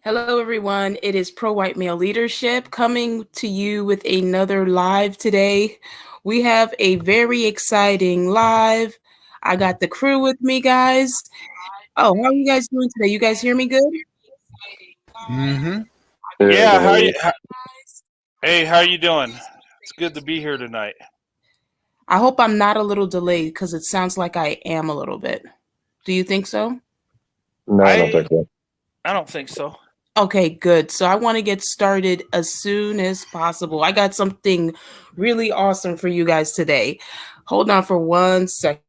Hello, everyone. It is Pro White Male Leadership coming to you with another live today. We have a very exciting live. I got the crew with me, guys. Oh, how are you guys doing today? You guys hear me good? Mm-hmm. Yeah, how you? Good. Hey, how you doing? It's good to be here tonight. I hope I'm not a little delayed because it sounds like I am a little bit. Do you think so? No, I don't I think so. I don't think so. Okay, good. So I want to get started as soon as possible. I got something really awesome for you guys today. Hold on for 1 second.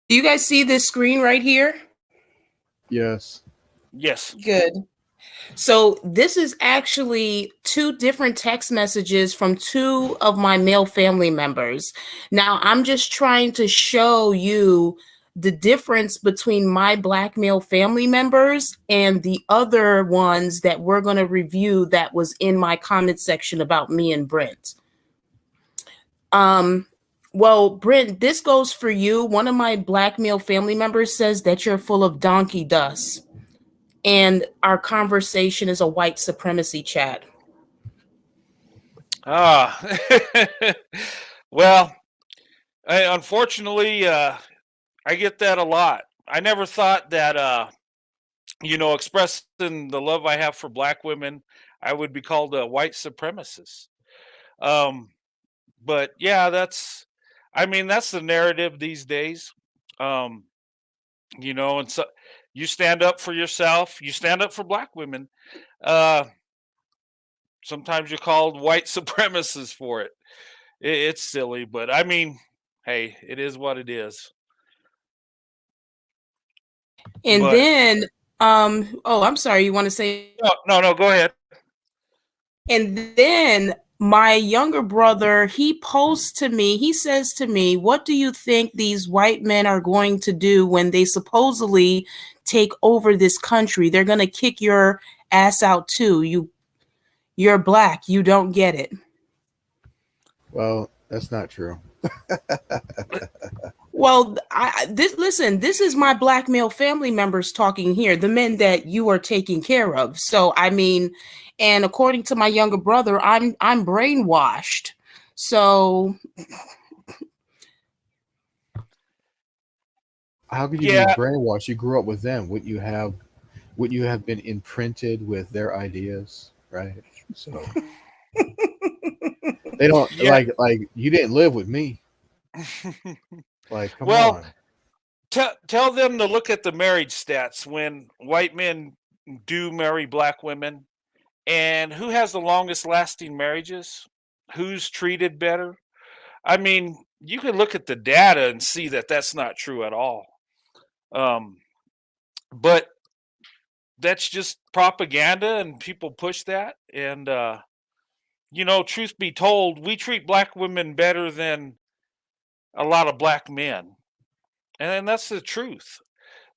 Do you guys see this screen right here? Yes. Yes. Good. So this is actually two different text messages from two of my male family members. Now, I'm just trying to show you the difference between my black male family members and the other ones that we're going to review that was in my comment section about me and Brent. Um, well, Brent, this goes for you. One of my black male family members says that you're full of donkey dust and our conversation is a white supremacy chat. Ah, well, unfortunately, I get that a lot. I never thought that, expressing the love I have for black women, I would be called a white supremacist. Um, but yeah, that's the narrative these days. Um, and so you stand up for yourself, you stand up for black women. Uh, Sometimes you're called white supremacists for it. It's silly, but I mean, hey, it is what it is. And But then, oh, I'm sorry, you want to say? no, go ahead. And then my younger brother, he posts to me, he says to me, what do you think these white men are going to do when they supposedly take over this country? They're going to kick your ass out too. You're black, you don't get it. Well, that's not true. Well, listen, this is my black male family members talking here, the men that you are taking care of. So, I mean, and according to my younger brother, I'm brainwashed. So, How could you be Yeah, brainwashed? You grew up with them. Would you have been imprinted with their ideas, right? So they don't yeah. like you didn't live with me. Like, come Well, on. tell them to look at the marriage stats when white men do marry black women, and who has the longest lasting marriages? Who's treated better? I mean, you can look at the data and see that that's not true at all. Um, but that's just propaganda, and people push that. And truth be told, we treat black women better than a lot of black men, and that's the truth.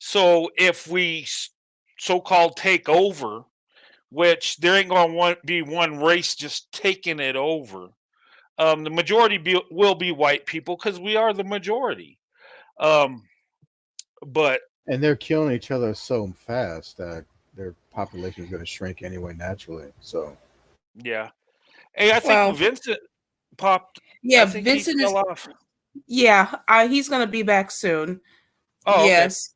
So if we so-called take over, which there ain't going to be one race just taking it over, the majority will be white people because we are the majority. Um, but And they're killing each other so fast that their population is going to shrink anyway naturally. So yeah, hey, I think well, Vincent popped. yeah, I think he Vincent fell is, off. yeah, he's going to be back soon. Oh, okay. Yes.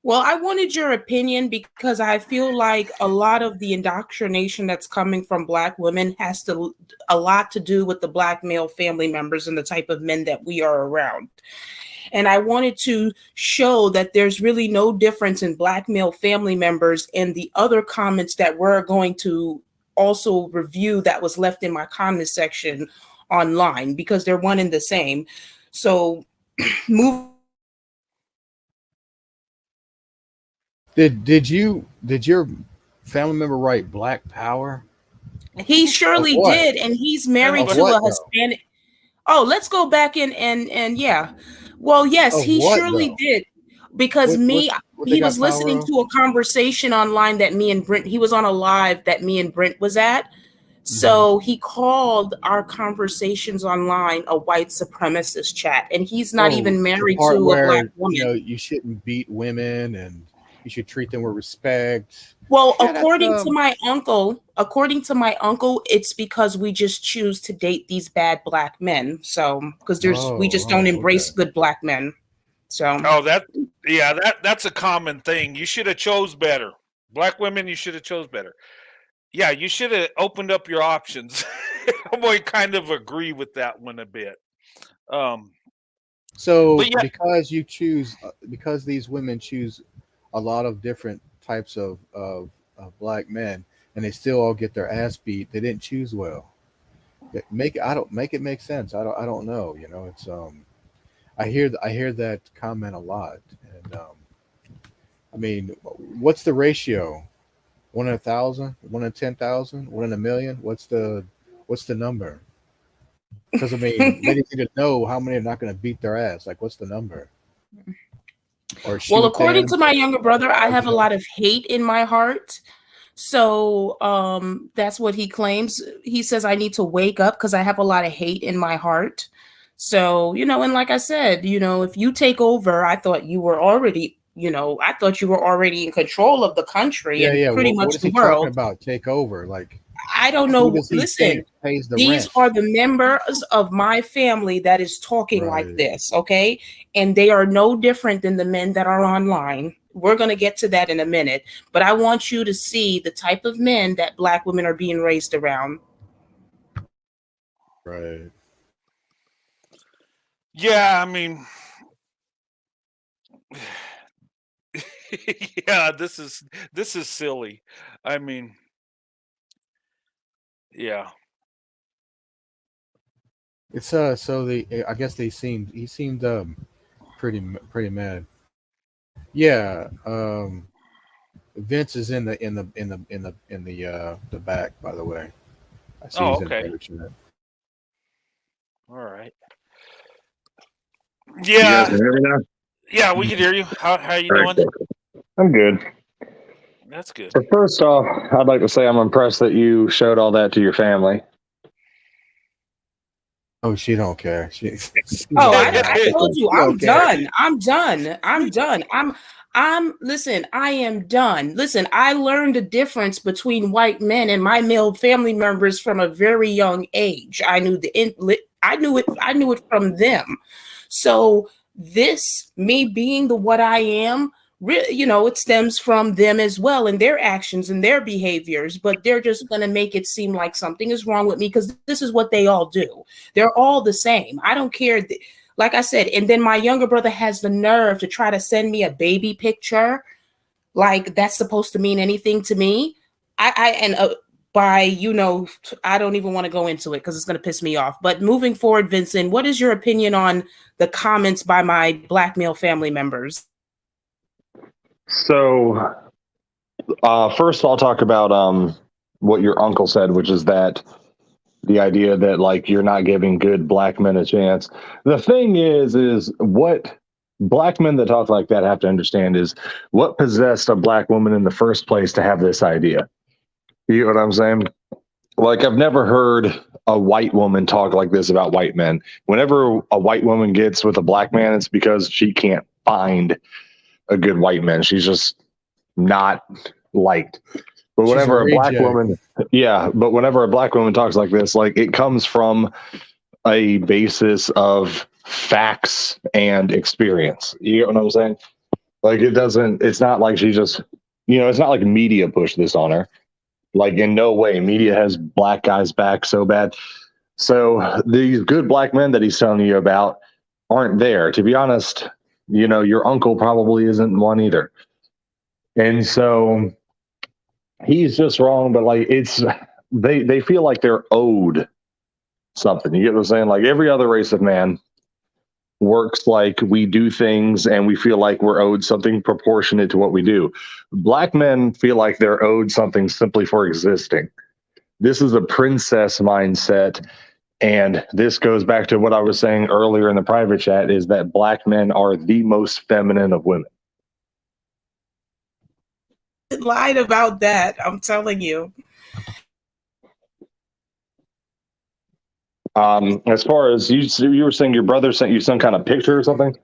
Well, I wanted your opinion because I feel like a lot of the indoctrination that's coming from black women has to a lot to do with the black male family members and the type of men that we are around. And I wanted to show that there's really no difference in black male family members and the other comments that we're going to also review that was left in my comment section online because they're one and the same. So moving. did your family member write Black Power? He Of surely what? did, and he's And married Of but to what a though? Hispanic. Oh, let's go back and yeah. Well, yes, Of he what surely though? did because What they he got was power listening of? to a conversation online that me and Brent he was on a live that me and Brent was at. So he called our conversations online a white supremacist chat, and he's not Oh, even the married part to a black where, woman. you shouldn't beat women and you should treat them with respect. Well, Yeah, that's according to my uncle, it's because we just choose to date these bad black men. So, because we just don't embrace okay. good black men. So, Oh, that's a common thing. You should have chose better. Black women, you should have chose better. Yeah, you should have opened up your options. I kind of agree with that one a bit. Um, So but yeah, because these women choose a lot of different types of black men, and they still all get their ass beat, they didn't choose well. I don't make it make sense. I don't know. It's I hear that comment a lot, and I mean, what's the ratio? 1 in 1,000, 1 in 10,000, 1 in 1,000,000. What's the number? Because I mean, they just need to know how many are not going to beat their ass. Like, what's the number? Or well, shoot according them? to my younger brother, I Like, have a lot of hate in my heart. So, that's what he claims. He says I need to wake up because I have a lot of hate in my heart. So, and like I said, if you take over, I thought you were already in control of the country yeah, and yeah. pretty What much is the he talking world. about? Take over? Like, I don't who know. does he Listen, think pays the these rent? are the members of my family that is talking like Right. this, okay? And they are no different than the men that are online. We're going to get to that in a minute. But I want you to see the type of men that black women are being raised around. Right. yeah. I mean, yeah. This is silly. I mean, yeah. It's so I guess he seemed pretty mad. Yeah. Vince is in the back, by the way. I see Oh, he's in okay. private chat. All right. You guys Yeah, can hear me now? yeah. We can hear you. How you All right, doing? cool. I'm good. That's good. So first off, I'd like to say I'm impressed that you showed all that to your family. Oh, she don't care. She's Oh, all I right. told you, She don't I'm care. done. I'm done. I'm done. Listen, I am done. Listen, I learned the difference between white men and my male family members from a very young age. I knew it from them. So me being the what I am, it stems from them as well and their actions and their behaviors, but they're just going to make it seem like something is wrong with me because this is what they all do. They're all the same. I don't care. Like I said, and then my younger brother has the nerve to try to send me a baby picture like that's supposed to mean anything to me. I don't even want to go into it because it's going to piss me off. But moving forward, Vincent, what is your opinion on the comments by my black male family members? So first I'll talk about what your uncle said, which is that the idea that like you're not giving good black men a chance. The thing is what black men that talk like that have to understand is what possessed a black woman in the first place to have this idea. You know what I'm saying? Like I've never heard a white woman talk like this about white men. Whenever a white woman gets with a black man, it's because she can't find a good white man. She's just not liked. But She's a whenever a black reject. woman, yeah, but whenever a black woman talks like this, like it comes from a basis of facts and experience. You get what I'm saying? Like it's not like she just, it's not like media pushed this on her. Like in no way, media has black guys back so bad. So these good black men that he's telling you about aren't there. To be honest, your uncle probably isn't one either. And so he's just wrong, but like they feel like they're owed something. You get what I'm saying? Like every other race of man works like we do things and we feel like we're owed something proportionate to what we do. Black men feel like they're owed something simply for existing. This is a princess mindset. And this goes back to what I was saying earlier in the private chat is that black men are the most feminine of women. Lied about that. I'm telling you. As far as you were saying, your brother sent you some kind of picture or something.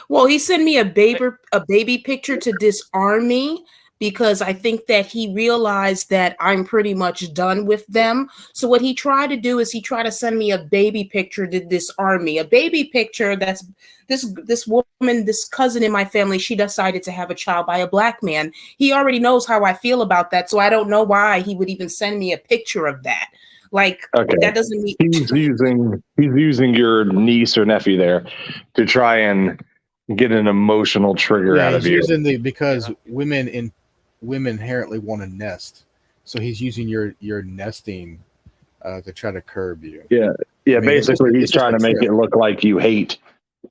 Well, he sent me a baby picture to disarm me because I think that he realized that I'm pretty much done with them. So what he tried to do is he tried to send me a baby picture to disarm me. A baby picture that's this woman, this cousin in my family, she decided to have a child by a black man. He already knows how I feel about that, so I don't know why he would even send me a picture of that. Like, Okay, that doesn't mean he's using your niece or nephew there to try and get an emotional trigger Yeah, out of he's you. using because women inherently want to nest, so he's using your nesting to try to curb you. Yeah, I mean, basically, he's it's just trying a to make trip. it look like you hate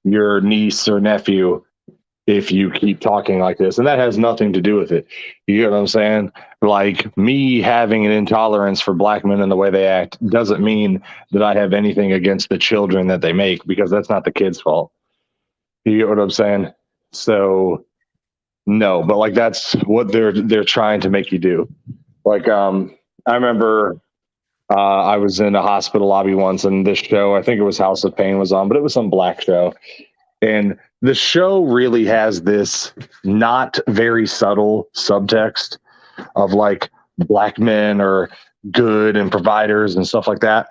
your niece or nephew if you keep talking like this, and that has nothing to do with it. You get what I'm saying? Like, me having an intolerance for black men and the way they act doesn't mean that I have anything against the children that they make, because that's not the kids' fault. You get what I'm saying? So no, but like, that's what they're trying to make you do. Like, I remember I was in a hospital lobby once, and this show, I think it was House of Pain, was on, but it was some black show. And the show really has this not very subtle subtext of like black men are good and providers and stuff like that.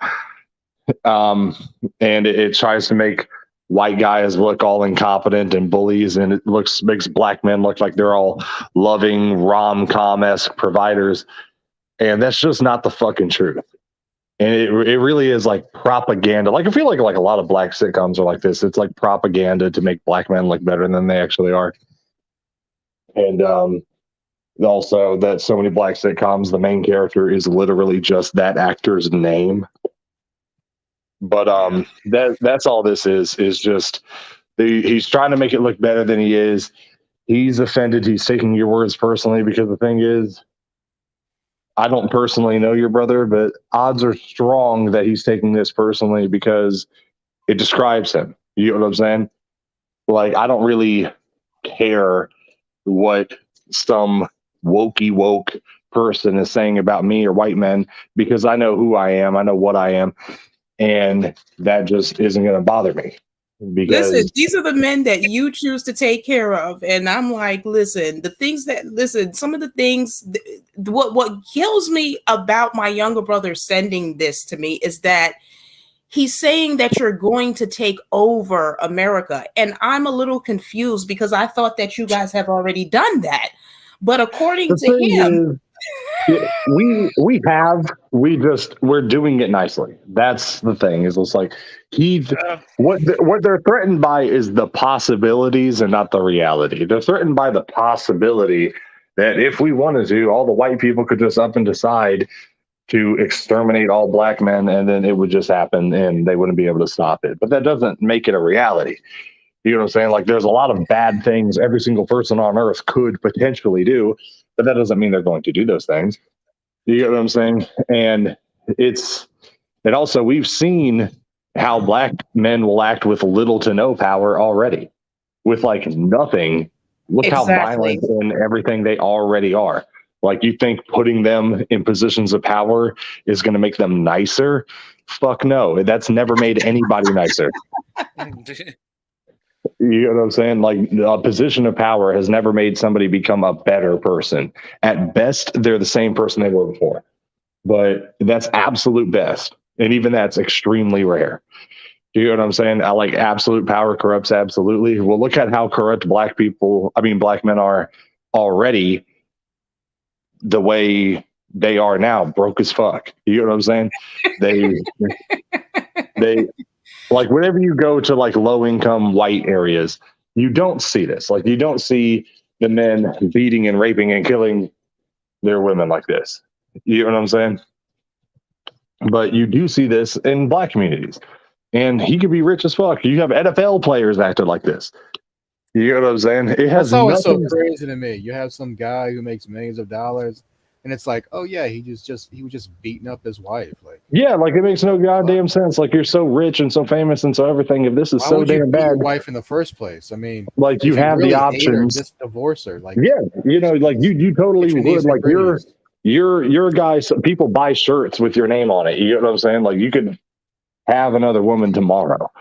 And it tries to make white guys look all incompetent and bullies, and it makes black men look like they're all loving rom-com-esque providers. And that's just not the fucking truth. And it really is like propaganda. Like, I feel like a lot of black sitcoms are like this. It's like propaganda to make black men look better than they actually are. And also that so many black sitcoms, the main character is literally just that actor's name. But that's all this is just he's trying to make it look better than he is. He's offended. He's taking your words personally, because the thing is, I don't personally know your brother, but odds are strong that he's taking this personally because it describes him. You know what I'm saying? Like, I don't really care what some woke person is saying about me or white men, because I know who I am. I know what I am. And that just isn't going to bother me. Because listen, these are the men that you choose to take care of. And I'm like, listen, some of the things, what kills me about my younger brother sending this to me is that he's saying that you're going to take over America. And I'm a little confused because I thought that you guys have already done that. But according to him, we're doing it nicely. That's the thing. Is it's like what they're threatened by is the possibilities and not the reality. They're threatened by the possibility that if we wanted to, all the white people could just up and decide to exterminate all black men, and then it would just happen and they wouldn't be able to stop it. But that doesn't make it a reality. You know what I'm saying? Like, there's a lot of bad things every single person on earth could potentially do, but that doesn't mean they're going to do those things. You get what I'm saying? And also, we've seen how black men will act with little to no power already, with like nothing. Look exactly. How violent and everything they already are. Like, you think putting them in positions of power is going to make them nicer? Fuck no. That's never made anybody nicer. You know what I'm saying? Like, a position of power has never made somebody become a better person. At best, they're the same person they were before. But that's absolute best. And even that's extremely rare. Do you know what I'm saying? I like absolute power corrupts absolutely. Well, look at how corrupt black men are already, the way they are now, broke as fuck. You know what I'm saying? They like, whenever you go to like low income white areas, you don't see this. Like, you don't see the men beating and raping and killing their women like this. You know what I'm saying? But you do see this in black communities. And he could be rich as fuck. You have NFL players acting like this. You know what I'm saying? It has That's always so nothing. crazy to me. You have some guy who makes millions of dollars, and it's like, oh yeah, he was just beating up his wife. Like, Yeah, like, it makes no goddamn sense. Like, you're so rich and so famous and so everything. If this is why so would you damn beat your bad, wife in the first place? I mean, like, you if have really the hate her, options. just divorce her. Like, Yeah, you know, like, you totally get your knees would. and Like, knees. you're a guy. So people buy shirts with your name on it. You get what I'm saying? Like, you could have another woman tomorrow,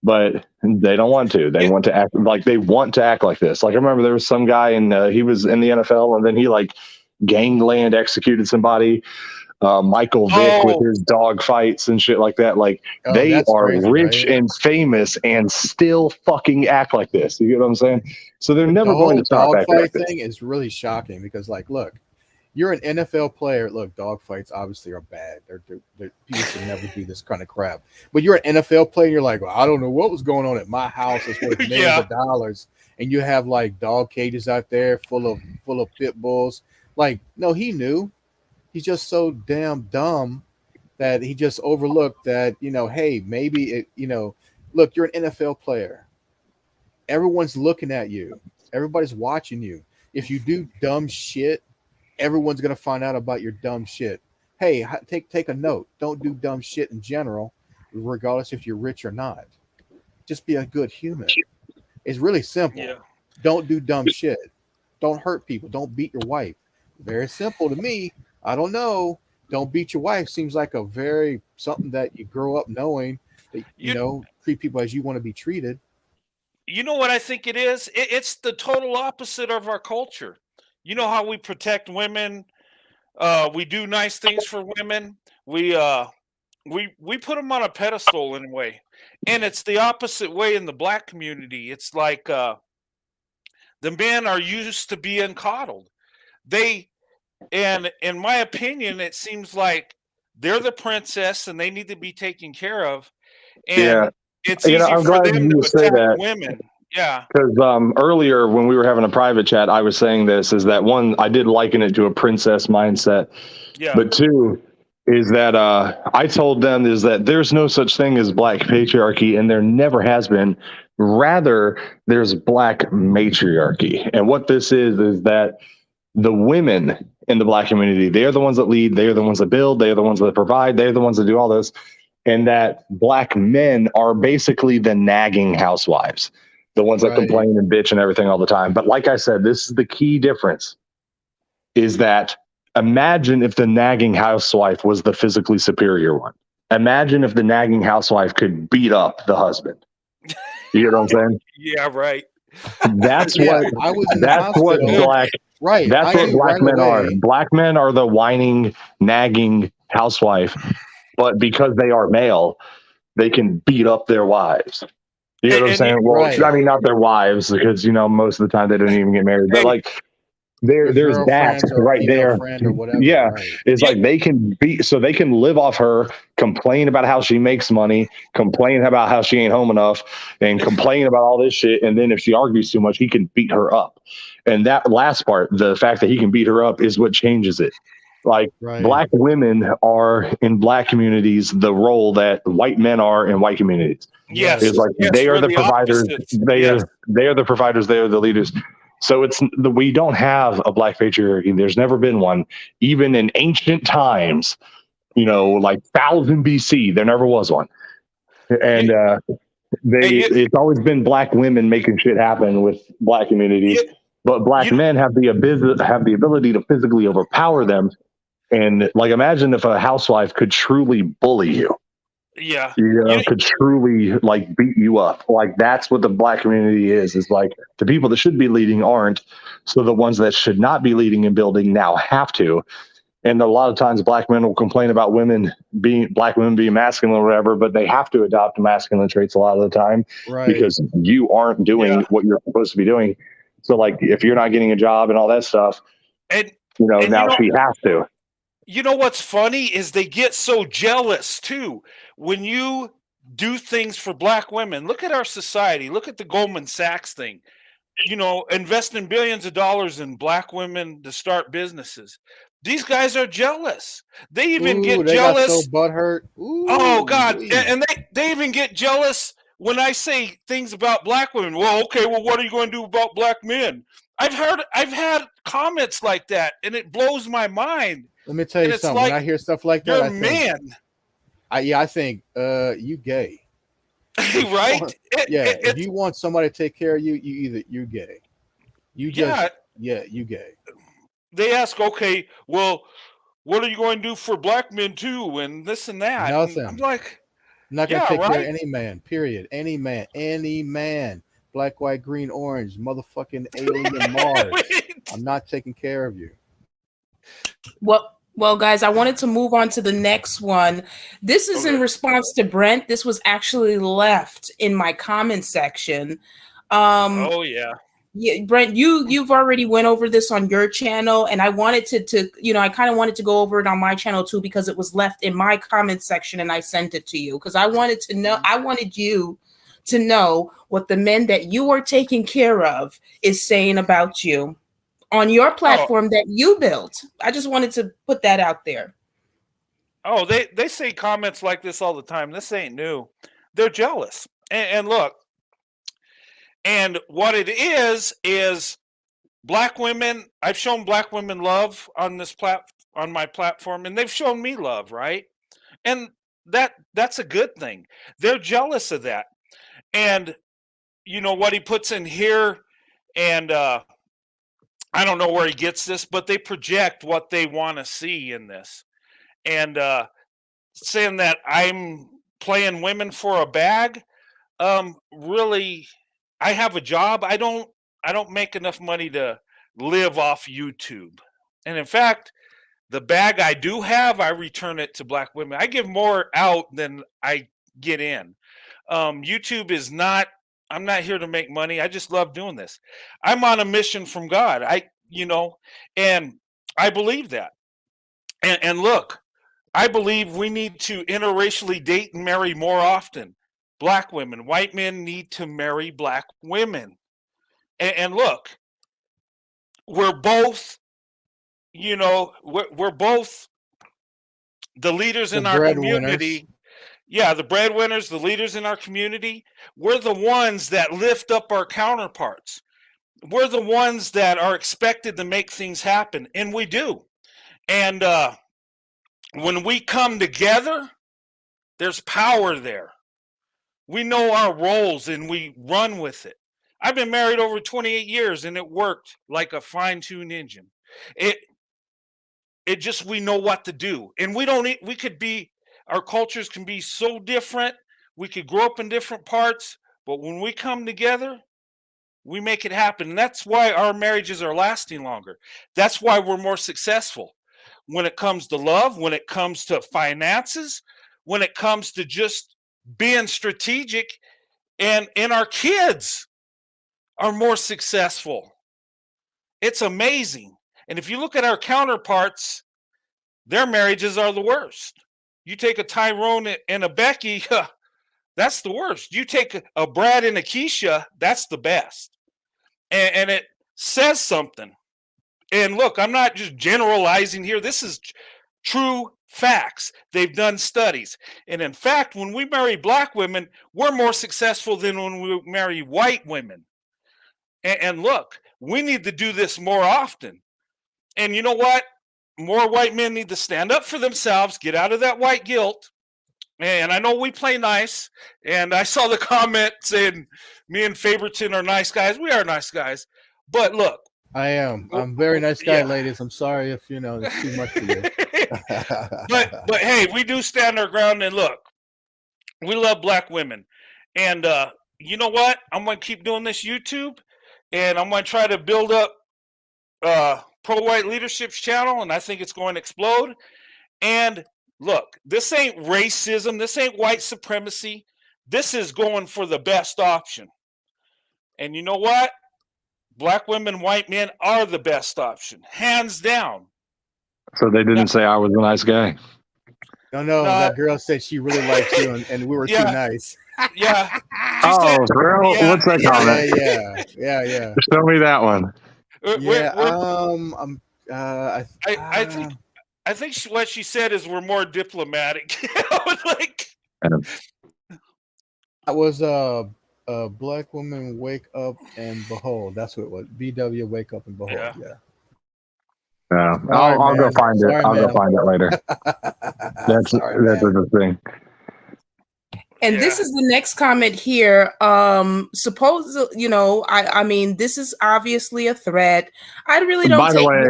but they don't want to. They want to act like this. Like I remember there was some guy and he was in the NFL and then he like gangland executed somebody. Michael Vick with his dog fights and shit like that. Like they that's are crazy, rich right? and famous and still fucking act like this. You get what I'm saying? So they're The never going whole to stop dog acting like fight this. thing is really shocking because, like, look, you're an NFL player. Look, dog fights obviously are bad. People should never do this kind of crap. But you're an NFL player. You're like, well, I don't know what was going on at my house. It's worth millions of dollars, and you have like dog cages out there full of pit bulls. Like, no, he knew. He's just so damn dumb that he just overlooked that. Hey, maybe it. Look, you're an NFL player. Everyone's looking at you. Everybody's watching you. If you do dumb shit, everyone's gonna find out about your dumb shit. Hey, take a note. Don't do dumb shit in general, regardless if you're rich or not. Just be a good human. It's really simple. Yeah. Don't do dumb shit. Don't hurt people. Don't beat your wife. Very simple to me. I don't know. Don't beat your wife seems like a very something that you grow up knowing that treat people as you want to be treated. You know what I think it is? It's the total opposite of our culture. You know how we protect women, we do nice things for women. We put them on a pedestal in a way, and it's the opposite way in the black community. It's like the men are used to being coddled. They, and in my opinion, it seems like they're the princess and they need to be taken care of, Yeah. and it's easy I'm for glad them you to say attack that. women. Yeah, Because earlier when we were having a private chat, I was saying this is that one, I did liken it to a princess mindset, yeah, but two is that I told them is that there's no such thing as black patriarchy, and there never has been. Rather, there's black matriarchy, and what this is that the women in the black community, they are the ones that lead, they are the ones that build, they are the ones that provide, they're the ones that do all this, and that black men are basically the nagging housewives, the ones that Right. complain and bitch and everything all the time. But like I said, this is the key difference is that imagine if the nagging housewife was the physically superior one. Imagine if the nagging housewife could beat up the husband. You get what I'm saying? yeah, right. That's Yeah, what I was in the that's what hospital. black Right. that's I what knew black right men are. away. Black men are the whining, nagging housewife, but because they are male, they can beat up their wives. You know what I'm And saying? Well, Right. I mean, not their wives, because most of the time they don't even get married. But hey, like, Their there's that girlfriends or right female there. friend or whatever. Yeah, Right. it's yeah, like they can be, so they can live off her, complain about how she makes money, complain about how she ain't home enough, and complain about all this shit. And then if she argues too much, he can beat her up. And that last part, the fact that he can beat her up, is what changes it. Like, Right. black women are in black communities the role that white men are in white communities. yes, It's like yes, they are we're the the providers. opposites. They Yes, are the providers. They are the leaders. So we don't have a black patriarchy. There's never been one, even in ancient times. Like 1000 BC, there never was one. And you, hey, it's always been black women making shit happen with black communities, you, but black you, men have the ability to physically overpower them. And like, imagine if a housewife could truly bully you. yeah, you, Could truly like beat you up. Like, that's what the black community is like the people that should be leading aren't. So the ones that should not be leading and building now have to. And a lot of times black men will complain about black women being masculine or whatever, but they have to adopt masculine traits a lot of the time Right. because you aren't doing yeah, what you're supposed to be doing. So like, if you're not getting a job and all that stuff, and now she has to. you know what's funny is they get so jealous too when you do things for black women. Look at our society. Look at the Goldman Sachs thing. Investing billions of dollars in black women to start businesses. These guys are jealous. They even Ooh, get they got so jealous. butthurt. Oh Ooh, God! wee. And they even get jealous when I say things about black women. Well, okay. Well, what are you going to do about black men? I've had comments like that, and it blows my mind. Let me tell And you it's something. When like, I hear stuff like that, you're I a think, man, I think, you gay. right? If you want somebody to take care of you, you're gay. You Yeah. you gay. They ask, okay, well, what are you going to do for black men too, and this and that? And I'm Nothing. like, not gonna Yeah, take care of right. any man. Period. Any man. Any man. Black, white, green, orange, motherfucking alien Mars. I'm not taking care of you. Well, guys, I wanted to move on to the next one. This is in Okay. response to Brent. This was actually left in my comment section. Um, Oh yeah. yeah, Brent, you've already went over this on your channel, and I wanted to I kind of wanted to go over it on my channel too because it was left in my comment section, and I sent it to you because I wanted to know. I wanted you to know what the men that you are taking care of is saying about you on your Oh, platform that you built. I just wanted to put that out there. oh, they say comments like this all the time. This ain't new. They're jealous. And look, and what it is black women. I've shown black women love on this on my platform, and they've shown me love, right? And that's a good thing. They're jealous of that. And you know what he puts in here, and I don't know where he gets this, but they project what they want to see in this. And saying that I'm playing women for a bag, really, I have a job. I don't make enough money to live off YouTube. And in fact, the bag I do have, I return it to black women. I give more out than I get in. YouTube is not, I'm not here to make money. I just love doing this. I'm on a mission from God. And I believe that. And look, I believe we need to interracially date and marry more often. Black women, white men need to marry black women. And look, we're both, we're both the leaders The in our breadwinners. community. Yeah, the breadwinners, the leaders in our community. We're the ones that lift up our counterparts. We're the ones that are expected to make things happen, and we do. And when we come together, there's power there. We know our roles and we run with it. I've been married over 28 years and it worked like a fine-tuned engine. It it just, we know what to do. And we could be, our cultures can be so different. We could grow up in different parts, but when we come together, we make it happen. And that's why our marriages are lasting longer. That's why we're more successful when it comes to love, when it comes to finances, when it comes to just being strategic. And our kids are more successful. It's amazing. And if you look at our counterparts, their marriages are the worst. You take a Tyrone and a Becky, that's the worst. You take a Brad and a Keisha, that's the best. And it says something. And look, I'm not just generalizing here. This is true facts. They've done studies. And in fact, when we marry black women, we're more successful than when we marry white women. And look, we need to do this more often. And you know what? More white men need to stand up for themselves, get out of that white guilt. And I know we play nice. And I saw the comment saying me and Faberton are nice guys. We are nice guys. But look, I am. I'm a very nice guy, yeah. ladies. I'm sorry if it's too much for you. but hey, we do stand our ground. And look, we love black women. And you know what? I'm going to keep doing this YouTube. And I'm going to try to build up pro-white leadership channel, and I think it's going to explode. And look, this ain't racism, this ain't white supremacy. This is going for the best option. And you know what? Black women, white men are the best option, hands down. So they didn't say I was a nice guy. No, that girl said she really likes you, and we were too nice. Yeah. Oh, girl, yeah, what's that comment? Yeah. Show me that one. I think what she said is we're more diplomatic. I was like, that was a black woman wake up and behold. That's what it was. BW wake up and behold. Yeah. I'll go find it. I'll go find it later. That's the thing. And this is the next comment here. Suppose I mean, this is obviously a threat. I really don't. By the way,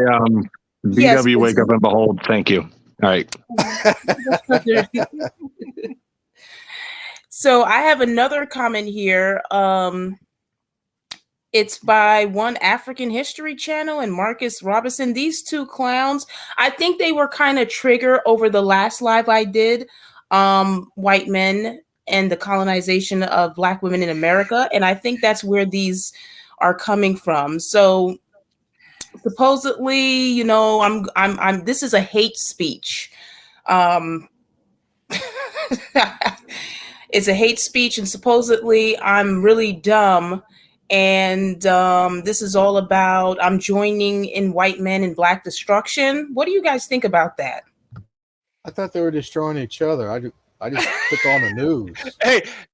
BW wake up and behold. Thank you. All right. So I have another comment here. It's by one African History Channel and Marcus Robinson. These two clowns, I think they were kind of triggered over the last live I did, white men and the colonization of Black women in America, and I think that's where these are coming from. So supposedly, you know, I'm. This is a hate speech. Um, it's a hate speech, and supposedly I'm really dumb. And this is all about I'm joining in white men and Black destruction. What do you guys think about that? I thought they were destroying each other. I just click on the news.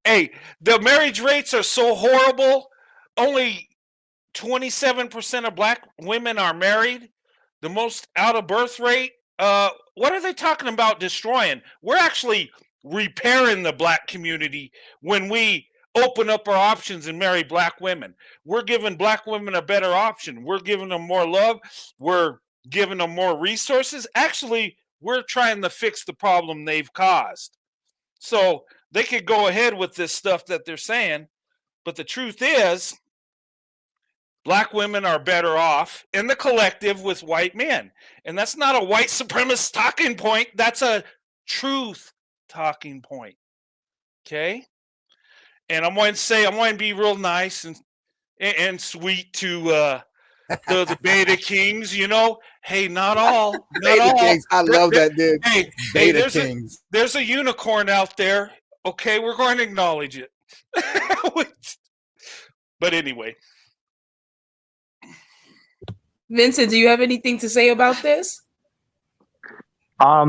Hey, the marriage rates are so horrible. Only 27% of Black women are married. The most out of birth rate. What are they talking about destroying? We're actually repairing the Black community when we open up our options and marry Black women. We're giving Black women a better option. We're giving them more love. We're giving them more resources. Actually, we're trying to fix the problem they've caused. So they could go ahead with this stuff that they're saying. But the truth is, Black women are better off in the collective with white men. And that's not a white supremacist talking point. That's a truth talking point. Okay? And I'm going to be real nice and sweet to the Beta Kings, you know. Hey, not all. Not Beta all. Kings. I love that, dude. Hey, Beta Kings. There's a unicorn out there. Okay, we're going to acknowledge it. But anyway. Vincent, do you have anything to say about this? I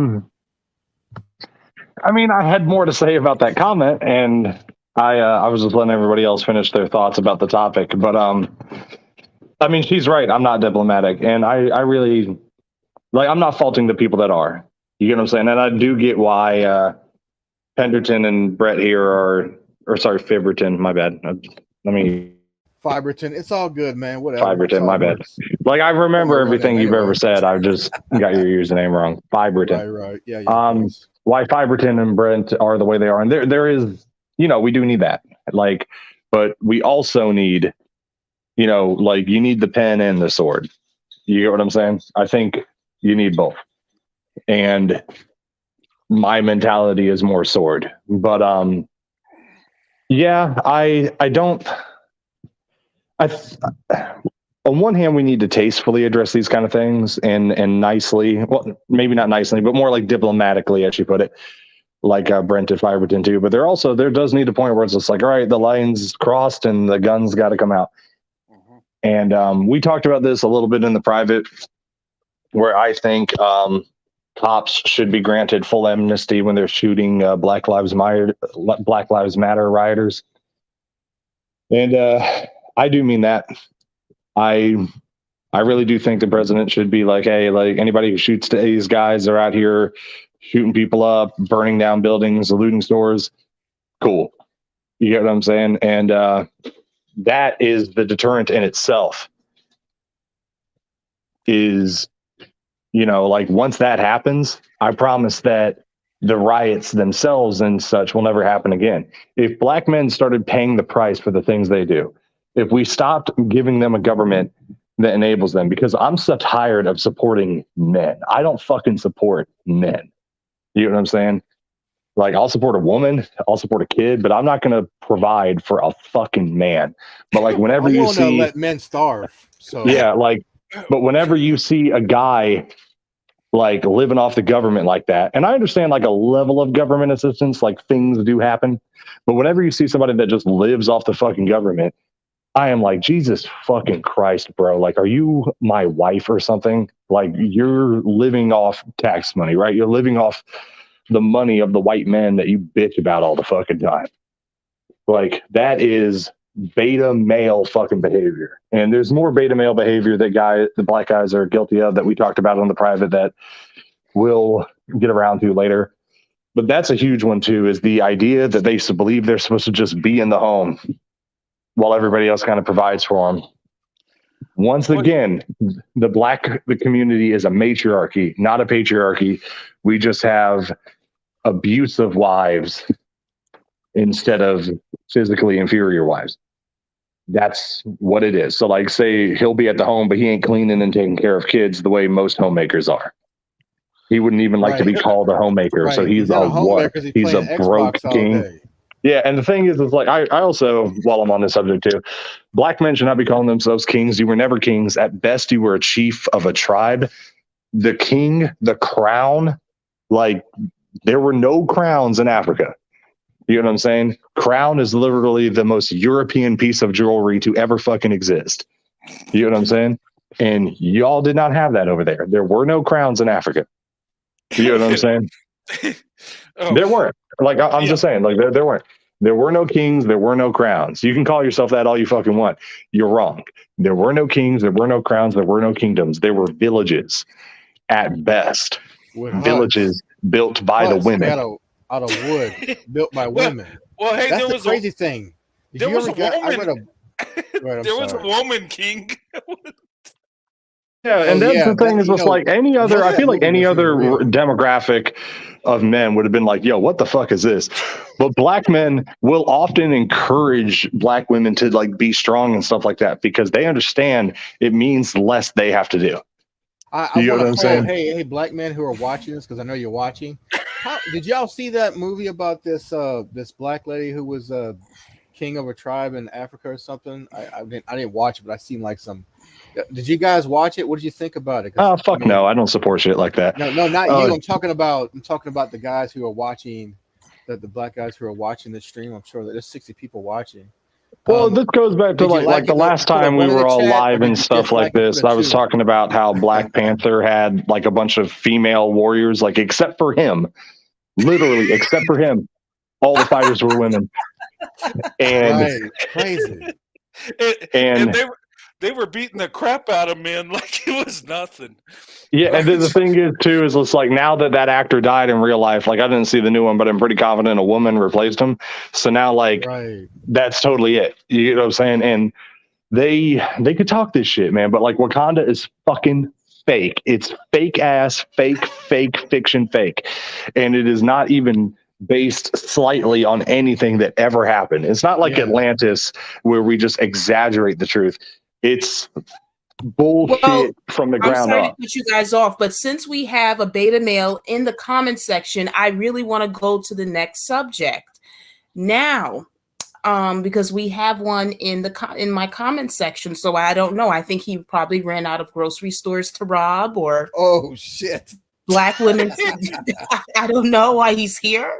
mean, I had more to say about that comment, and I was just letting everybody else finish their thoughts about the topic. But I mean, she's right. I'm not diplomatic, and I really I'm not faulting the people that are. You get what I'm saying? And I do get why Penderton and Brett here or sorry, Fiberton. My bad. Let me. Fiberton. It's all good, man. Whatever. Fiberton. My bad. Like I remember everything you've ever said. I just got your username wrong. Fiberton. Right. Yeah. Why Fiberton and Brent are the way they are, and there is, you know, we do need that. Like, but we also need, you know, like you need the pen and the sword. You get what I'm saying? I think you need both. And my mentality is more sword. But yeah, I don't. On one hand, we need to tastefully address these kind of things and nicely. Well, maybe not nicely, but more like diplomatically, as you put it, like Brent and Fiberton too. But there does need a point where it's just like, all right, the line's crossed and the guns got to come out. Mm-hmm. And we talked about this a little bit in the private, where I think cops should be granted full amnesty when they're shooting Black Lives Matter rioters. And I do mean that. I really do think the president should be like, hey, like anybody who shoots these guys are out here shooting people up, burning down buildings, looting stores. Cool. You get what I'm saying? And that is the deterrent in itself. Is, you know, like once that happens, I promise that the riots themselves and such will never happen again. If Black men started paying the price for the things they do, if we stopped giving them a government that enables them, because I'm so tired of supporting men. I don't fucking support men. You know what I'm saying? Like, I'll support a woman, I'll support a kid, but I'm not going to provide for a fucking man. But like, whenever you see, let men starve. So yeah, like, but whenever you see a guy like living off the government like that, and I understand like a level of government assistance, like things do happen, but whenever you see somebody that just lives off the fucking government, I am like, Jesus fucking Christ, bro. Like, are you my wife or something? Like, you're living off tax money, right? You're living off the money of the white men that you bitch about all the fucking time. Like, that is beta male fucking behavior. And there's more beta male behavior that the black guys are guilty of that we talked about on the private that we'll get around to later. But that's a huge one too, is the idea that they believe they're supposed to just be in the home while everybody else kind of provides for them. Once again, the community is a matriarchy, not a patriarchy. We just have abusive wives instead of physically inferior wives. That's what it is. So, like, say he'll be at the home, but he ain't cleaning and taking care of kids the way most homemakers are. He wouldn't even like to be Right. called a homemaker. So Right. he's not a a homemaker what? because he's He's a playing broke Xbox all king. day. Yeah, and the thing is like I also, while I'm on this subject too, black men should not be calling themselves kings. You were never kings. At best, you were a chief of a tribe. The king, the crown, like there were no crowns in Africa. You know what I'm saying? Crown is literally the most European piece of jewelry to ever fucking exist. You know what I'm saying? And y'all did not have that over there. There were no crowns in Africa. You know what I'm saying? Oh, There weren't. Like I'm yeah. just saying, like there weren't. There were no kings. There were no crowns. You can call yourself that all you fucking want. You're wrong. There were no kings. There were no crowns. There were no kingdoms. There were villages at best. With huts. Villages built by the Huts women. made out of wood, built by women. Well, hey, That's there the was crazy thing. Did there you was ever a get? I woman. read a. Go ahead, there was a sorry. woman king. Yeah, Oh, and that's yeah, the thing that- is you just know, like any other. most I of feel that like movie any wasn't even other real. demographic of men would have been like, "Yo, what the fuck is this?" But black men will often encourage black women to like be strong and stuff like that because they understand it means less they have to do. I You know want what to I'm call, saying? hey, black men who are watching this, because I know you're watching. How did y'all see that movie about this this black lady who was king of a tribe in Africa or something? I didn't watch it, but I seen like some. Did you guys watch it? What did you think about it? 'Cause, Oh fuck no, I don't support shit like that. no, not Uh, you. I'm talking about the guys who are watching, the black guys who are watching this stream. I'm sure that there's 60 people watching. Well, this goes back to Did you like the it? last Put a time we one in were the all chat, or live did and you stuff like dislike it? this. Put a I was 2. talking about how Black Panther had like a bunch of female warriors, like except for him, literally except for him, all the fighters were women. And Right, crazy. and and they were beating the crap out of men like it was nothing. yeah, and then the Right? thing is too is it's like now that that actor died in real life, like I didn't see the new one, but I'm pretty confident a woman replaced him. So now like Right. that's totally it. You know what I'm saying? And they could talk this shit, man, but like Wakanda is fucking fake. It's fake ass, fake fiction, fake, and it is not even based slightly on anything that ever happened. It's not like Yeah. Atlantis where we just exaggerate the truth. It's bullshit Well, from the I'm ground sorry to up. cut you guys off, but since we have a beta male in the comment section, I really want to go to the next subject now, because we have one in my comment section. So I don't know. I think he probably ran out of grocery stores to rob, or Oh shit. black women. I don't know why he's here.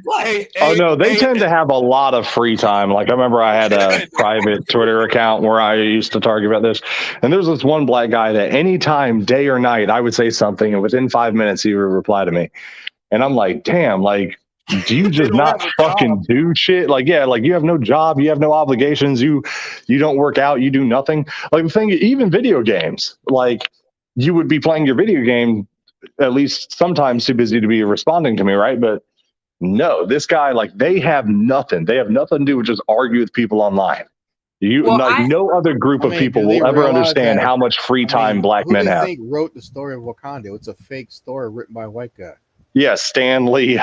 What? Oh no, they tend to have a lot of free time. Like I remember I had a private Twitter account where I used to talk about this. And there's this one black guy that anytime, day or night, I would say something and within 5 minutes he would reply to me. And I'm like, damn, like, do you just not fucking do shit? Like, yeah, like you have no job, you have no obligations, you don't work out, you do nothing. Like the thing, even video games, like you would be playing your video game at least sometimes too busy to be responding to me, right? But no, this guy, like, they have nothing. They have nothing to do with just argue with people online. No other group of people do they will ever realize understand that- how much free time black who men do you have. think wrote the story of Wakanda? It's a fake story written by a white guy. Yeah, Stan Lee.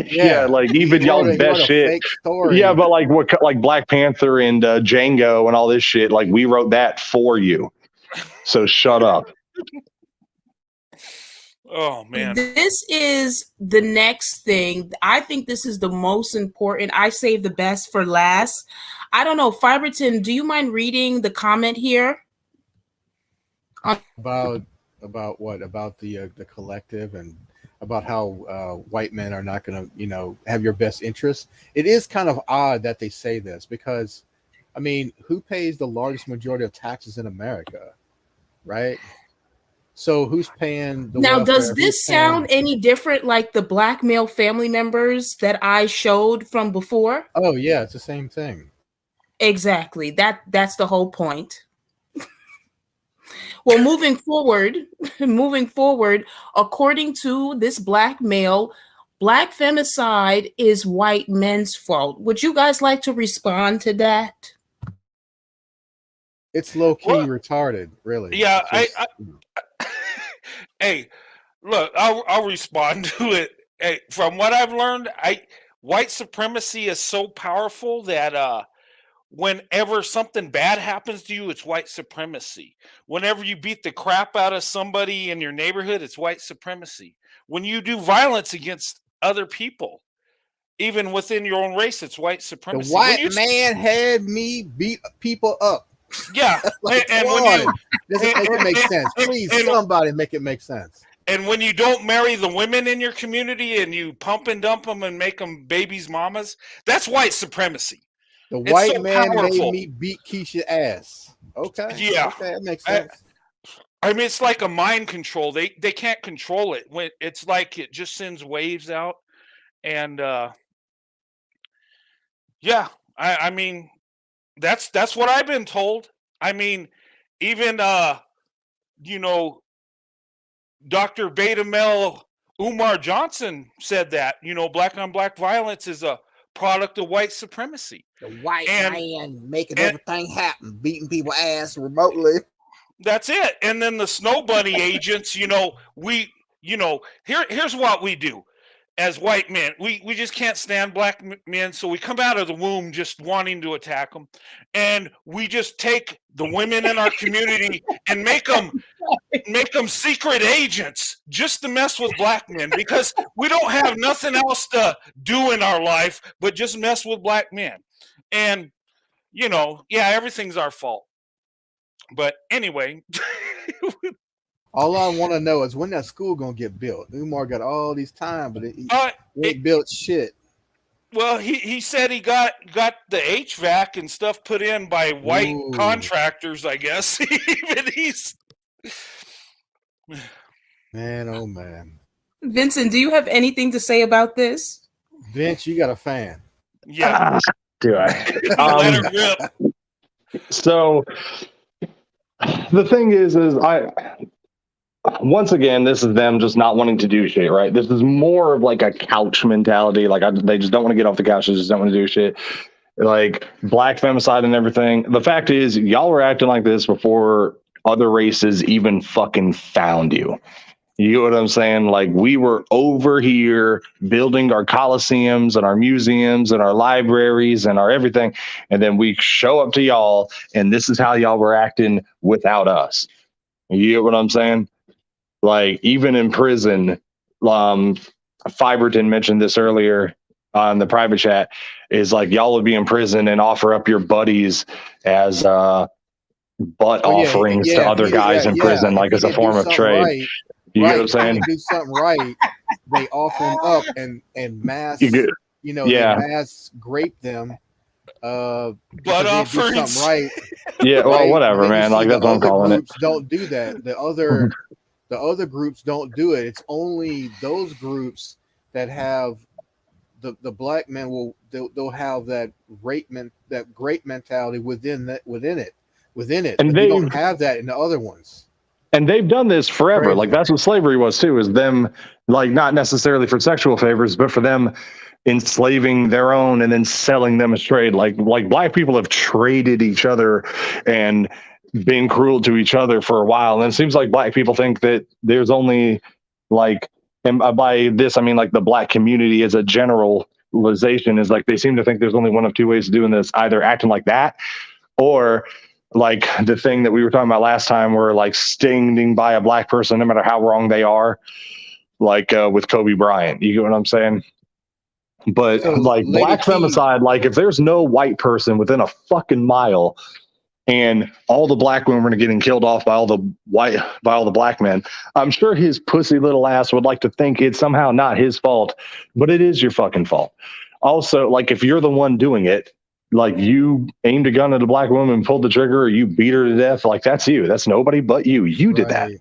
Yeah, like even He y'all's wrote best a shit. fake story. Yeah, but like what, like Black Panther and Django and all this shit, like we wrote that for you. So shut up. Oh man. This is the next thing. I think this is the most important. I saved the best for last. I don't know, Fiberton, do you mind reading the comment here? About what? About the collective, and about how white men are not going to, have your best interest. It is kind of odd that they say this because, I mean, who pays the largest majority of taxes in America, right? So who's paying the Now, welfare? does this sound any different like the black male family members that I showed from before? Oh yeah, it's the same thing. Exactly. That's the whole point. Well, moving forward, according to this black male, black femicide is white men's fault. Would you guys like to respond to that? It's low key retarded, really. Yeah, hey, look, I'll respond to it. Hey, from what I've learned, white supremacy is so powerful that whenever something bad happens to you, it's white supremacy. Whenever you beat the crap out of somebody in your neighborhood, it's white supremacy. When you do violence against other people, even within your own race, it's white The supremacy. white man had me beat people up. Yeah, Like, and come when on. you Doesn't make it make sense. Please, and, somebody make it make sense. and when you don't marry the women in your community and you pump and dump them and make them babies' mamas, that's white supremacy. The It's white so man made powerful. me beat Keisha's ass. Okay. Yeah. Okay, that makes I, sense. I mean, it's like a mind control. They can't control it. When it's like it just sends waves out, and yeah, I mean that's what I've been told. I mean, even you know, Dr. Beta Mel Umar Johnson said that, black on black violence is a product of white supremacy. The white And man making and- everything happen, beating people ass remotely. that's it. And then the Snow Bunny agents, here's what we do as white men. We just can't stand black men, so we come out of the womb just wanting to attack them, and we just take the women in our community and make them secret agents just to mess with black men, because we don't have nothing else to do in our life but just mess with black men. And everything's our fault. But anyway, All I want to know is when that school gonna get built. Umar got all these time, but he ain't built shit. well, he said he got the HVAC and stuff put in by white contractors, I guess. Even he's Man, oh man. Vincent, do you have anything to say about this? Vince, you got a fan. yeah. Do I? Let her rip. So the thing is once again, this is them just not wanting to do shit, right? This is more of like a couch mentality. Like they just don't want to get off the couch. They just don't want to do shit. Like black femicide and everything. The fact is, y'all were acting like this before other races even fucking found you. You know what I'm saying? Like we were over here building our coliseums and our museums and our libraries and our everything. And then we show up to y'all and this is how y'all were acting without us. You know what I'm saying? Like even in prison, Fiberton mentioned this earlier on the private chat, is like y'all would be in prison and offer up your buddies as butt offerings to other guys in prison, like as a form of trade. Right, you get what I'm saying? Do something right, they offer them up and mass, they mass grape them. Butt offerings. offerings. Right. Yeah, well, whatever, man. Like that's what I'm calling it. Don't do that. The other groups don't do it. It's only those groups that have the black men they'll have that great mentality within it. And they don't have that in the other ones. And they've done this forever. Crazy. Like that's what slavery was too, is them like not necessarily for sexual favors, but for them enslaving their own and then selling them as trade. Like black people have traded each other and been cruel to each other for a while. And it seems like black people think that there's only like, and by this, I mean like the black community as a generalization is like, they seem to think there's only one of two ways of doing this, either acting like that or like the thing that we were talking about last time, where like standing by a black person, no matter how wrong they are, like with Kobe Bryant, you get what I'm saying? But so, like black femicide, like if there's no white person within a fucking mile and all the black women are getting killed off by all the black men, I'm sure his pussy little ass would like to think it's somehow not his fault, but it is your fucking fault. Also, like if you're the one doing it, like you aimed a gun at a black woman and pulled the trigger, or you beat her to death, like that's you. That's nobody but you. You did that. And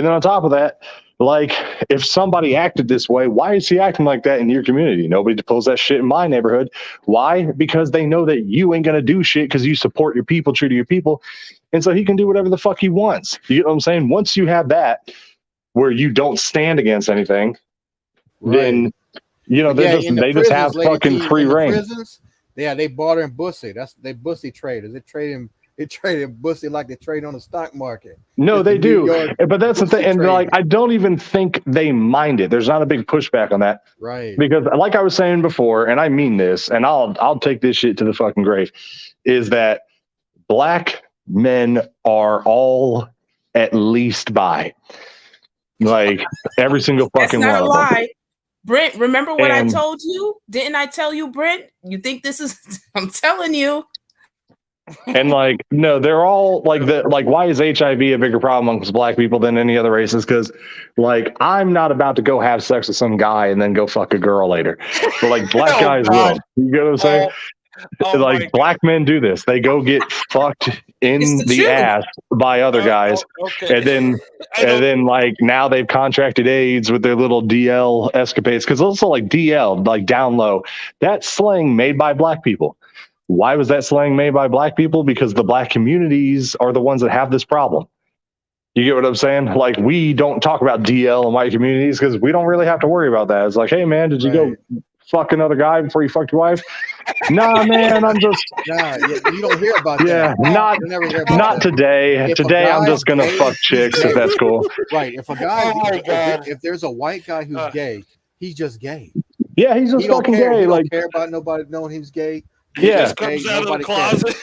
then on top of that, like if somebody acted this way, why is he acting like that in your community? Nobody pulls that shit in my neighborhood. Why? Because they know that you ain't gonna do shit because you support your people, true to your people. And so he can do whatever the fuck he wants. You know what I'm saying? Once you have that where you don't stand against anything, then they just have fucking free reign. Yeah, they barter and bussy. They bussy traders. They trade in They traded pussy like they trade on the stock market. No, It's they the New do. York But that's the pussy thing. And like, trading. I don't even think they mind it. There's not a big pushback on that. Right. Because like I was saying before, and I mean this, and I'll take this shit to the fucking grave, is that black men are all at least bi. Like every single That's fucking not one a of them. lie. Brent, remember what I And told you? Didn't I tell you, Brent? You think this is I'm telling you. and like, no, they're all like the like why is HIV a bigger problem amongst black people than any other races? Because like I'm not about to go have sex with some guy and then go fuck a girl later. But like black Oh, guys God. will. You get what I'm saying? Oh, my Like black men do this. They go get fucked It's in the the truth. ass by other guys. okay. And then like now they've contracted AIDS with their little DL escapades. Because also like DL, like down low, that's slang made by black people. Why was that slang made by black people? Because the black communities are the ones that have this problem. You get what I'm saying? Like we don't talk about DL in white communities because we don't really have to worry about that. It's like, hey man, did you go fuck another guy before you fucked your wife? Nah, man, I'm just you don't hear about yeah, that. You never hear about not that. today. If a Today I'm guy's just gonna gay, fuck chicks if that's cool. Right. If a guy, Oh, my God. if there's a white guy who's gay, he's just gay. Yeah, he's just He don't fucking care. gay. He Like don't care about nobody knowing he's gay. He Yeah. just comes out of the Nobody closet.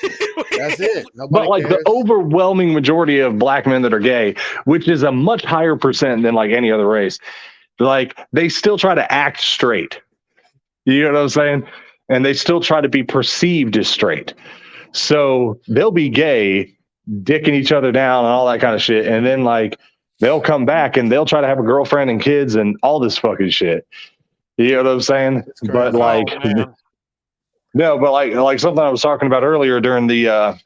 That's it. but Nobody like cares. the overwhelming majority of black men that are gay, which is a much higher percent than like any other race, like they still try to act straight. You know what I'm saying? And they still try to be perceived as straight. So they'll be gay, dicking each other down and all that kind of shit. And then like they'll come back and they'll try to have a girlfriend and kids and all this fucking shit. You know what I'm saying? It's crazy. But like Oh, man. no, but like something I was talking about earlier during the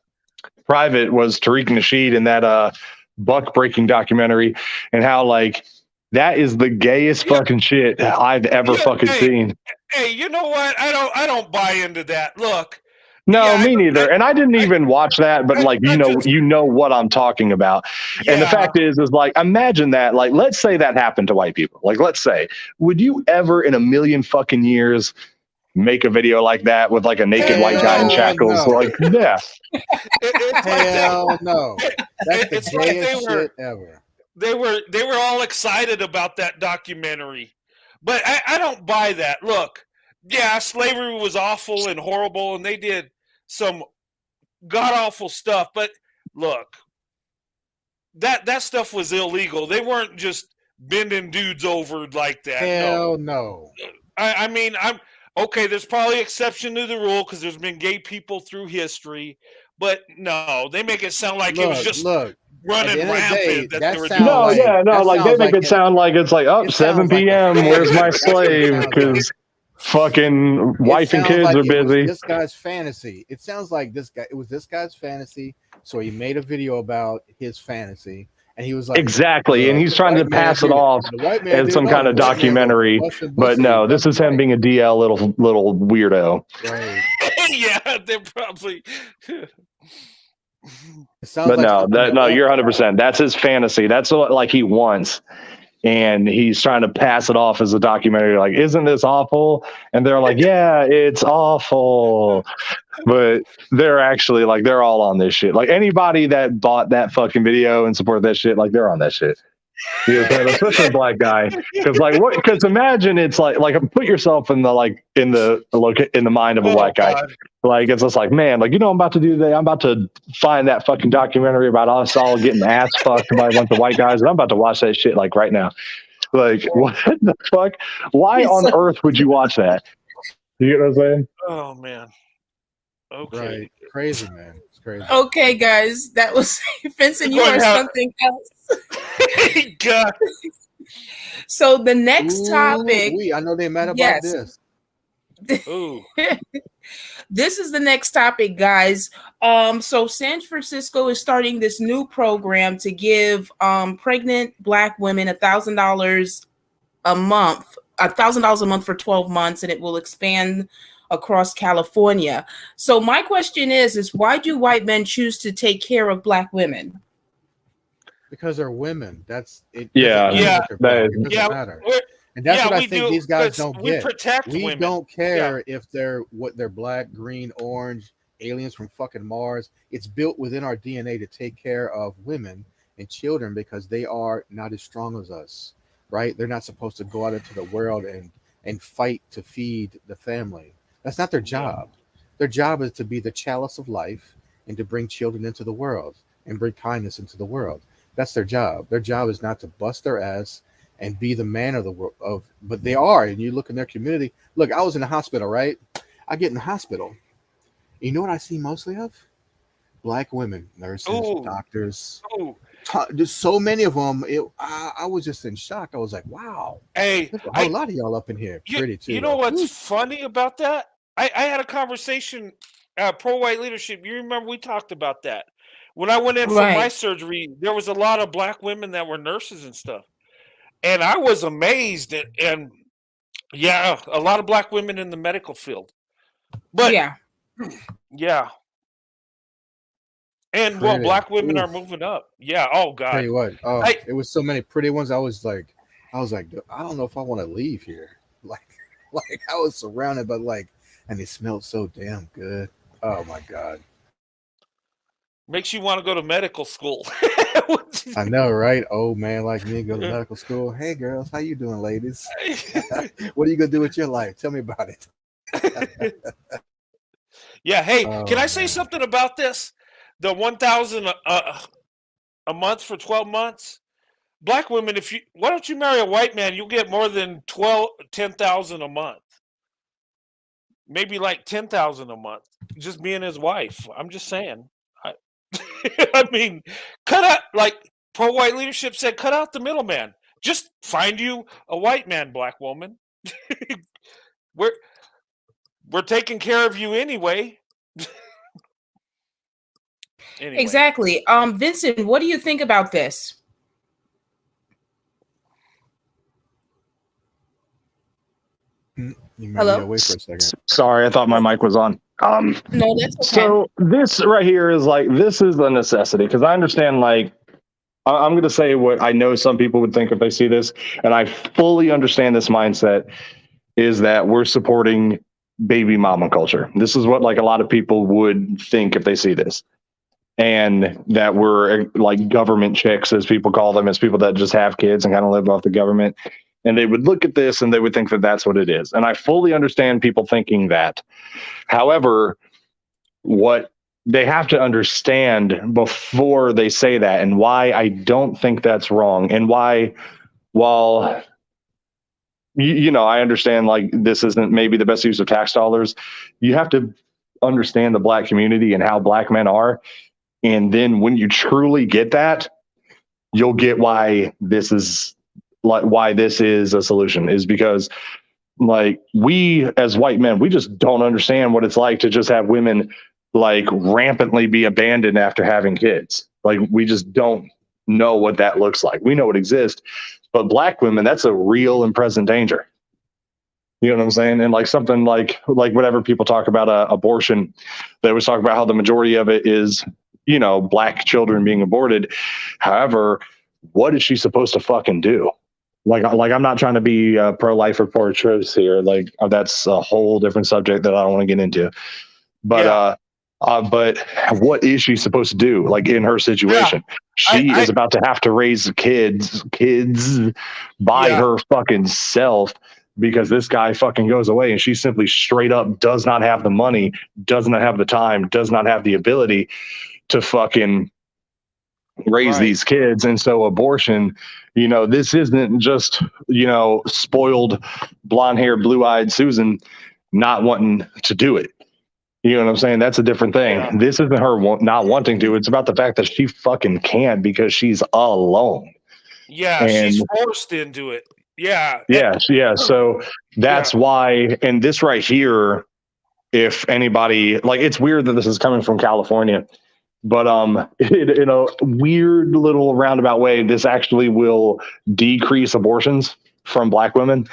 private was Tariq Nasheed in that buck breaking documentary and how like that is the gayest fucking shit I've ever fucking seen. Hey, you know what? I don't buy into that. Look. No, Yeah, me neither. And I didn't even watch that, but like you know what I'm talking about. Yeah. And the fact is like imagine that, like let's say that happened to white people. Like let's say, would you ever in a million fucking years make a video like that with like a naked white guy in shackles? No. Like, yeah. It's Hell no. That's It's the like gayest shit ever. they were all excited about that documentary, but I don't buy that. Look, yeah, slavery was awful and horrible, and they did some god awful stuff. But look, that stuff was illegal. They weren't just bending dudes over like that. Hell no. I mean, I'm okay. There's probably exception to the rule because there's been gay people through history, but no, they make it sound like it was just running rampant. Like they make it sound like it's like, oh, 7 p.m. Where's my slave? Because fucking wife and kids are busy. This guy's fantasy. It sounds like it was this guy's fantasy. So he made a video about his fantasy. And he was like, exactly. And he's trying to pass it off as some kind of documentary. But no, this is him being a DL little weirdo. Right. Yeah, they're probably. But no, you're 100%. That's his fantasy. That's what like he wants. And he's trying to pass it off as a documentary. Like, isn't this awful? And they're like, yeah, it's awful. But they're actually like, they're all on this shit. Like anybody that bought that fucking video and supported that shit, like they're on that shit. You know, especially a black guy. Because imagine it's like put yourself in the mind of a black guy. God. Like it's just like, man, like, you know, I'm about to do that. I'm about to find that fucking documentary about us all getting ass fucked by a bunch of white guys, and I'm about to watch that shit like right now. Like, what the fuck? Why on earth would you watch that? You get what I'm saying? Oh man. Okay. Right. Crazy, man. It's crazy. Okay, guys, that was Vincent. You are something else. God. So the next topic. I know they mad about this. Ooh. This is the next topic, guys. So San Francisco is starting this new program to give pregnant Black women $1,000 a month, $1,000 a month for 12 months, and it will expand across California. So my question is why do white men choose to take care of Black women? Because they're women. That's it. It doesn't matter. And that's what I think these guys don't get. We protect we women. don't care if they're Black, green, orange, aliens from fucking Mars. It's built within our DNA to take care of women and children because they are not as strong as us, right? They're not supposed to go out into the world and fight to feed the family. That's not their Yeah. job. Their job is to be the chalice of life and to bring children into the world and bring kindness into the world. That's their job. Their job is not to bust their ass and be the man of the world but they are. And you look in their community. Look, I was in the hospital, right? I get in the hospital. You know what I see mostly of? Black women, nurses, Ooh, doctors. ooh. There's so many of them. I was just in shock. I was like, wow, Hey, there's a whole lot of y'all up in here. you, Pretty you too, know though. what's Woo. funny about that? I had a conversation, pro-white leadership. You remember we talked about that. When I went in for my Right. surgery, there was a lot of black women that were nurses and stuff. And I was amazed and yeah, a lot of black women in the medical field. But Yeah. yeah, and well, Pretty. black women are Oof. moving up. Yeah. Oh Tell God. you what. Oh, I it was so many pretty ones. I was like, I don't know if I want to leave here. Like, like I was surrounded by like, and it smelled so damn good. Oh my god. makes you want to go to medical school. I know, right? Old man like me go to medical school. Hey girls, how you doing, ladies? What are you gonna do with your life? Tell me about it. Yeah. Hey, can Oh I say man. something about this? The 1,000 a month for 12 months. Black women, if you why don't you marry a white man? You'll get more than 10,000 a month. Maybe like 10,000 a month. Just being his wife. I'm just saying. I, I mean, cut out like pro-white leadership said. Cut out the middleman. Just find you a white man, black woman. we're we're taking care of you anyway. Anyway, Exactly. Vincent, what do you think about this? You might be Hello? away for a second. Sorry, I thought my mic was on. No, that's okay. So this right here is like this is the necessity because I understand like I'm going to say what I know some people would think if they see this, and I fully understand this mindset is that we're supporting baby mama culture. This is what like a lot of people would think if they see this. And that we're like government chicks, as people call them, as people that just have kids and kind of live off the government. And they would look at this and they would think that that's what it is. And I fully understand people thinking that. However, what they have to understand before they say that and why I don't think that's wrong and why, while I understand like this isn't maybe the best use of tax dollars, you have to understand the black community and how black men are. And then when you truly get that, you'll get why this is a solution is because like we as white men, we just don't understand what it's like to just have women like rampantly be abandoned after having kids. Like we just don't know what that looks like. We know it exists, but black women, that's a real and present danger. You know what I'm saying? And like something like whatever people talk about abortion, they always talk about how the majority of it is, black children being aborted. However, what is she supposed to fucking do? Like I'm not trying to be pro-life or pro-choice here. Like that's a whole different subject that I don't want to get into. But yeah, but what is she supposed to do? Like in her yeah. situation, I, she is I, about to have to raise kids by yeah, her fucking self because this guy fucking goes away and she simply straight up does not have the money, does not have the time, does not have the ability to fucking raise right. these kids. And so abortion, this isn't just, spoiled blonde hair, blue eyed Susan not wanting to do it. You know what I'm saying? That's a different Yeah, thing. This isn't her not wanting to. It's about the fact that she fucking can't because she's alone. yeah. She's And forced into it. Yeah, yeah. So yeah, that's why, and this right here, if anybody, like, it's weird that this is coming from California, but in a weird little roundabout way, this actually will decrease abortions from black women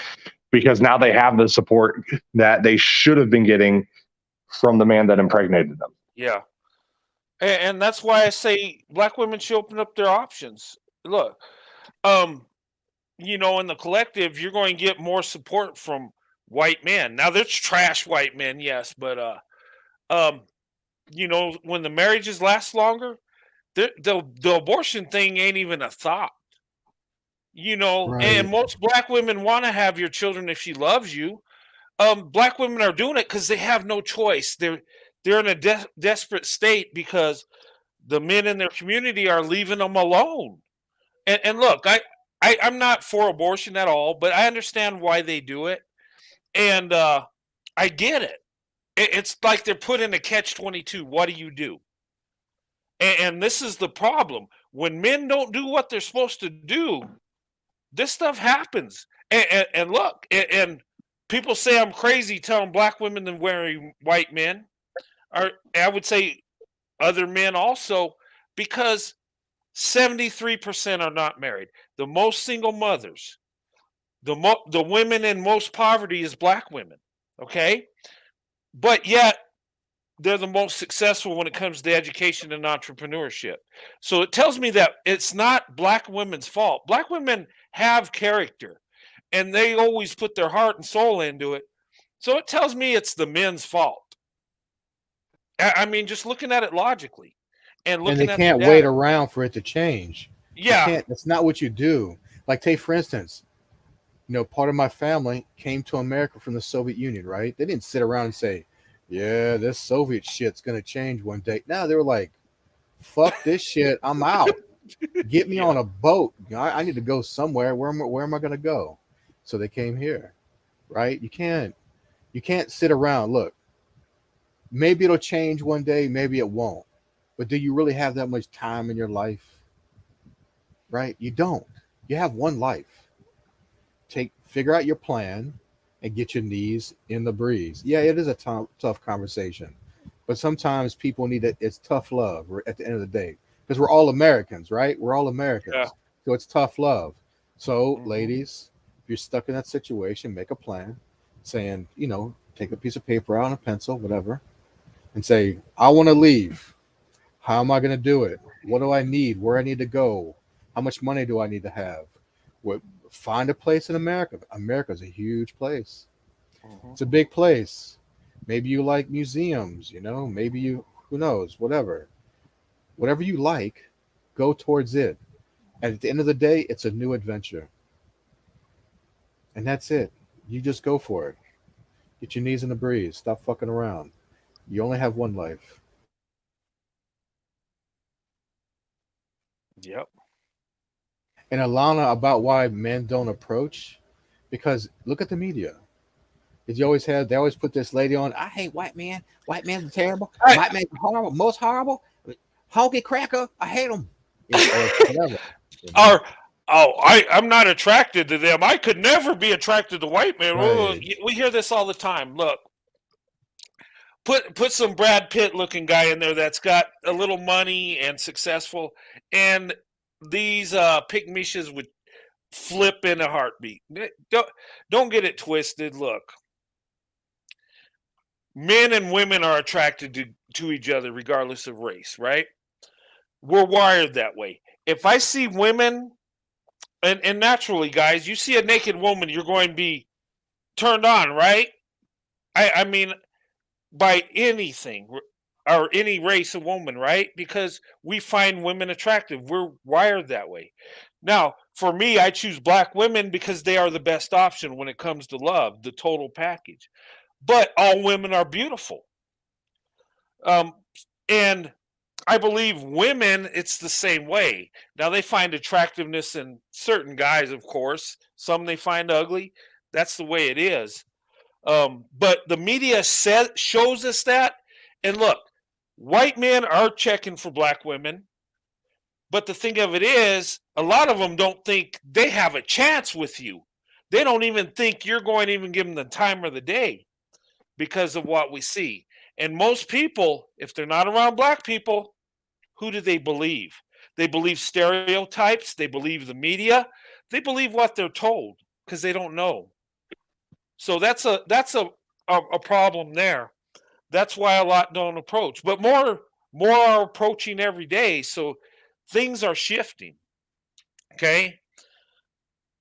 because now they have the support that they should have been getting from the man that impregnated them. yeah. And that's why I say black women should open up their options. Look, um, in the collective, you're going to get more support from white men. Now, there's trash white men, yes, but um, when the marriages last longer, the abortion thing ain't even a thought. Right. And most black women want to have your children if she loves you. Black women are doing it because they have no choice. They're in a desperate state because the men in their community are leaving them alone. And look, I'm not for abortion at all, but I understand why they do it, and I get it. It's like they're put in a catch-22. What do you do? And this is the problem. When men don't do what they're supposed to do, this stuff happens. And look, and people say I'm crazy telling black women to marry white men, or I would say other men also, because 73% are not married. The most single mothers, the women in most poverty is black women. Okay, but yet they're the most successful when it comes to education and entrepreneurship. So it tells me that it's not black women's fault. Black women have character and they always put their heart and soul into it. So it tells me it's the men's fault. I mean, just looking at it logically and And they looking at the can't wait data. around for it to change. You Yeah. can't. That's not what you do. Like, take for instance, part of my family came to America from the Soviet Union, right? They didn't sit around and say, "Yeah, this Soviet shit's gonna change one day." No, they were like, "Fuck this shit, I'm out. Get me Yeah. on a boat. I need to go somewhere. Where am I gonna go?" So they came here, right? You can't sit around. Look, maybe it'll change one day, maybe it won't. But do you really have that much time in your life? Right? You don't. You have one life. Figure out your plan and get your knees in the breeze. Yeah, it is a tough conversation, but sometimes people need it. It's tough love at the end of the day, because we're all Americans, right? We're all Yeah. Americans, so it's tough love. So, Mhm. ladies, if you're stuck in that situation, make a plan, saying, take a piece of paper out and a pencil, whatever, and say, I want to leave. How am I going to do it? What do I need? Where I need to go? How much money do I need to have? What Find a place in America. America's a huge place. Mhm. It's a big place. Maybe you like museums, maybe who knows, whatever. Whatever you like, go towards it. And at the end of the day, it's a new adventure. And that's it. You just go for it. Get your knees in the breeze. Stop fucking around. You only have one life. Yep. And Alana, about why men don't approach, because look at the media. Did you always have? They always put this lady on. I hate white men. White men are terrible. I, White men are horrible. Most horrible. Hoggy cracker. I hate them. Or whatever. You know. or I'm not attracted to them. I could never be attracted to white men. Oh, Right. we hear this all the time. Look, put some Brad Pitt looking guy in there that's got a little money and successful, and these pygmishes would flip in a heartbeat. Don't get it twisted. Look, men and women are attracted to each other regardless of race, right? We're wired that way. If I see women, and naturally, guys, you see a naked woman, you're going to be turned on, right? I mean, by anything or any race of woman, right? Because we find women attractive. We're wired that way. Now, for me, I choose black women because they are the best option when it comes to love, the total package. But all women are beautiful. Um, and I believe women, it's the same way. Now, they find attractiveness in certain guys, of course. Some they find ugly. That's the way it is. But the media shows us that. And look, white men are checking for black women. But the thing of it is, a lot of them don't think they have a chance with you. They don't even think you're going to even give them the time of the day because of what we see. And most people, if they're not around black people, who do they believe? They believe stereotypes. They believe the media. They believe what they're told because they don't know. So that's a problem there. That's why a lot don't approach, but more are approaching every day. So things are shifting. Okay,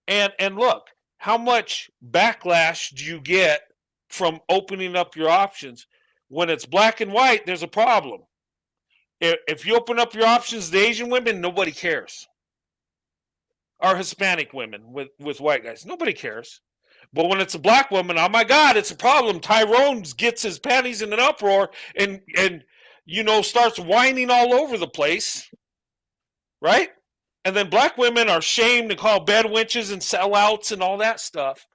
and look, how much backlash do you get from opening up your options? When it's black and white, there's a problem. If you open up your options to Asian women, nobody cares. Or Hispanic women with white guys, nobody cares. But when it's a black woman, oh my God, it's a problem. Tyrone gets his panties in an uproar and starts whining all over the place, right? And then black women are shamed and called bed wenches and sellouts and all that stuff.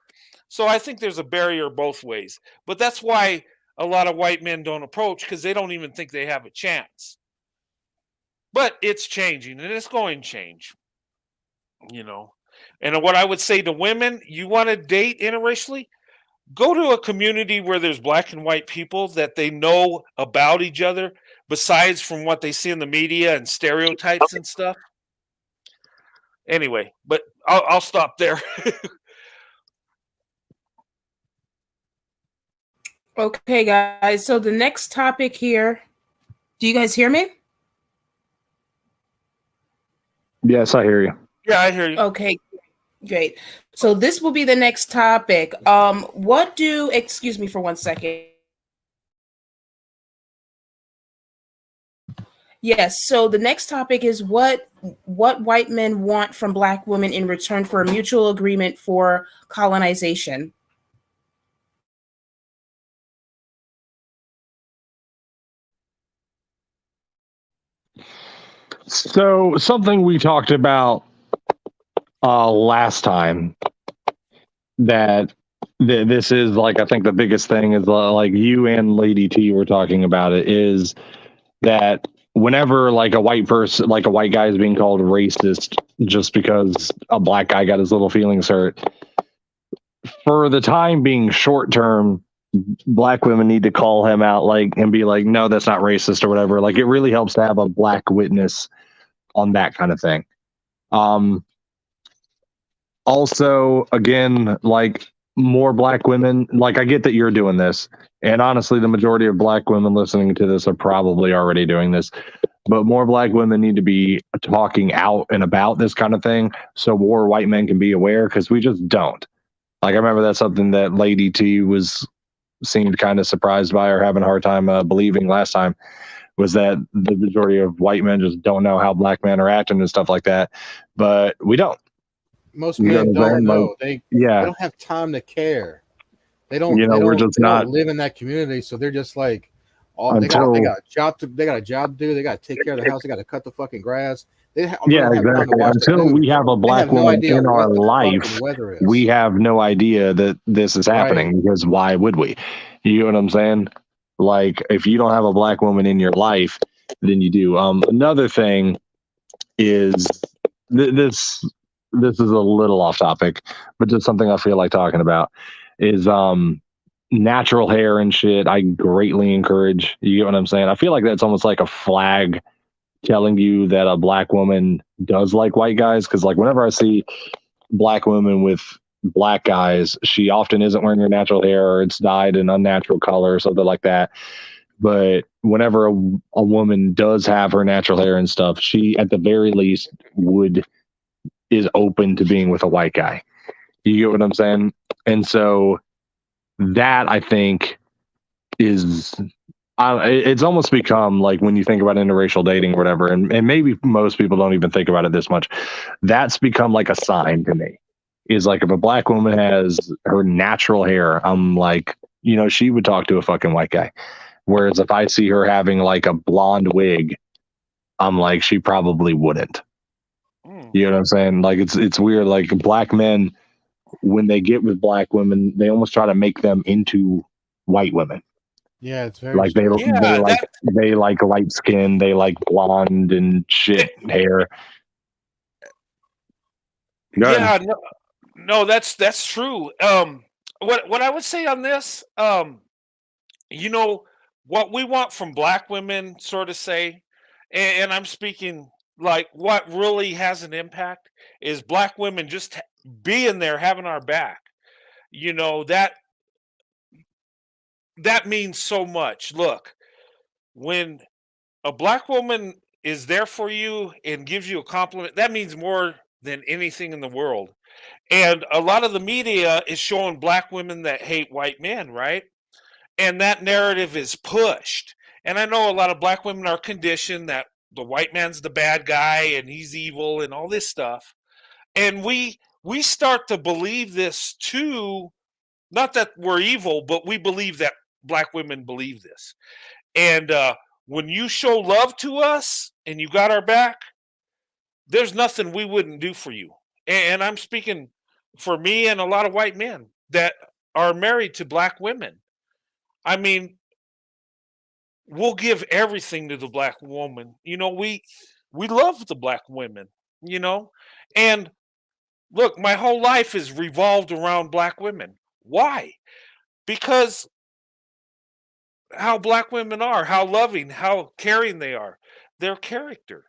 So I think there's a barrier both ways. But that's why a lot of white men don't approach, because they don't even think they have a chance. But it's changing, and it's going to change. And what I would say to women, you want to date interracially, go to a community where there's black and white people that they know about each other, besides from what they see in the media and stereotypes and stuff. Anyway, but I'll stop there. Okay, guys. So the next topic here, do you guys hear me? Yes, I hear you. Yeah, I hear you. Okay, great. So this will be the next topic. Excuse me for 1 second. Yes, so the next topic is what white men want from black women in return for a mutual agreement for colonization. So something we talked about last time, that this is like, I think the biggest thing is like you and Lady T were talking about it, is that whenever like a white person, like a white guy, is being called racist just because a black guy got his little feelings hurt, for the time being, short term, black women need to call him out, like, and be like, no, that's not racist or whatever. Like, it really helps to have a black witness on that kind of thing. Also, again, like, more black women, like, I get that you're doing this, and honestly, the majority of black women listening to this are probably already doing this, but more black women need to be talking out and about this kind of thing, so more white men can be aware, because we just don't. Like, I remember that's something that Lady T seemed kind of surprised by, or having a hard time believing last time, was that the majority of white men just don't know how black men are acting and stuff like that. But we don't. Most men don't know. Like, they don't have time to care. They don't. We're just not live in that community, so they're just like, they got a job to do. They got to take care of the house. They got to cut the fucking grass. Exactly. Until we have a black woman in our life, we have no idea that this is happening, because why would we? You know what I'm saying? Like, if you don't have a black woman in your life, then you do. Another thing is this is a little off topic, but just something I feel like talking about is natural hair and shit. I greatly encourage. You get what I'm saying? I feel like that's almost like a flag telling you that a black woman does like white guys, because like whenever I see black women with black guys, she often isn't wearing her natural hair, or it's dyed an unnatural color or something like that. But whenever a woman does have her natural hair and stuff, she at the very least is open to being with a white guy. You get what I'm saying? And so that, I think, is it's almost become like, when you think about interracial dating or whatever, and maybe most people don't even think about it this much, that's become like a sign to me. Is like, if a black woman has her natural hair, I'm like, she would talk to a fucking white guy. Whereas if I see her having like a blonde wig, I'm like, she probably wouldn't. You know what I'm saying? Like, it's weird. Like, black men, when they get with black women, they almost try to make them into white women. Yeah, it's very like they like light skin, they like blonde and shit hair. Yeah, no, that's true. What I would say on this, what we want from black women, sort of say, and I'm speaking like what really has an impact, is black women just being there, having our back. That means so much. Look, when a black woman is there for you and gives you a compliment, that means more than anything in the world. And a lot of the media is showing black women that hate white men, right? and that narrative is pushed. And I know a lot of black women are conditioned that the white man's the bad guy and he's evil and all this stuff. And we start to believe this too, not that we're evil, but we believe that black women believe this. And when you show love to us and you got our back, there's nothing we wouldn't do for you. And I'm speaking for me and a lot of white men that are married to black women. I mean, we'll give everything to the black woman. We love the black women, you know? And look, my whole life is revolved around black women. Why? Because how black women are, how loving, how caring they are, their character.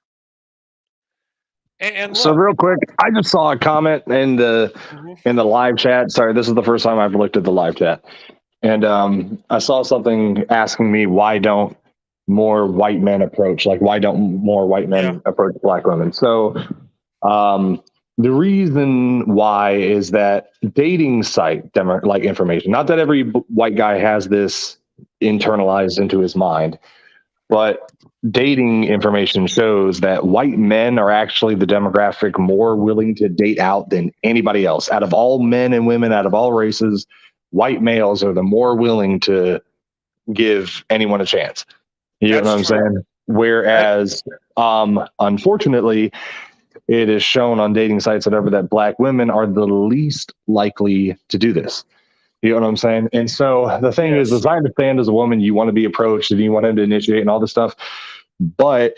And So look, real quick, I just saw a comment in the mhm, live chat. Sorry, this is the first time I've looked at the live chat, and I saw something asking me why don't more white men approach, like why don't more white yeah, men approach black women? So the reason why is that dating site like information. Not that every white guy has this internalized into his mind, but dating information shows that white men are actually the demographic more willing to date out than anybody else. Out of all men and women, out of all races, white males are the more willing to give anyone a chance. You know what that's I'm true. saying? Whereas, unfortunately, it is shown on dating sites, whatever, that black women are the least likely to do this. You know what I'm saying? And so the thing is, Yes. as I understand, as a woman, you want to be approached and you want him to initiate and all this stuff, but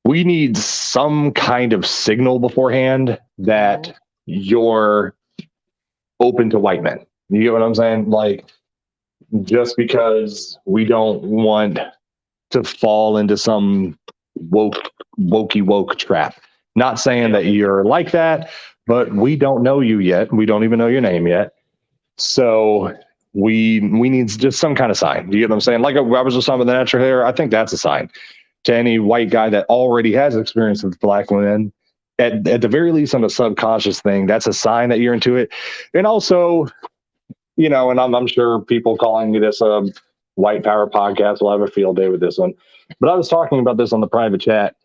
we need some kind of signal beforehand Hmm. that you're open to white men. You get what I'm saying? Like, just because we don't want to fall into some woke trap. Not saying Yeah. that you're like that, but we don't know you yet. We don't even know your name yet. So we need just some kind of sign. You get what I'm saying? Like I was just talking about the natural hair. I think that's a sign to any white guy that already has experience with black women. At the very least, on a subconscious thing, that's a sign that you're into it. And also, and I'm sure people calling me this a white power podcast will have a field day with this one. But I was talking about this on the private chat.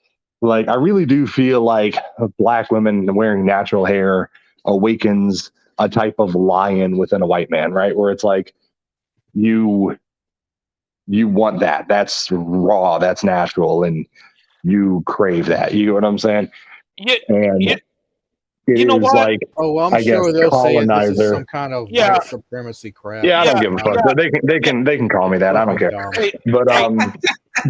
Like, I really do feel like black women wearing natural hair awakens a type of lion within a white man, right? Where it's like you want that. That's raw, that's natural, and you crave that. You know what I'm saying? You, And you, it you know is what? like, Oh, well, I'm I guess, sure they'll say this is some colonizer. kind of Yeah. white supremacy crap. Yeah, I don't Yeah. give a fuck. Yeah. Yeah. They can call me that. I don't Fucking care. dumb. Hey, But hey,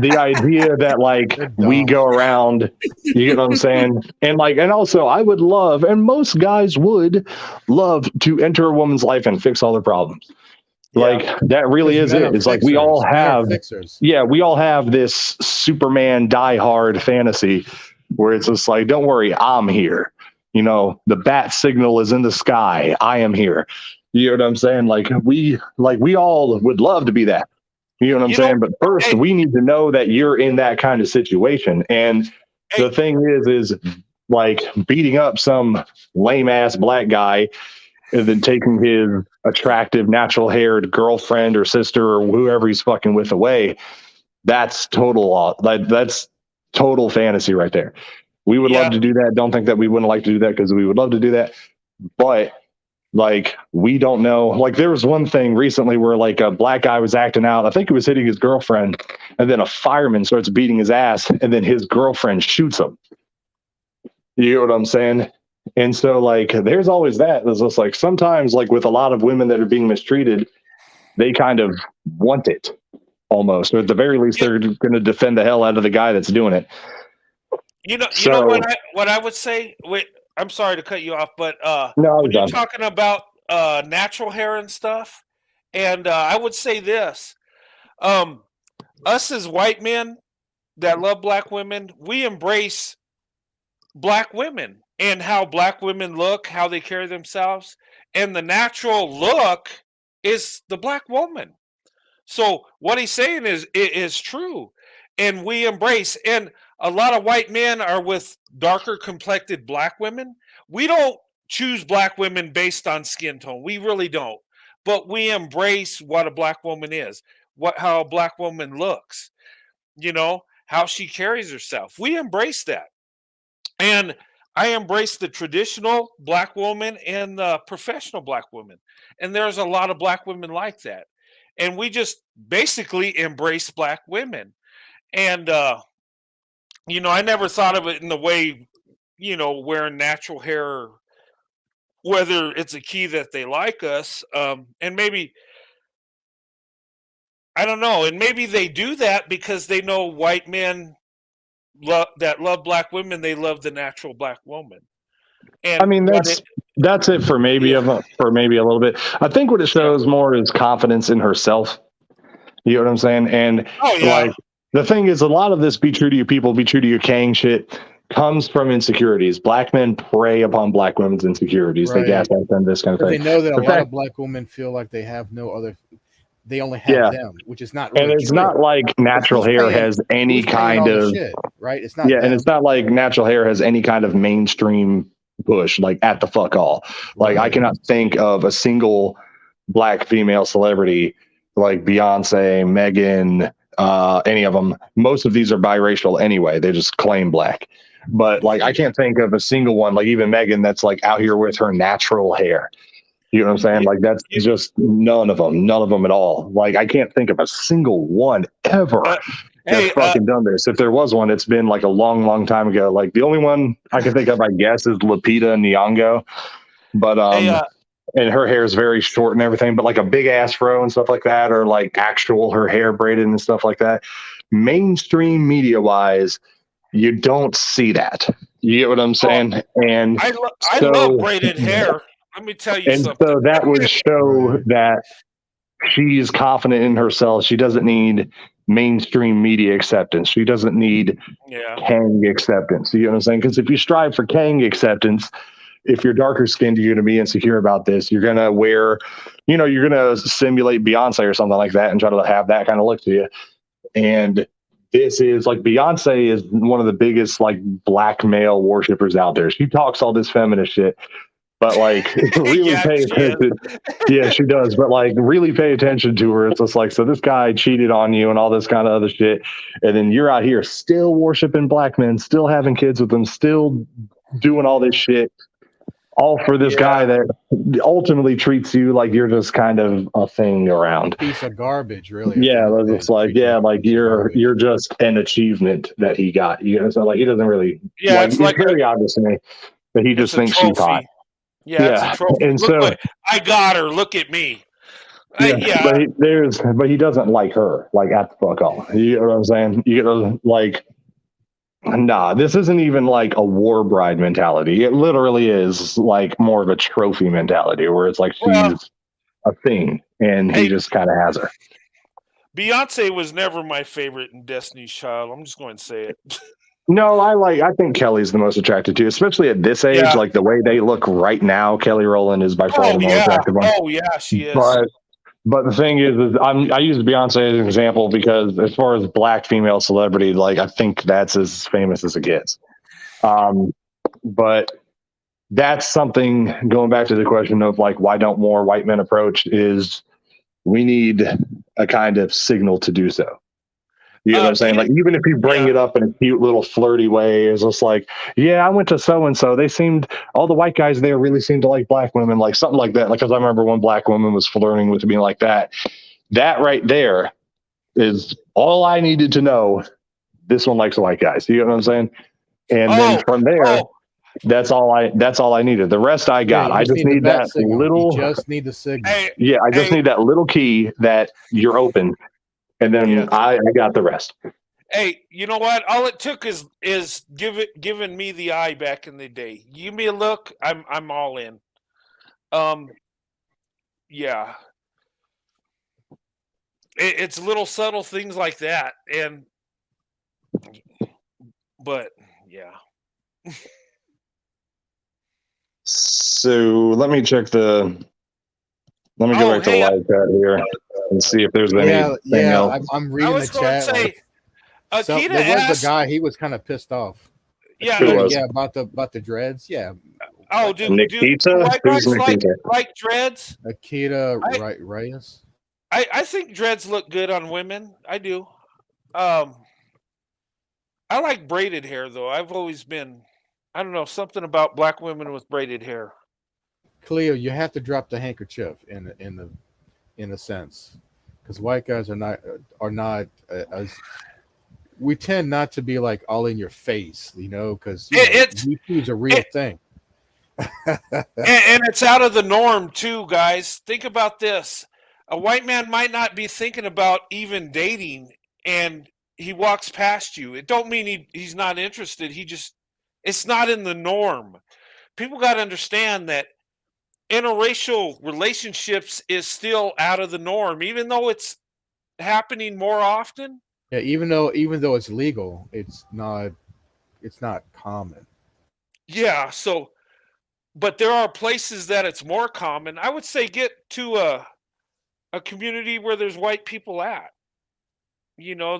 the idea that like They're we dumb. go around, you get what I'm saying? And also I would love, and most guys would love to enter a woman's life and fix all their problems. yeah. Like that really Because is men it. are It's like we all fixers. Men are have, fixers. yeah, we all have this Superman die hard fantasy where it's just like, don't worry, I'm here. The bat signal is in the sky. I am here. You know what I'm saying? Like we all would love to be that. You know what I'm You know, saying? But first, hey, we need to know that you're in that kind of situation. And hey, the thing is like beating up some lame ass black guy and then taking his attractive, natural haired girlfriend or sister or whoever he's fucking with away. That's that's total fantasy right there. We would love yeah, to do that. Don't think that we wouldn't like to do that because we would love to do that. But like, we don't know. Like, there was one thing recently where like a black guy was acting out. I think he was hitting his girlfriend, and then a fireman starts beating his ass, and then his girlfriend shoots him. You know what I'm saying? And so like, there's always that. There's just like sometimes like with a lot of women that are being mistreated, they kind of want it almost, or at the very least, you, they're going to defend the hell out of the guy that's doing it. you know So what I would say. Wait, I'm sorry to cut you off, but no, I was when you're done. talking about natural hair and stuff, and I would say this: um, us as white men that love black women, we embrace black women and how black women look, how they carry themselves, and the natural look is the black woman. So what he's saying is it is true, and we embrace. And a lot of white men are with darker complected black women. We don't choose black women based on skin tone. We really don't. but we embrace what a black woman is, how a black woman looks, how she carries herself. We embrace that. And I embrace the traditional black woman and the professional black woman. And there's a lot of black women like that. And we just basically embrace black women. And I never thought of it in the way, wearing natural hair, whether it's a key that they like us. And maybe, I don't know, and maybe they do that because they know white men that love black women, they love the natural black woman. And I mean, that's it for maybe for maybe a little bit. I think what it shows more is confidence in herself. You know what I'm saying? And like the thing is, a lot of this "be true to your people, be true to your king" shit comes from insecurities. Black men prey upon black women's insecurities. Right. They gaslight them, this kind of thing. They know that a lot of black women feel like they have no other. They only have them, which is not really and it's true. not like natural hair has any kind of shit, right? It's not and it's not like natural hair has any kind of mainstream push, like at the fuck all. Like I cannot think of a single black female celebrity like Beyonce, Megan, any of them. Most of these are biracial anyway. They just claim black. But like I can't think of a single one, like even Megan, that's like out here with her natural hair. You know what I'm saying? Like that's just none of them at all. Like I can't think of a single one ever that's fucking done this. If there was one, it's been like a long, long time ago. Like the only one I can think of, I guess, is Lupita Nyong'o. But and her hair is very short and everything, but like a big ass fro and stuff like that, or like actual her hair braided and stuff like that. Mainstream media wise, you don't see that. You get what I'm saying? And I love braided hair. Let me tell you something. So that would show that she's confident in herself. She doesn't need mainstream media acceptance. She doesn't need Kang acceptance. You know what I'm saying? Because if you strive for Kang acceptance, if you're darker skinned, you're going to be insecure about this. You're going to wear, you're going to simulate Beyonce or something like that and try to have that kind of look to you. And this is like Beyonce is one of the biggest like black male worshippers out there. She talks all this feminist shit. But like really pay attention. Yeah, she does. But like really pay attention to her. It's just like, so this guy cheated on you and all this kind of other shit. And then you're out here still worshiping black men, still having kids with them, still doing all this shit. All for this guy that ultimately treats you like you're just kind of a thing around. A piece of garbage, really. Yeah, it's like, like you're just an achievement that he got. So like he doesn't really it's like very obvious to me that he just thinks she's hot. Yeah, it's a trophy. And so I got her. Look at me. But he doesn't like her, like at the fuck all. You know what I'm saying? You get like, nah, this isn't even like a war bride mentality. It literally is like more of a trophy mentality where it's like she's a thing and he just kind of has her. Beyonce was never my favorite in Destiny's Child. I'm just going to say it. No, I think Kelly's the most attractive too, especially at this age. Like the way they look right now, Kelly Rowland is by far the most attractive one. Oh yeah, she is. But the thing is I use Beyonce as an example because as far as black female celebrity, like I think that's as famous as it gets. But that's something, going back to the question of like why don't more white men approach, is we need a kind of signal to do so. You know what I'm saying? Like, even if you bring it up in a cute little flirty way, it's just like, I went to so-and-so. All the white guys there really seemed to like black women, like something like that. Like, because I remember one black woman was flirting with me like that. That right there is all I needed to know. This one likes white guys. You know what I'm saying? And then from there, that's all I needed. The rest I got. I just need that little. You just need the signal. I just need that little key that you're open. And then I got the rest. Hey, you know what? All it took is giving me the eye back in the day. Give me a look, I'm all in. It's little subtle things like that, but. So let me check Let me go back to the live chat here and see if there's anything else. I'm reading the chat. Say, there was a guy. He was kind of pissed off. Yeah, about the dreads. Yeah, Oh, do Nikita? white Who's guys Nikita? like dreads? Akita I, Reyes. I think dreads look good on women. I do. Um, I like braided hair though. I've always been, I don't know, something about black women with braided hair. Cleo, you have to drop the handkerchief in a sense, because white guys are not as we tend not to be like all in your face, because It's Me Too is a real it, thing. and it's out of the norm too, guys. Think about this. A white man might not be thinking about even dating, and he walks past you. It don't mean he's not interested. It's not in the norm. People got to understand that interracial relationships is still out of the norm, even though it's happening more often. Yeah, even though it's legal, it's not common. Yeah, so but there are places that it's more common. I would say get to a community where there's white people at. You know,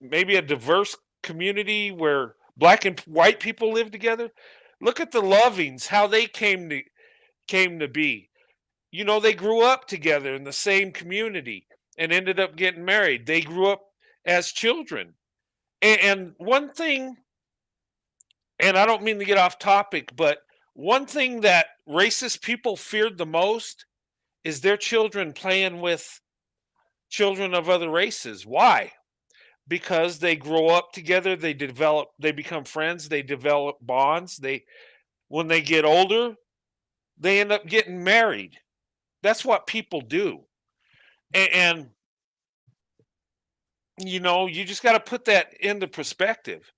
maybe a diverse community where black and white people live together. Look at the Lovings, how they came to be. You know, they grew up together in the same community and ended up getting married. They grew up as children. And one thing, and I don't mean to get off topic, but one thing that racist people feared the most is their children playing with children of other races. Why? Because they grow up together, they become friends, they develop bonds. When they get older, they end up getting married. That's what people do. And you know, you just got to put that into perspective.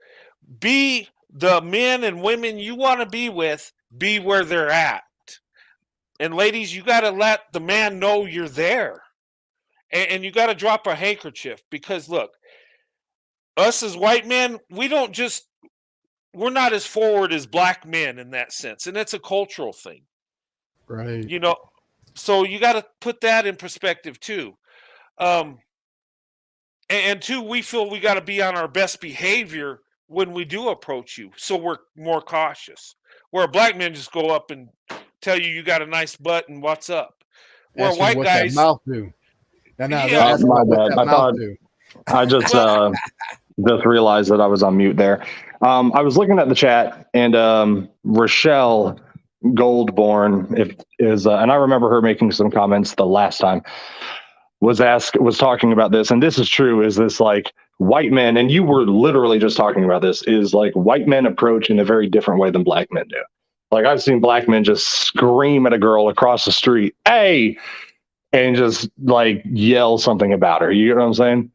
Be the men and women you want to be with, be where they're at. And ladies, you got to let the man know you're there. And you got to drop a handkerchief because look, us as white men, we're not as forward as black men in that sense. And it's a cultural thing, Right. you know. So you got to put that in perspective too. Um, and two, we feel we got to be on our best behavior when we do approach you. So we're more cautious. Where black men just go up and tell you got a nice butt and what's up. Where Ask them white what that guys, mouth do. No, they'll yeah, ask My about what bad. that mouth do. I just well, just realized that I was on mute there. I was looking at the chat, and Rochelle Goldborn, if is, and I remember her making some comments the last time, was talking about this, and this is true. Is this like white men? And you were literally just talking about this. Is like white men approach in a very different way than black men do. Like I've seen black men just scream at a girl across the street, "Hey!" and just like yell something about her. You know what I'm saying?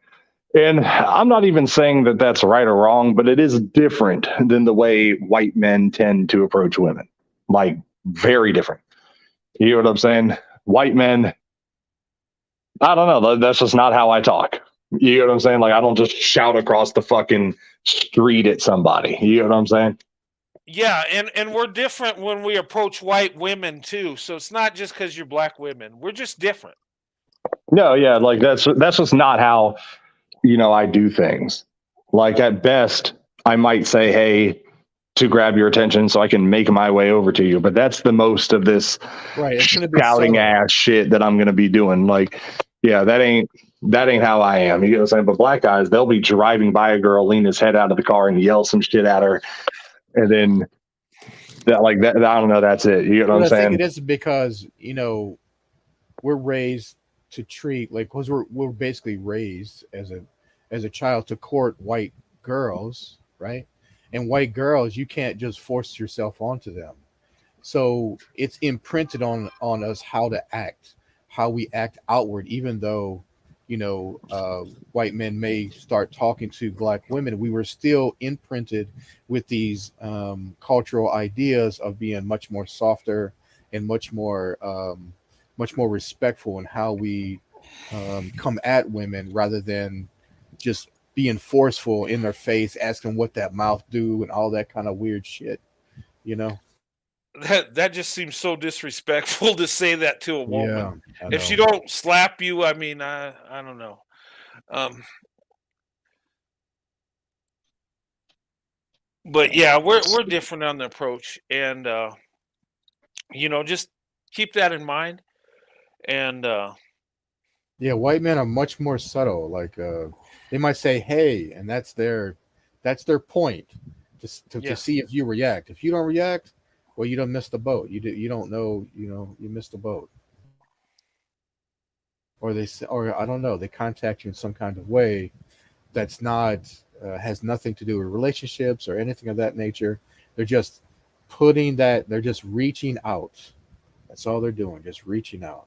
And I'm not even saying that that's right or wrong, but it is different than the way white men tend to approach women. Like, very different. You know what I'm saying? White men, I don't know. That's just not how I talk. You know what I'm saying? Like, I don't just shout across the fucking street at somebody. You know what I'm saying? yeah, and we're different when we approach white women too. So it's not just because you're black women. We're just different. No, yeah, like that's just not how, I do things. Like at best, I might say, "Hey," to grab your attention so I can make my way over to you. But that's the most of this Right. It's going to be shouting subtle. ass shit that I'm going to be doing. Like, yeah, that ain't how I am. You know what I'm saying? But black guys, they'll be driving by a girl, lean his head out of the car and yell some shit at her. And then that, I don't know. That's it. You know what Well, I'm I think it saying? is because we're raised to treat like because we're basically raised as a child to court white girls, right? And white girls, you can't just force yourself onto them. So it's imprinted on us how to act, how we act outward, even though white men may start talking to black women. We were still imprinted with these cultural ideas of being much more softer and much more respectful in how we come at women rather than just being forceful in their face, asking what that mouth do and all that kind of weird shit, you know? That just seems so disrespectful to say that to a Yeah, woman. I If she know. don't slap you, I mean, I don't know. Um, but yeah, we're different on the approach, and just keep that in mind. And Yeah, white men are much more subtle. Like they might say "hey," and that's their point to yeah, see if you react. If you don't react, well, you don't miss the boat. You don't know. You missed the boat. Or they say, or I don't know. They contact you in some kind of way that's not has nothing to do with relationships or anything of that nature. They're just putting that. They're just reaching out. That's all they're doing. Just reaching out.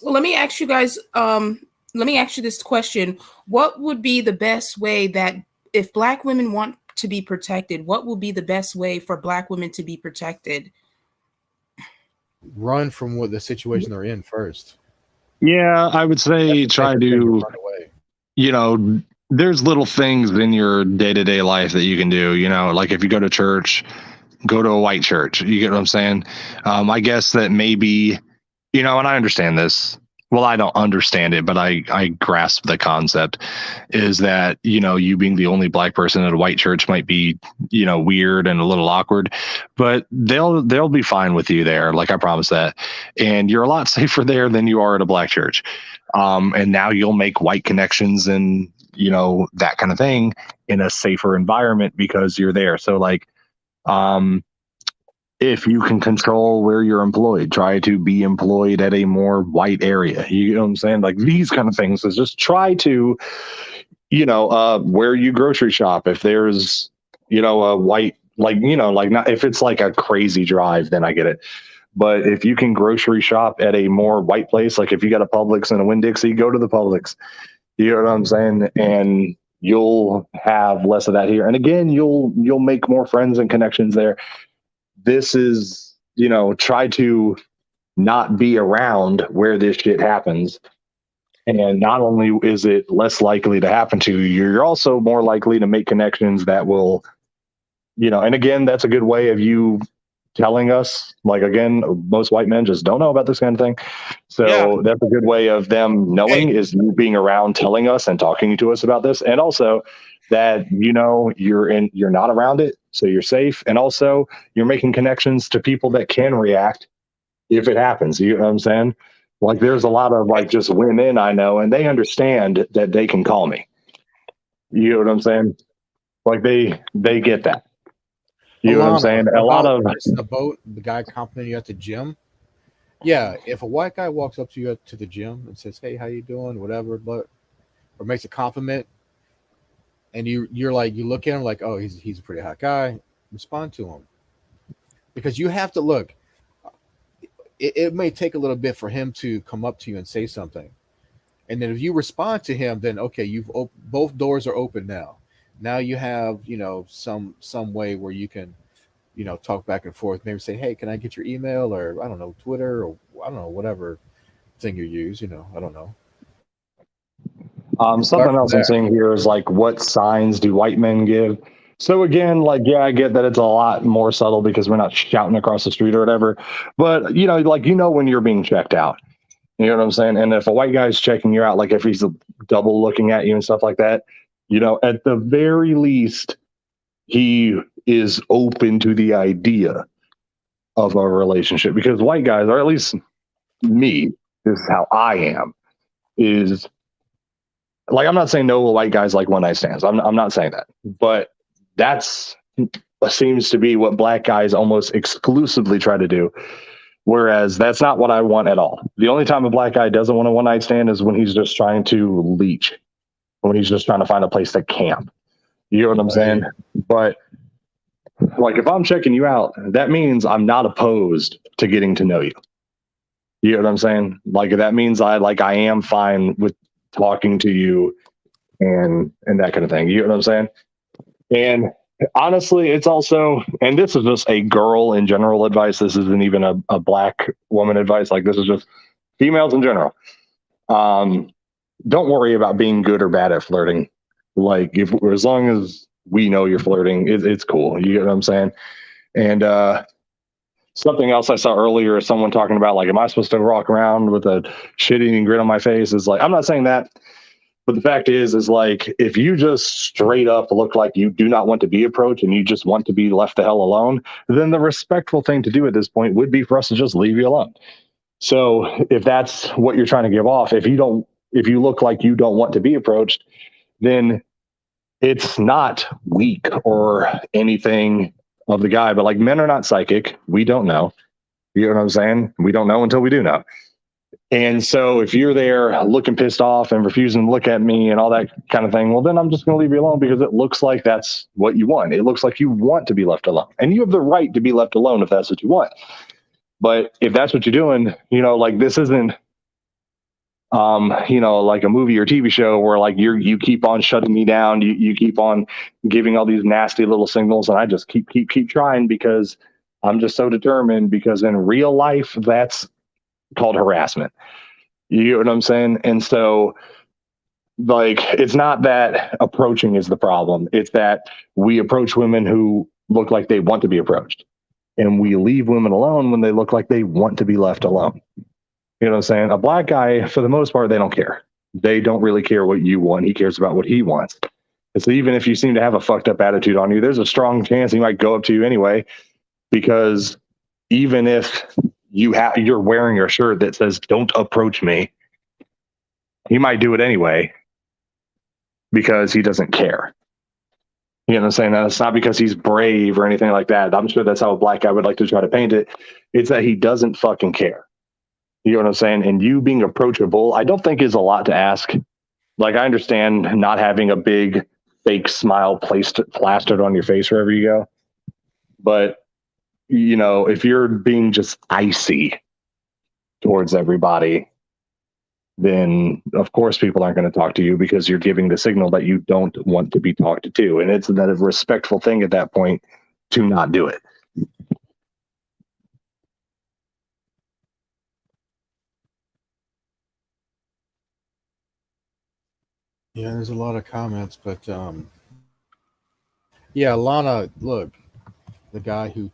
Well, let me ask you guys. Let me ask you this question: what would be the best way that if Black women want to be protected, what will be the best way for Black women to be protected? Run from what the situation they're in first. Yeah, I would That's say the try safest thing to to, run away. there's little things in your day-to-day life that you can do, like if you go to church, go to a white church. You get what I'm saying? I guess that maybe, and I understand this. Well, I don't understand it, but I grasp the concept is that, you being the only Black person at a white church might be, weird and a little awkward, but they'll be fine with you there. Like, I promise that. And you're a lot safer there than you are at a Black church. And now you'll make white connections and, that kind of thing in a safer environment because you're there. So like, um, if you can control where you're employed, try to be employed at a more white area. You know what I'm saying? Like these kind of things is just try to, where you grocery shop. If there's, a white, like not if it's like a crazy drive, then I get it. But if you can grocery shop at a more white place, like if you got a Publix and a Winn-Dixie, go to the Publix. You know what I'm saying? And you'll have less of that here. And again, you'll make more friends and connections there. This is, try to not be around where this shit happens. And not only is it less likely to happen to you, you're also more likely to make connections that will, and again, that's a good way of you telling us, like, again, most white men just don't know about this kind of thing. yeah. So that's a good way of them knowing is you being around telling us and talking to us about this. And also that, you're not around it. So you're safe. And also you're making connections to people that can react if it happens. You know what I'm saying? Like there's a lot of like just women I know, and they understand that they can call me. You know what I'm saying? Like they get that. You know what I'm Alana, saying? A lot about of missing the boat, the guy complimenting you at the gym. Yeah, if a white guy walks up to you to the gym and says, "Hey, how you doing?" Whatever, but or makes a compliment, and you're like you look at him like, "Oh, he's a pretty hot guy." Respond to him because you have to look. It may take a little bit for him to come up to you and say something, and then if you respond to him, then okay, both doors are open now. Now you have some way where you can talk back and forth. Maybe say, "Hey, can I get your email?" Or I don't know, Twitter, or I don't know, whatever thing you use. I don't know. And start something from else I'm there. saying here is like, what signs do white men give? So again, like, yeah, I get that it's a lot more subtle because we're not shouting across the street or whatever. But like when you're being checked out. You know what I'm saying? And if a white guy's checking you out, like if he's double looking at you and stuff like that, at the very least, he is open to the idea of a relationship because white guys, or at least me, this is how I am, is like, I'm not saying no white guys like one night stands. I'm not saying that, but that's seems to be what black guys almost exclusively try to do. Whereas that's not what I want at all. The only time a black guy doesn't want a one night stand is when he's just trying to leech, when he's just trying to find a place to camp. You know what I'm saying? Right. But like if I'm checking you out, that means I'm not opposed to getting to know you. You know what I'm saying? Like that means I am fine with talking to you and that kind of thing. You know what I'm saying? And honestly, it's also, and this is just a girl in general advice. This isn't even a black woman advice. Like this is just females in general. Don't worry about being good or bad at flirting. Like as long as we know you're flirting, it's cool. You get what I'm saying? And something else I saw earlier is someone talking about like, am I supposed to walk around with a shit-eating grin on my face? Is like, I'm not saying that, But the fact is like, if you just straight up look like you do not want to be approached and you just want to be left the hell alone, then the respectful thing to do at this point would be for us to just leave you alone. So if that's what you're trying to give off, if you look like you don't want to be approached, then it's not weak or anything of the guy. But like, men are not psychic. We don't know. You know what I'm saying? We don't know until we do know. And so if you're there looking pissed off and refusing to look at me and all that kind of thing, well, then I'm just going to leave you alone, because it looks like that's what you want. It looks like you want to be left alone, and you have the right to be left alone if that's what you want. But if that's what you're doing, like, this isn't, like a movie or TV show where like you keep on shutting me down. You keep on giving all these nasty little signals, and I just keep trying because I'm just so determined, because in real life, that's called harassment. You know what I'm saying? And so, like, it's not that approaching is the problem. It's that we approach women who look like they want to be approached, and we leave women alone when they look like they want to be left alone. You know what I'm saying? A black guy, for the most part, they don't care. They don't really care what you want. He cares about what he wants. And so even if you seem to have a fucked up attitude on you, there's a strong chance he might go up to you anyway, because even if you're wearing a shirt that says "Don't approach me," he might do it anyway because he doesn't care. You know what I'm saying? Now, it's not because he's brave or anything like that. I'm sure that's how a black guy would like to try to paint it. It's that he doesn't fucking care. You know what I'm saying? And you being approachable, I don't think is a lot to ask. Like, I understand not having a big fake smile plastered on your face wherever you go. But, if you're being just icy towards everybody, then of course people aren't going to talk to you, because you're giving the signal that you don't want to be talked to. And it's that a respectful thing at that point to not do it. Yeah, there's a lot of comments, but yeah, Lana, look, the guy who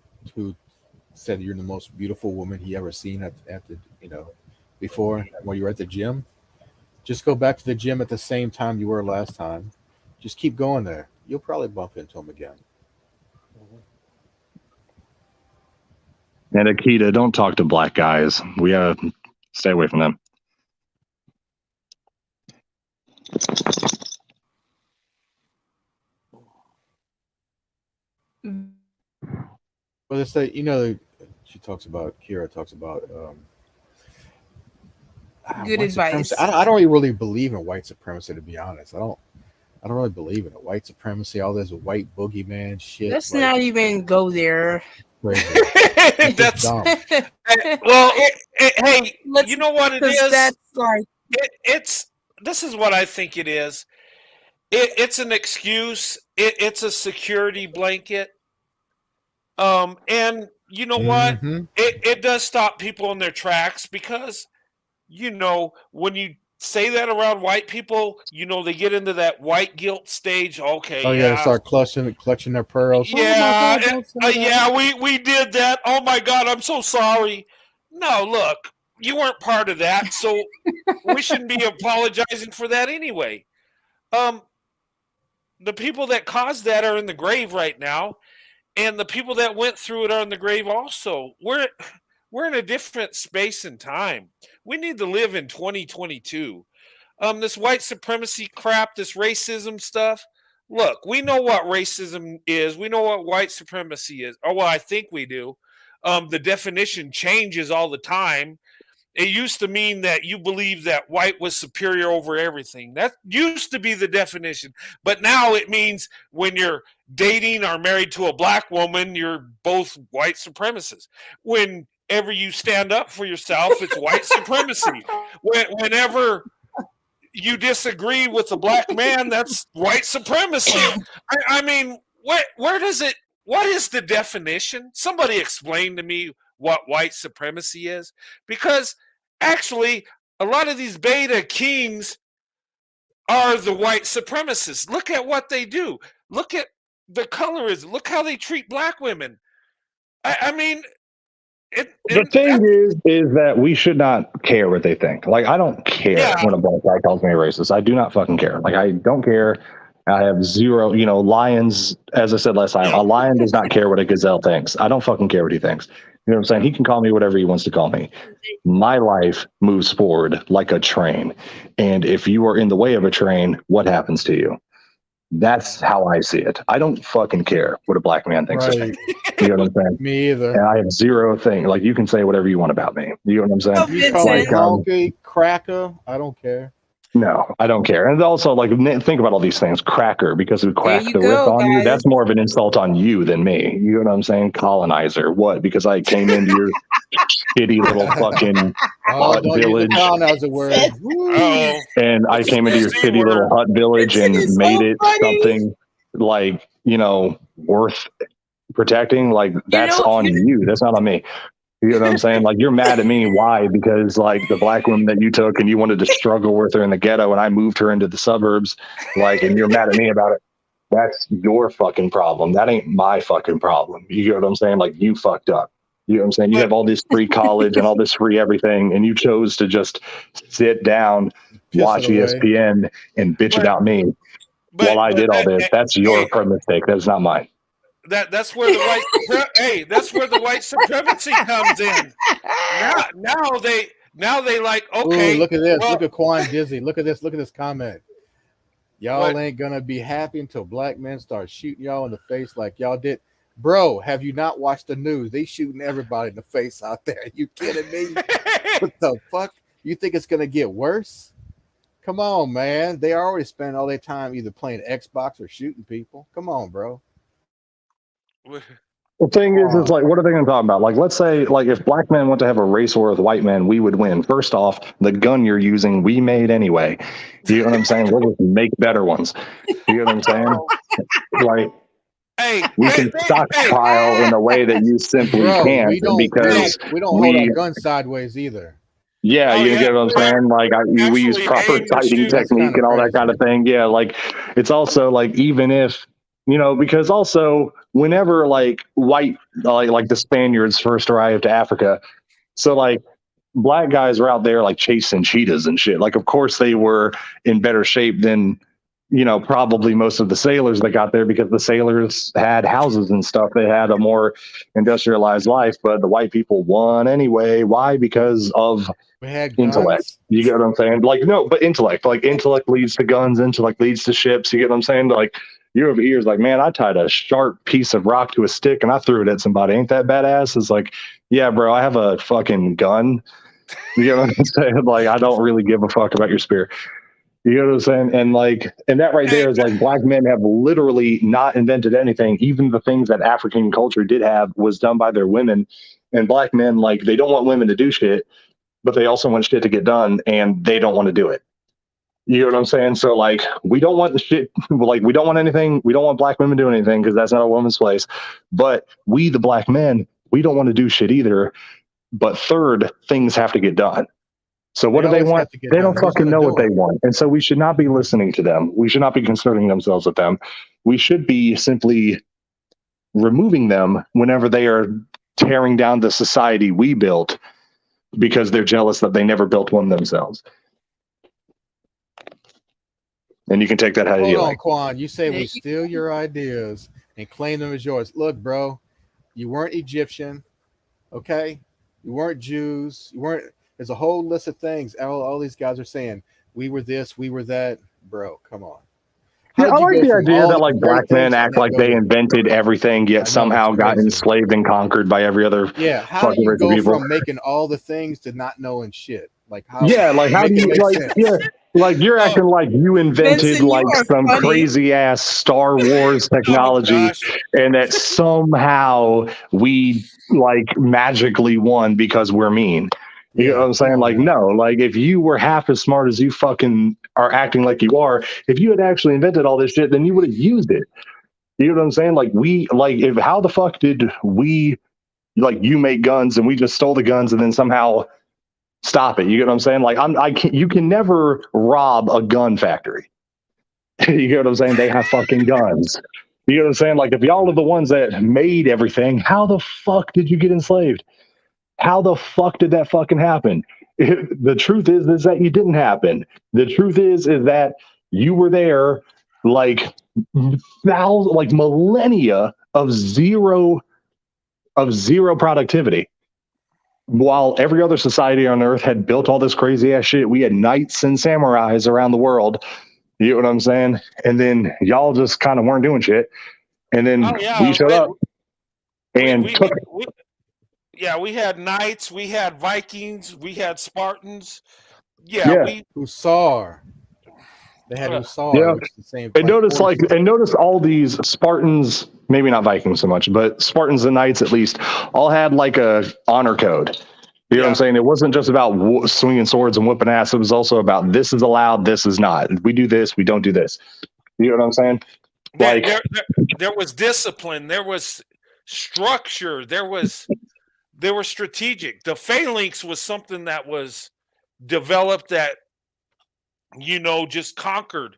said you're the most beautiful woman he ever seen at the before, when you were at the gym. Just go back to the gym at the same time you were last time. Just keep going there. You'll probably bump into him again. And Akita, don't talk to black guys. We gotta stay away from them. Well, it's like, she talks about, Kira talks about Good white advice. supremacy. I don't really believe in white supremacy, to be honest. I don't really believe in it. White supremacy, all this white boogeyman shit. Let's not even go there. Crazy. That's dumb. well. Hey, you know what it is? That's like This is what I think it is. It's an excuse. It's a security blanket. And you know what? Mhm. It does stop people in their tracks, because when you say that around white people, they get into that white guilt stage. Okay, Oh yeah, they start clutching their pearls. yeah, Oh, don't say that. yeah, we did that. Oh my God, I'm so sorry. No, look, you weren't part of that, so we shouldn't be apologizing for that anyway. The people that caused that are in the grave right now, and the people that went through it are in the grave also. We're in a different space and time. We need to live in 2022. This white supremacy crap, this racism stuff. Look, we know what racism is. We know what white supremacy is. Or well, I think we do. The definition changes all the time. It used to mean that you believe that white was superior over everything. That used to be the definition. But now it means when you're dating or married to a black woman, you're both white supremacists. Whenever you stand up for yourself, it's white supremacy. Whenever you disagree with a black man, that's white supremacy. I mean, where does it, what is the definition? Somebody explain to me what white supremacy is, because actually a lot of these beta kings are the white supremacists. Look at what they do. Look at the colorism. Look how they treat black women. I mean, The thing is that we should not care what they think. Like, I don't care when a black guy calls me a racist. I do not fucking care. Like, I don't care. I have zero, lions, as I said last time, a lion does not care what a gazelle thinks. I don't fucking care what he thinks. You know what I'm saying? He can call me whatever he wants to call me. My life moves forward like a train. And if you are in the way of a train, what happens to you? That's how I see it. I don't fucking care what a black man thinks of me. You know what I'm saying? Me either. And I have zero thing. Like, you can say whatever you want about me. You know what I'm saying? Oh, You call me Vincent. donkey, cracker. I don't care. No, I don't care. And also, like, think about all these things. Cracker, because we cracked the whip on you. That's more of an insult on you than me. You know what I'm saying? Colonizer. What? Because I came into your shitty little fucking hut village. Colonizer word. And I came into your shitty little hut village and made it something like, worth protecting. Like, that's on you. That's not on me. You know what I'm saying? Like, you're mad at me. Why? Because, like, the black woman that you took and you wanted to struggle with her in the ghetto and I moved her into the suburbs, like, and you're mad at me about it. That's your fucking problem. That ain't my fucking problem. You know what I'm saying? Like, you fucked up. You know what I'm saying? You have all this free college and all this free everything, and you chose to just sit down, watch ESPN, and bitch about me while I did all this. That's your mistake. That's not mine. That's where the that's where the white supremacy comes in. Now they like, okay. Ooh, look at this. Look at Quan Dizzy. Look at this. Look at this comment. Y'all ain't gonna be happy until black men start shooting y'all in the face like y'all did. Bro, have you not watched the news? They shooting everybody in the face out there. You kidding me? What the fuck? You think it's gonna get worse? Come on, man. They already spend all their time either playing Xbox or shooting people. Come on, bro. The thing is like, what are they going to talk about? Like, let's say, like, if black men want to have a race war with white men, we would win. First off, the gun you're using, we made anyway. You know what I'm saying? We'll just make better ones. You know what I'm saying? Like, we can stockpile in a way that you simply can't, because we don't hold our guns sideways either. Yeah, you get what I'm saying? Like, we use proper sighting technique and all that kind of thing. Yeah, like, it's also like, even if, because also whenever like white, like the Spaniards first arrived to Africa, so like black guys were out there like chasing cheetahs and shit. Like, of course they were in better shape than, probably most of the sailors that got there, because the sailors had houses and stuff. They had a more industrialized life, but the white people won anyway. Why? Because of intellect. You get what I'm saying? Like, no, but intellect. Like, intellect leads to guns, intellect leads to ships. You get what I'm saying? Like, you're over here is like, man, I tied a sharp piece of rock to a stick and I threw it at somebody. Ain't that badass? It's like, yeah, bro, I have a fucking gun. You get what I'm saying? Like, I don't really give a fuck about your spirit. You know what I'm saying? And like, and that right there is like, black men have literally not invented anything. Even the things that African culture did have was done by their women. And black men, like, they don't want women to do shit, but they also want shit to get done, and they don't want to do it. You know what I'm saying? So like, we don't want the shit, like, we don't want anything. We don't want black women doing anything, because that's not a woman's place. But we, the black men, we don't want to do shit either. But third, things have to get done. So what do they want? They don't fucking know what they want. And so we should not be listening to them. We should not be concerning themselves with them. We should be simply removing them whenever they are tearing down the society we built, because they're jealous that they never built one themselves. And you can take that how you like. Hold on, Quan. You say we steal your ideas and claim them as yours. Look, bro, you weren't Egyptian, okay? You weren't Jews. You weren't. There's a whole list of things. All these guys are saying, we were this, we were that. Bro, come on. Yeah, I like the idea that like black men act like they invented everything, yet somehow got enslaved and conquered by every other. Yeah, how do you go from making all the things to not knowing shit? Like, how? Yeah, like, how do you like? Yeah, like, you're acting like you invented Vincent, like some crazy ass Star Wars technology, and that somehow we like magically won because we're mean. You know what I'm saying? Like, no, like, if you were half as smart as you fucking are acting like you are, if you had actually invented all this shit, then you would have used it. You know what I'm saying? Like, how the fuck did we, like, you make guns and we just stole the guns and then somehow stop it? You get what I'm saying? Like, you can never rob a gun factory. You get what I'm saying? They have fucking guns. You know what I'm saying? Like, if y'all are the ones that made everything, how the fuck did you get enslaved? How the fuck did that fucking happen? The truth is that you didn't happen. The truth is that you were there like like millennia of zero productivity, while every other society on earth had built all this crazy ass shit. We had knights and samurais around the world. You know what I'm saying? And then y'all just kind of weren't doing shit. And then we showed up and took it. Yeah, we had knights, we had Vikings, we had Spartans. Yeah. Hussar. They had Hussar, yeah. which is the same. And notice all these Spartans, maybe not Vikings so much, but Spartans and Knights at least, all had like a honor code. You know what I'm saying? It wasn't just about swinging swords and whooping ass. It was also about this is allowed, this is not. We do this, we don't do this. You know what I'm saying? Like there was discipline, there was structure, they were strategic. The phalanx was something that was developed that, just conquered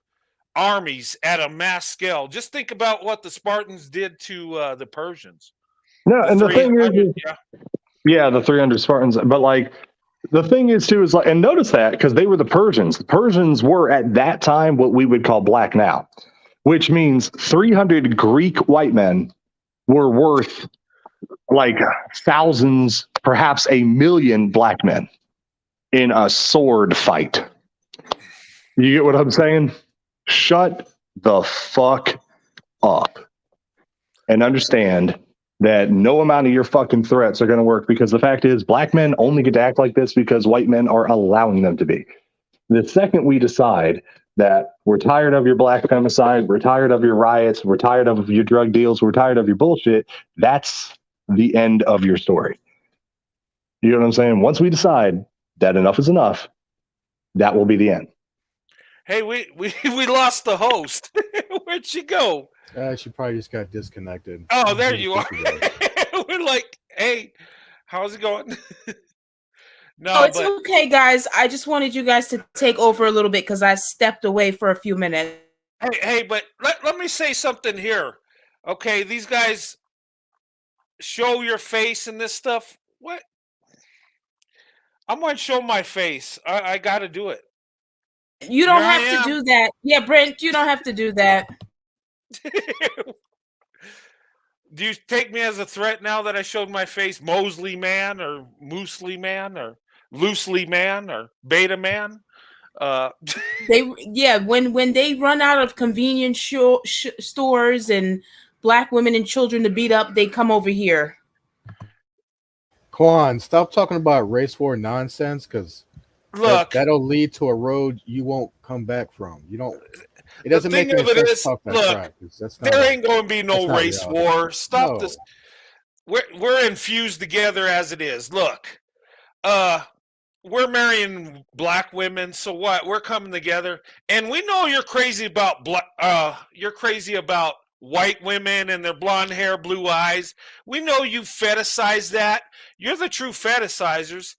armies at a mass scale. Just think about what the Spartans did to the Persians. No, and the thing is, the 300 Spartans. But like, the thing is too is like, and notice that because they were the Persians. The Persians were at that time what we would call black now, which means 300 Greek white men were worth like thousands, perhaps a million black men in a sword fight. You get what I'm saying? Shut the fuck up and understand that no amount of your fucking threats are going to work, because the fact is black men only get to act like this because white men are allowing them to be. The second we decide that we're tired of your black femicide, we're tired of your riots, we're tired of your drug deals, we're tired of your bullshit, that's the end of your story. You know what I'm saying? Once we decide that enough is enough, that will be the end. Hey, we lost the host. Where'd she go? She probably just got disconnected. Oh, there you are. We're like, hey, how's it going? No, it's okay, guys. I just wanted you guys to take over a little bit because I stepped away for a few minutes. Hey, but let me say something here. Okay, these guys show your face and this stuff. What? I'm going to show my face. I got to do it. You don't have to do that. Yeah, Brent, you don't have to do that. Do you take me as a threat now that I showed my face? Mosley man or Moosely man or Loosely man or Beta man? When they run out of convenience stores and black women and children to beat up, they come over here. Quan, stop talking about race war nonsense, because look, that'll lead to a road you won't come back from. You don't. It doesn't make any sense to talk that crap. There ain't going to be no race war. Stop this. We're infused together as it is. Look, we're marrying black women, so what? We're coming together, and we know you're crazy about you're crazy about white women and their blonde hair, blue eyes. We know you fetishize that. You're the true fetishizers.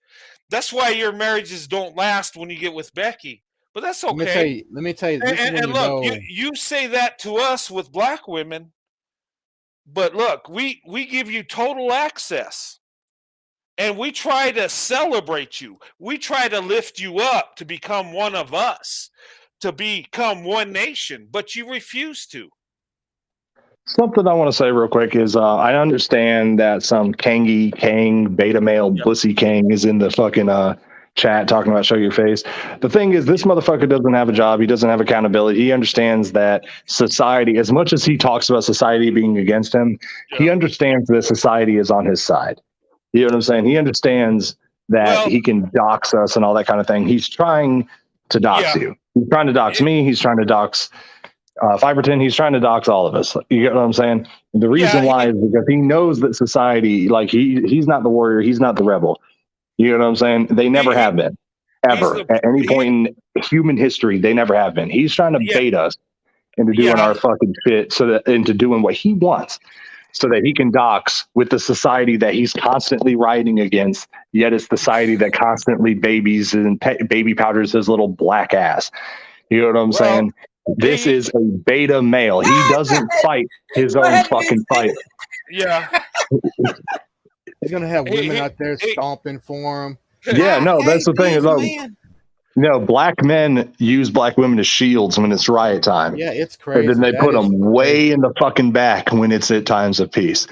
That's why your marriages don't last when you get with Becky. But that's okay. Let me tell you. And look, you say that to us with black women, but look, we give you total access, and we try to celebrate you. We try to lift you up to become one of us, to become one nation, but you refuse to. Something I want to say real quick is I understand that some Kang, beta male, Bussy Kang is in the fucking chat talking about show your face. The thing is, this motherfucker doesn't have a job. He doesn't have accountability. He understands that society, as much as he talks about society being against him, he understands that society is on his side. You know what I'm saying? He understands that he can dox us and all that kind of thing. He's trying to dox you. He's trying to dox me. He's trying to dox Fiberton. He's trying to dox all of us. You get what I'm saying? The reason why is because he knows that society, like he's not the warrior. He's not the rebel. You know what I'm saying? They never have been, ever. At any point in human history, they never have been. He's trying to bait us into doing our fucking shit, into doing what he wants, so that he can dox with the society that he's constantly rioting against. Yet it's the society that constantly babies and baby powders his little black ass. You know what I'm saying? This is a beta male. He doesn't fight his own fucking fight. Yeah. He's gonna have Hey, women hey, out there hey. stomping for him. Yeah, no, Hey, that's the thing he's a about man. black men use black women as shields when it's riot time. Yeah, it's And then crazy. they That put is them way crazy. in the fucking back when it's at times of peace.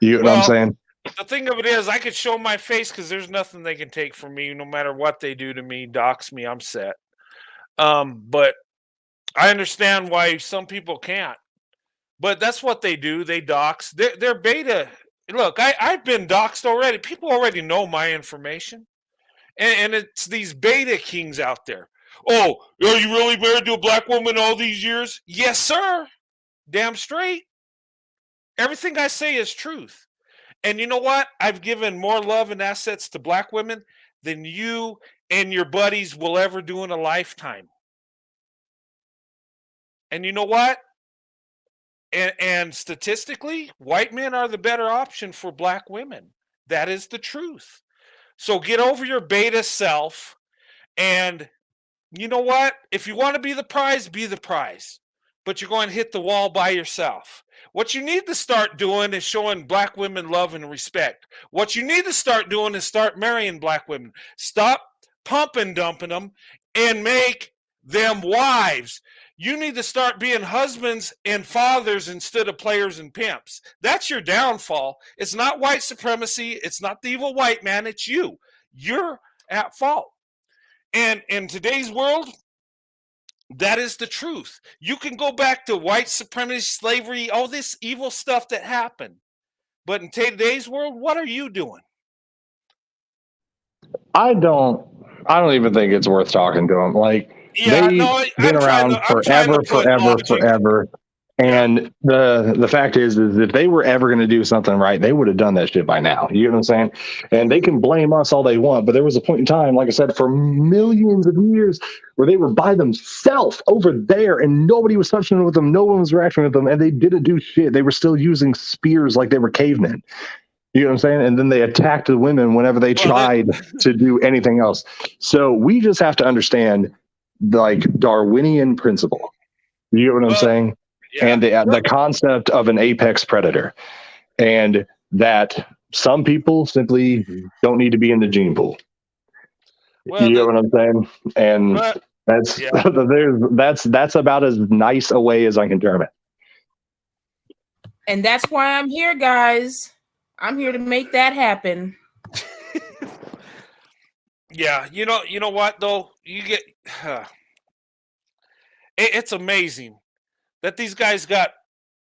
You know what I'm Well, saying? the thing of it is, I could show my face because there's nothing they can take from me, no matter what they do to me, dox me, I'm set. But I understand why some people can't. But that's what they do. They dox. They're beta. Look, I've been doxed already. People already know my information. And it's these beta kings out there. Oh, are you really married to a black woman all these years? Yes, sir. Damn straight. Everything I say is truth. And you know what? I've given more love and assets to black women than you and your buddies will ever do in a lifetime. And you know what? And statistically, white men are the better option for black women. That is the truth. So get over your beta self. And you know what? If you want to be the prize, be the prize. But you're going to hit the wall by yourself. What you need to start doing is showing black women love and respect. What you need to start doing is start marrying black women. Stop pump and dumping them and make them wives. You need to start being husbands and fathers instead of players and pimps. That's your downfall. It's not white supremacy. It's not the evil white man. It's you. You're at fault. And in today's world, that is the truth. You can go back to white supremacy, slavery, all this evil stuff that happened. But in today's world, what are you doing? I don't even think it's worth talking to them. Like, Yeah, they've no, been around I'm trying to forever, put logic. forever. Yeah. And the fact is if they were ever going to do something right, they would have done that shit by now. You know what I'm saying? And they can blame us all they want, but there was a point in time, like I said, for millions of years where they were by themselves over there and nobody was touching with them. No one was interacting with them, and they didn't do shit. They were still using spears like they were cavemen. You know what I'm saying? And then they attacked the women whenever they Well, that, tried to do anything else. So we just have to understand, like, Darwinian principle. You know what I'm well, saying? yeah. And the concept of an apex predator, and that some people simply don't need to be in the gene pool. Well, You know what I'm saying? And but that's yeah. that's about as nice a way as I can term it. And that's why I'm here, guys. I'm here to make that happen. Yeah, you know what though? You get it's amazing that these guys got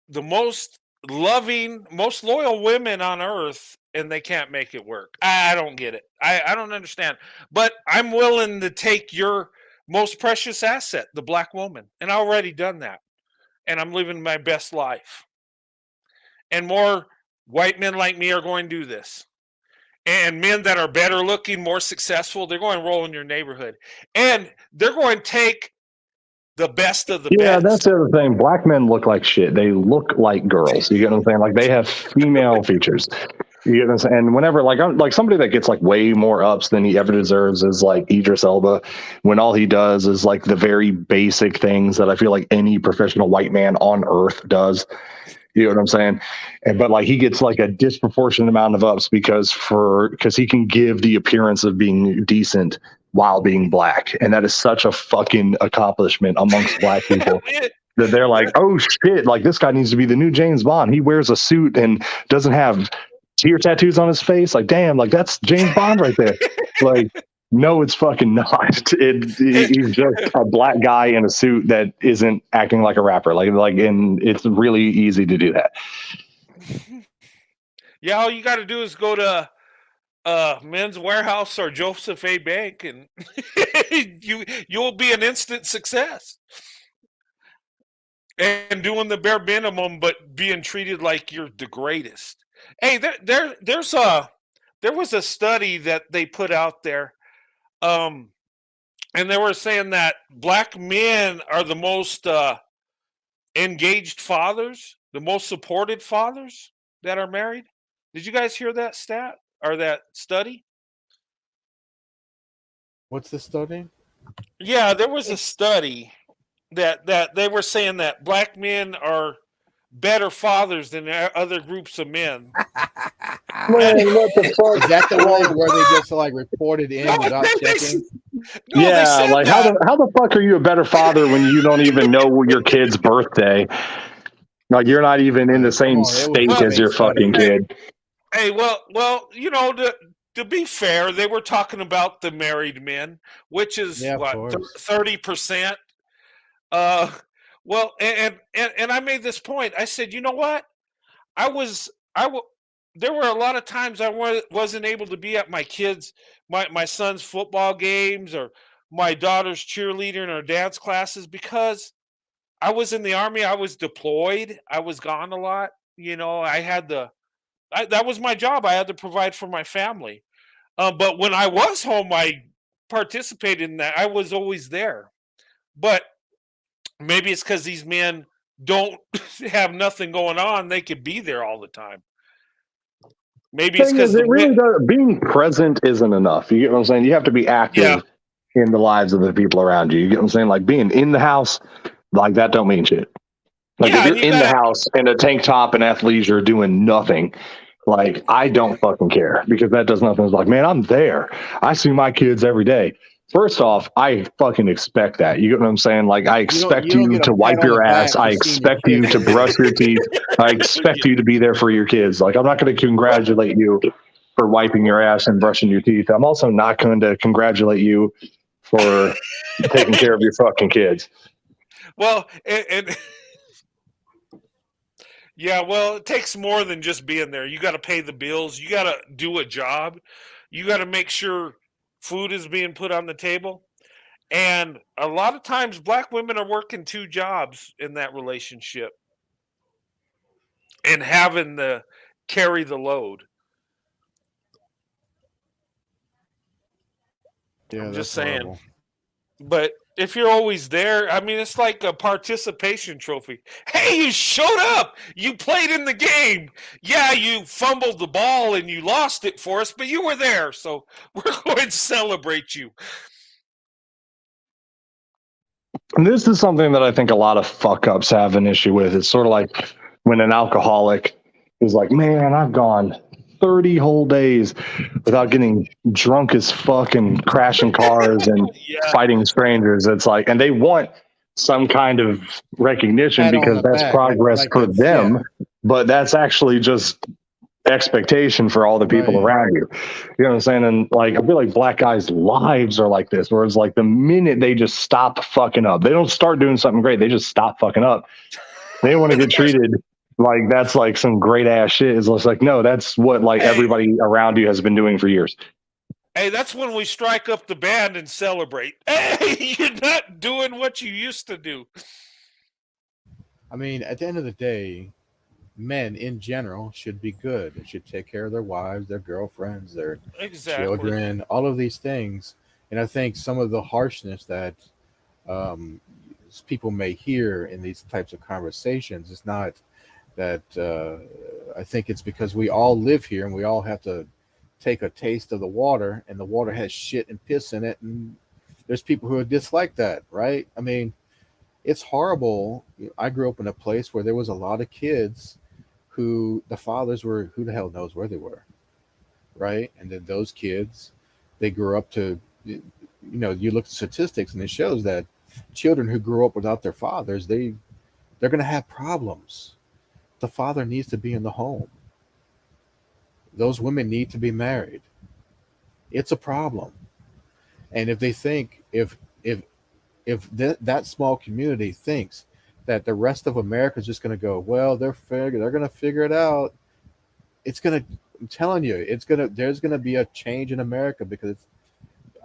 the most loving, most loyal women on earth, and they can't make it work. I don't get it. I don't understand. But I'm willing to take your most precious asset, the black woman, and I already done that. And I'm living my best life. And more white men like me are going to do this. And men that are better looking, more successful, they're going to roll in your neighborhood. And they're going to take the best of the Yeah, that's best. the other thing. Black men look like shit. They look like girls. You get what I'm saying? Like, they have female features. You get what I'm saying? And whenever, like, I'm like somebody that gets like way more ups than he ever deserves is like Idris Elba, when all he does is like the very basic things that I feel like any professional white man on earth does. You know what I'm saying? And but like he gets like a disproportionate amount of ups because he can give the appearance of being decent while being black, and that is such a fucking accomplishment amongst black people that they're like, oh shit, like this guy needs to be the new James Bond. He wears a suit and doesn't have tear tattoos on his face. Like, damn, like that's James Bond right there. Like, no, it's fucking not. He's just a black guy in a suit that isn't acting like a rapper. And it's really easy to do that. Yeah, all you got to do is go to Men's Warehouse or Joseph A. Bank, and you'll be an instant success. And doing the bare minimum, but being treated like you're the greatest. Hey, there was a study that they put out there, and they were saying that black men are the most engaged fathers, the most supported fathers that are married. Did you guys hear that stat or that study? What's the study? Yeah, there was a study that they were saying that black men are better fathers than other groups of men. Man, what the fuck? Is that the one where they just like reported in No, without checking? no, they Yeah, said like that. how the fuck are you a better father when you don't even know your kid's birthday? Like you're not even in the Like, come same on, it was state just as made your fun of fucking you. kid. Hey, well, to be fair, they were talking about the married men, which is Yeah, of what course. 30%. Uh, well, and I made this point. I said, you know what? I was I w- There were a lot of times I wasn't able to be at my son's football games or my daughter's cheerleader or dance classes because I was in the army. I was deployed. I was gone a lot. That was my job. I had to provide for my family. But when I was home, I participated in that. I was always there. But maybe it's because these men don't have nothing going on. They could be there all the time. Maybe it's Thing is, because it really does. Being present isn't enough. You get what I'm saying? You have to be yeah, active in the lives of the people around you. You get what I'm saying? Like being in the house, like that don't mean shit. Like if yeah, and you're you in the gotta, house in a tank top and athleisure doing nothing, like I don't fucking care because that does nothing. It's like, man, I'm there. I see my kids every day. First off, I fucking expect that. You get what I'm saying? Like I expect You don't you get a to pat wipe on the your ass. back I for seeing your expect you kids to every brush day. your teeth. I expect you to be there for your kids. Like I'm not going to congratulate you for wiping your ass and brushing your teeth. I'm also not going to congratulate you for taking care of your fucking kids. well, and yeah, well, it takes more than just being there. You got to pay the bills. You got to do a job. You got to make sure food is being put on the table. And a lot of times, black women are working two jobs in that relationship and having to carry the load. Yeah, I'm just that's saying. horrible. But if you're always there, I mean, it's like a participation trophy. Hey, you showed up. You played in the game. Yeah, you fumbled the ball and you lost it for us, but you were there. So we're going to celebrate you. And this is something that I think a lot of fuck ups have an issue with. It's sort of like when an alcoholic is like, man, I've gone 30 whole days without getting drunk as fuck and crashing cars and Yeah. fighting strangers. It's like, and they want some kind of recognition Pat on because the that's back, progress like for that's them, but that's actually just expectation for all the people right. around you. You know what I'm saying? And like I feel like black guys' lives are like this, where it's like the minute they just stop fucking up, they don't start doing something great, they just stop fucking up. They want to get treated like that's like some great ass shit. It's just like, no, that's what like Hey, everybody around you has been doing for years. hey, that's when we strike up the band and celebrate. Hey, you're not doing what you used to do. I mean, at the end of the day, men in general should be good. They should take care of their wives, their girlfriends, their Exactly. children, all of these things. And I think some of the harshness that um, people may hear in these types of conversations is not that I think it's because we all live here and we all have to take a taste of the water, and the water has shit and piss in it, and there's people who dislike that, right? I mean, it's horrible. I grew up in a place where there was a lot of kids who the fathers were who the hell knows where they were, right? And then those kids, they grew up to, you look at statistics and it shows that children who grew up without their fathers, they're going to have problems. The father needs to be in the home. Those women need to be married. It's a problem. And if they think if that small community thinks that the rest of America is just going to go, well, they're going to figure it out. It's going to. I'm telling you, there's going to be a change in America because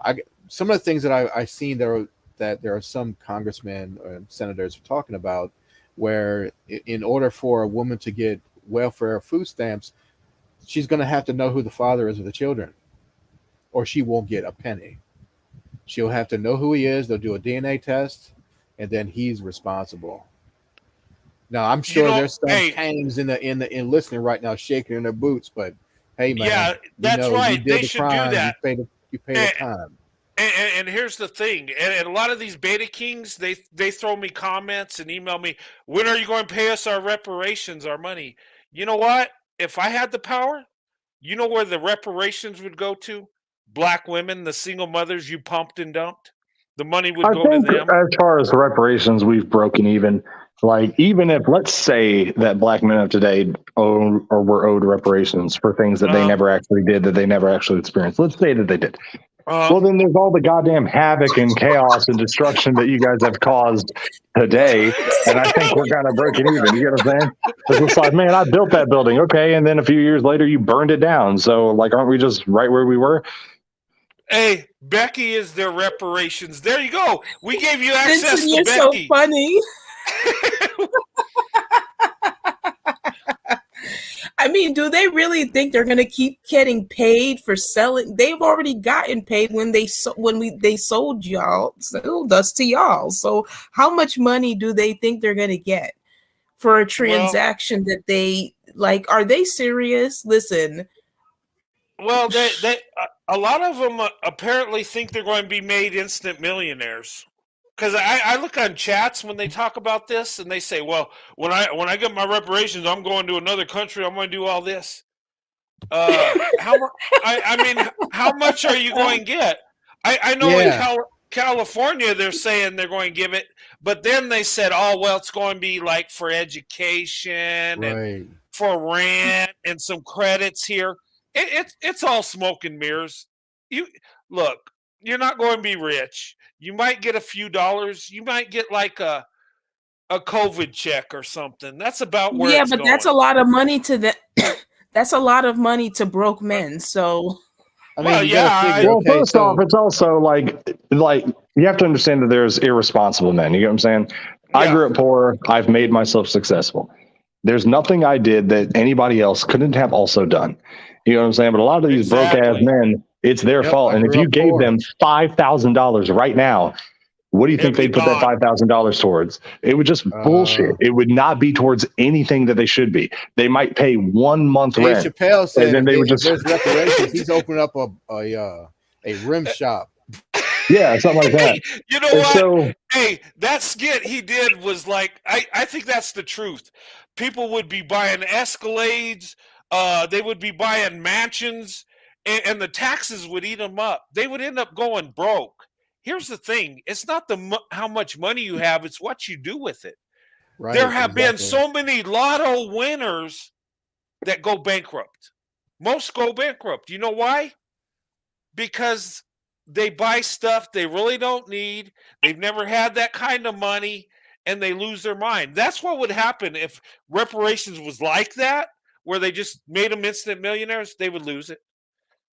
I some of the things that I seen that there are some congressmen and senators talking about where in order for a woman to get welfare or food stamps, she's going to have to know who the father is of the children, or she won't get a penny. She'll have to know who he is. They'll do a DNA test, and then he's responsible. Now, I'm You sure know, there's some hey, kangs in listening right now, shaking in their boots. But hey, man, yeah, that's you right. did They the should do crime. that. You pay the And, time. And here's the thing, and a lot of these beta kings, they throw me comments and email me, when are you going to pay us our reparations, our money? You know what? If I had the power, you know where the reparations would go to? Black women, the single mothers you pumped and dumped. The money would I go to think them. as far as reparations, we've broken even. Like, even if, let's say that black men of today owe or were owed reparations for things that they Uh, never actually did, that they never actually experienced. Let's say that they did. uh, Well, then there's all the goddamn havoc and chaos and destruction that you guys have caused today. And I think we're kind of breaking even. You get what I'm saying? It's just like, man, I built that building. Okay. And then a few years later, you burned it down. So, like, aren't we just right where we were? hey, Becky is their reparations. There you go. We gave you access Vincent, to you're Becky. so funny. I mean, do they really think they're going to keep getting paid for selling? They've already gotten paid when they sold us to y'all. So how much money do they think they're going to get for a transaction that they like? Are they serious? Listen. Well, they a lot of them apparently think they're going to be made instant millionaires. Because I look on chats when they talk about this, and they say, "Well, when I get my reparations, I'm going to another country. I'm going to do all this." How much? I mean, how much are you going to get? I know in California they're saying they're going to give it, but then they said, "Oh, well, it's going to be like for education and for rent and some credits here." It's all smoke and mirrors. You look, you're not going to be rich. You might get a few dollars. You might get like a COVID check or something. That's about where it's going. That's a lot of money to the. That's a lot of money to broke men. So, I mean, you gotta figure. Well, first off, it's also like you have to understand that there's irresponsible men. You get what I'm saying? Yeah. I grew up poor. I've made myself successful. There's nothing I did that anybody else couldn't have also done. You know what I'm saying? But a lot of these broke ass men, it's their fault. And if you gave them $5,000 right now, what do you think they'd put that $5,000 towards? It would just bullshit. It would not be towards anything that they should be. They might pay 1 month rent. Dave Chappelle said, and then they would just there's reparations. He's opening up a rim shop. Yeah, something like that. Hey, you know what? Hey, that skit he did was like, I think that's the truth. People would be buying Escalades. They would be buying mansions, and the taxes would eat them up. They would end up going broke. Here's the thing. It's not how much money you have. It's what you do with it. Right, there have been so many lotto winners that go bankrupt. Most go bankrupt. You know why? Because they buy stuff they really don't need. They've never had that kind of money, and they lose their mind. That's what would happen if reparations was like that, where they just made them instant millionaires. They would lose it.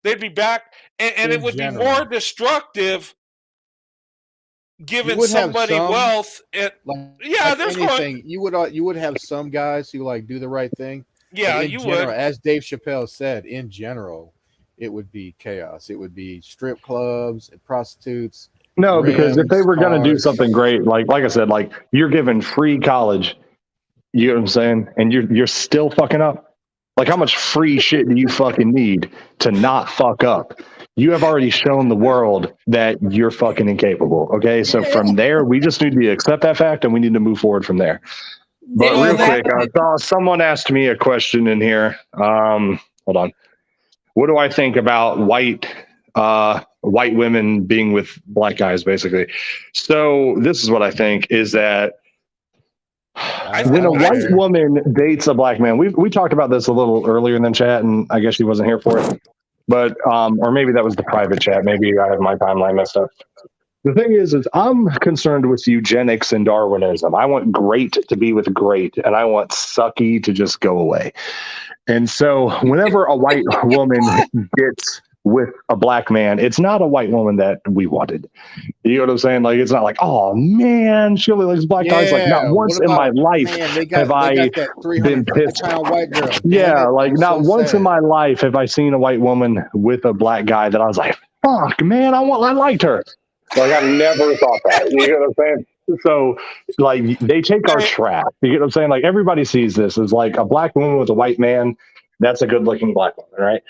They'd be back, and it would be more destructive giving somebody wealth. There's anything. You would have some guys who like do the right thing. Yeah, you would. As Dave Chappelle said, in general, it would be chaos. It would be strip clubs and prostitutes. No, because if they were going to do something great, like I said, like you're giving free college, you know what I'm saying, and you're still fucking up. Like, how much free shit do you fucking need to not fuck up? You have already shown the world that you're fucking incapable. Okay, so from there, we just need to accept that fact, and we need to move forward from there. But real quick, I saw someone asked me a question in here. Hold on. What do I think about white women being with black guys, basically? So this is what I think is that when a white woman dates a black man, we talked about this a little earlier in the chat, and I guess she wasn't here for it. But or maybe that was the private chat. Maybe I have my timeline messed up. The thing is I'm concerned with eugenics and Darwinism. I want great to be with great, and I want sucky to just go away. And so whenever a white woman gets with a black man, it's not a white woman that we wanted. You know what I'm saying? Like, it's not like, oh man, she only likes black guys. Like, not once in my life have I been pissed. White girl. Yeah, like not once in my life have I seen a white woman with a black guy that I was like, fuck, man, I liked her. Like, I never thought that. You know what I'm saying? So, like, they take our trap. You get what I'm saying? Like, everybody sees this as like a black woman with a white man. that's a good looking black woman, right?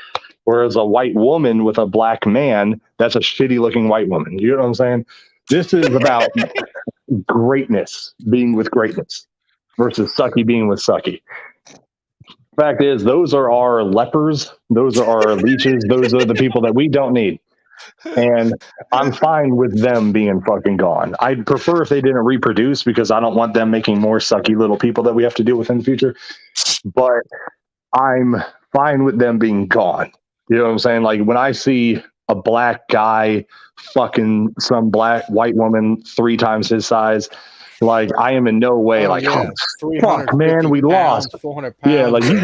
Whereas a white woman with a black man, that's a shitty looking white woman. You know what I'm saying? This is about greatness being with greatness versus sucky being with sucky. Fact is, those are our lepers. Those are our leeches. Those are the people that we don't need. And I'm fine with them being fucking gone. I'd prefer if they didn't reproduce because I don't want them making more sucky little people that we have to deal with in the future. But I'm fine with them being gone. You know what I'm saying? Like when I see a black guy fucking some white woman 3 times his size, like I am in no way like, yeah. oh, fuck, man, we lost. 400 pounds. Yeah, like you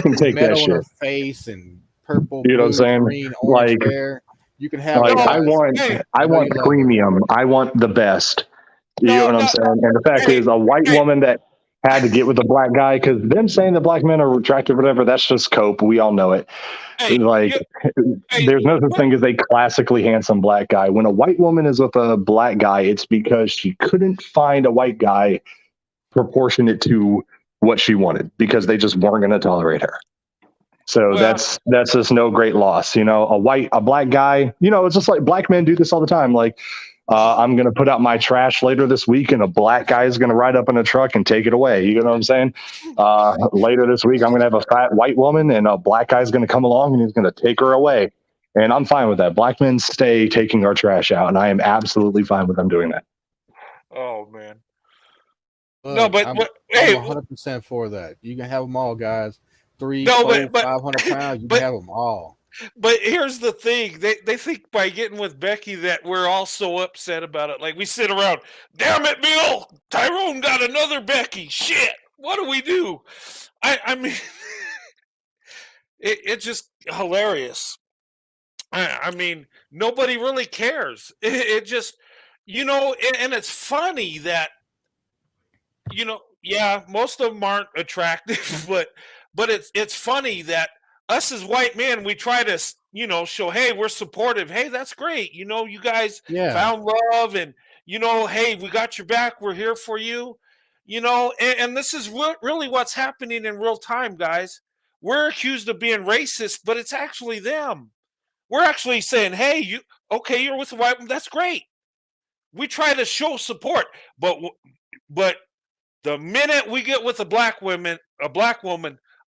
can take that metal shit. in her face and purple, You know what I'm blue, saying? green, orange Like, hair. You can have like her I guys. want Hey, I want premium. I want the best. You know what I'm saying? And the fact hey, is, a white hey. woman that had to get with a black guy, because them saying that black men are attractive, or whatever, that's just cope. We all know it. Hey, Like, there's no such thing as a classically handsome black guy. When a white woman is with a black guy, it's because she couldn't find a white guy proportionate to what she wanted because they just weren't going to tolerate her. So Well, that's just no great loss. You know, a black guy, you know, it's just like black men do this all the time. Like, I'm going to put out my trash later this week and a black guy is going to ride up in a truck and take it away. You know what I'm saying? Later this week, I'm going to have a fat white woman and a black guy is going to come along and he's going to take her away. And I'm fine with that. Black men stay taking our trash out. And I am absolutely fine with them doing that. oh man. Look, No, but I'm hey, 100% for that. You can have them all, guys. 3, No, 4, but 500 pounds. You but- can have them all. but here's the thing: they think by getting with Becky that we're all so upset about it. Like we sit around, damn it, Bill, Tyrone got another Becky. Shit, what do we do? I mean, it's just hilarious. I mean, nobody really cares. It just, you know, and it's funny that, you know, yeah, most of them aren't attractive, but it's funny that us as white men, we try to, you know, show, hey, we're supportive. Hey, that's great. You know, you guys Yeah. found love, and you know, hey, we got your back. We're here for you. You know, and this is really what's happening in real time, guys. We're accused of being racist, but it's actually them. We're actually saying, hey, you're with the white woman. That's great. We try to show support, but the minute we get with a black woman,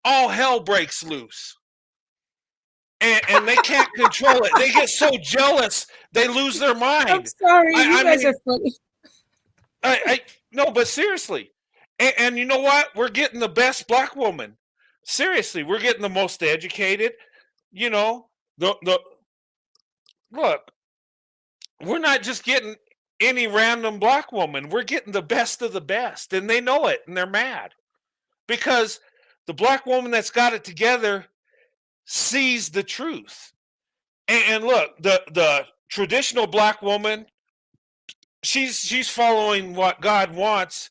all hell breaks loose. And they can't control it. They get so jealous, they lose their mind. I'm sorry, you guys are funny. No, but seriously. And you know what? We're getting the best black woman. Seriously, we're getting the most educated. You know, the look, we're not just getting any random black woman. We're getting the best of the best, and they know it, and they're mad because the black woman that's got it together sees the truth. And look, the traditional black woman, she's following what God wants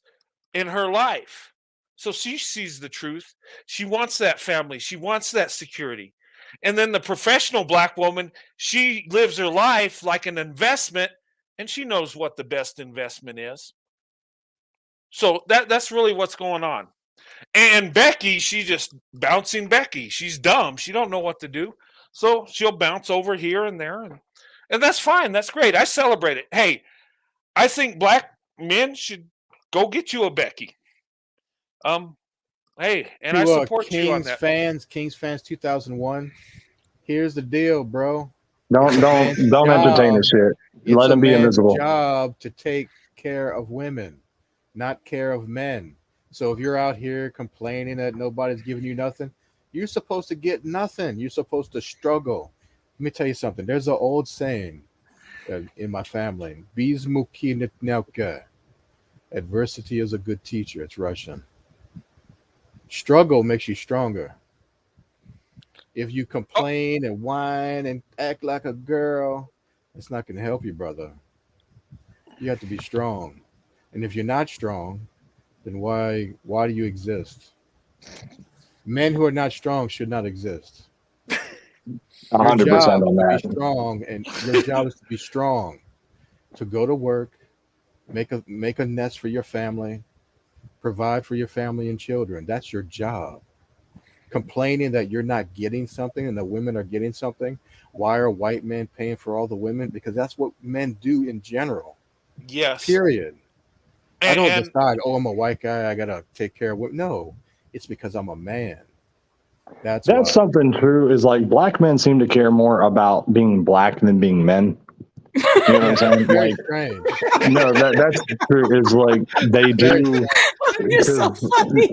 in her life. So she sees the truth. She wants that family. She wants that security. And then the professional black woman, she lives her life like an investment, and she knows what the best investment is. So that's really what's going on. And Becky, she's just bouncing Becky. She's dumb. She don't know what to do. So she'll bounce over here and there. And that's fine. That's great. I celebrate it. Hey, I think black men should go get you a Becky. Hey, and I support you on that. Kings fans 2001. Here's the deal, bro. Don't entertain this shit. Let them be invisible. It's a man's job to take care of women, not care of men. So if you're out here complaining that nobody's giving you nothing, you're supposed to get nothing. You're supposed to struggle. Let me tell you something. There's an old saying in my family. Adversity is a good teacher. It's Russian. Struggle makes you stronger. If you complain and whine and act like a girl, it's not going to help you, brother. You have to be strong. And if you're not strong, then why do you exist? Men who are not strong should not exist. 100% on that. Be strong, and your job is to be strong, to go to work, make a nest for your family, provide for your family and children. That's your job. complaining that you're not getting something and the women are getting something. Why are white men paying for all the women? Because that's what men do in general. Yes. Period. I don't And decide, oh, I'm a white guy, I gotta take care of women. No, it's because I'm a man. That's That's why. something true. Is like black men seem to care more about being black than being men. You know what I'm Yeah, saying? very Like, strange. no, that's true. Is like they Very. do You're so because funny.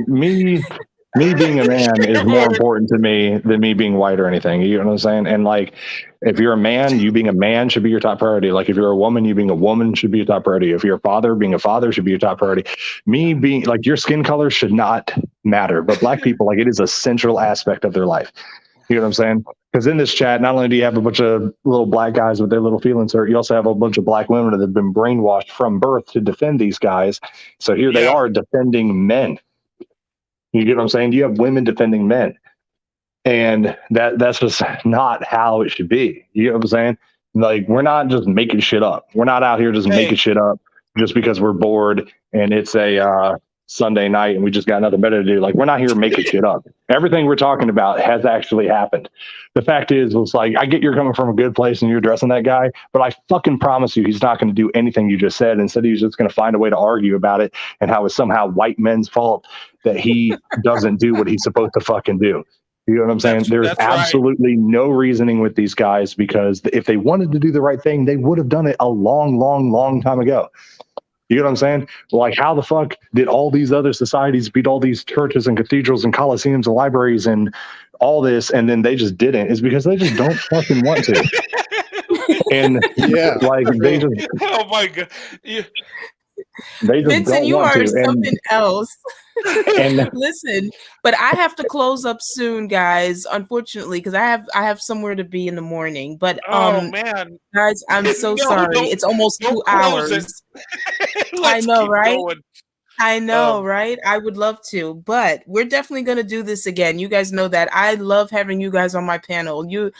me being a man is more important to me than me being white or anything. You know what I'm saying? And like, if you're a man, you being a man should be your top priority. Like, if you're a woman, you being a woman should be your top priority. If you're a father, being a father should be your top priority. Me being like, your skin color should not matter, but black people, like, it is a central aspect of their life. You know what I'm saying? Because in this chat, not only do you have a bunch of little black guys with their little feelings hurt, you also have a bunch of black women that have been brainwashed from birth to defend these guys. So here they yeah, are defending men. You get what I'm saying? You have women defending men. And that's just not how it should be. You get what I'm saying? Like, we're not just making shit up. We're not out here just making hey, shit up just because we're bored and it's a Sunday night and we just got nothing better to do. Like, we're not here making shit up. Everything we're talking about has actually happened. The fact is, it's like, I get you're coming from a good place and you're addressing that guy, but I fucking promise you he's not going to do anything you just said. Instead, he's just going to find a way to argue about it and how it's somehow white men's fault that he doesn't do what he's supposed to fucking do. You know what I'm saying? There's that's right. absolutely no reasoning with these guys, because if they wanted to do the right thing, they would have done it a long, long, long time ago. You know what I'm saying? Like, how the fuck did all these other societies beat all these churches and cathedrals and coliseums and libraries and all this, and then they just didn't? Is because they just don't fucking want to. And Yeah, like, they true. just Oh my god. Vincent, don't you want are to. something else. And Listen, but I have to close up soon, guys. Unfortunately, because I have somewhere to be in the morning. But Oh man. guys, I'm so No, sorry. It's almost don't 2 close it. hours. I Let's know, keep right? going. I know, Um, right? I would love to, but we're definitely going to do this again. You guys know that. I love having you guys on my panel. You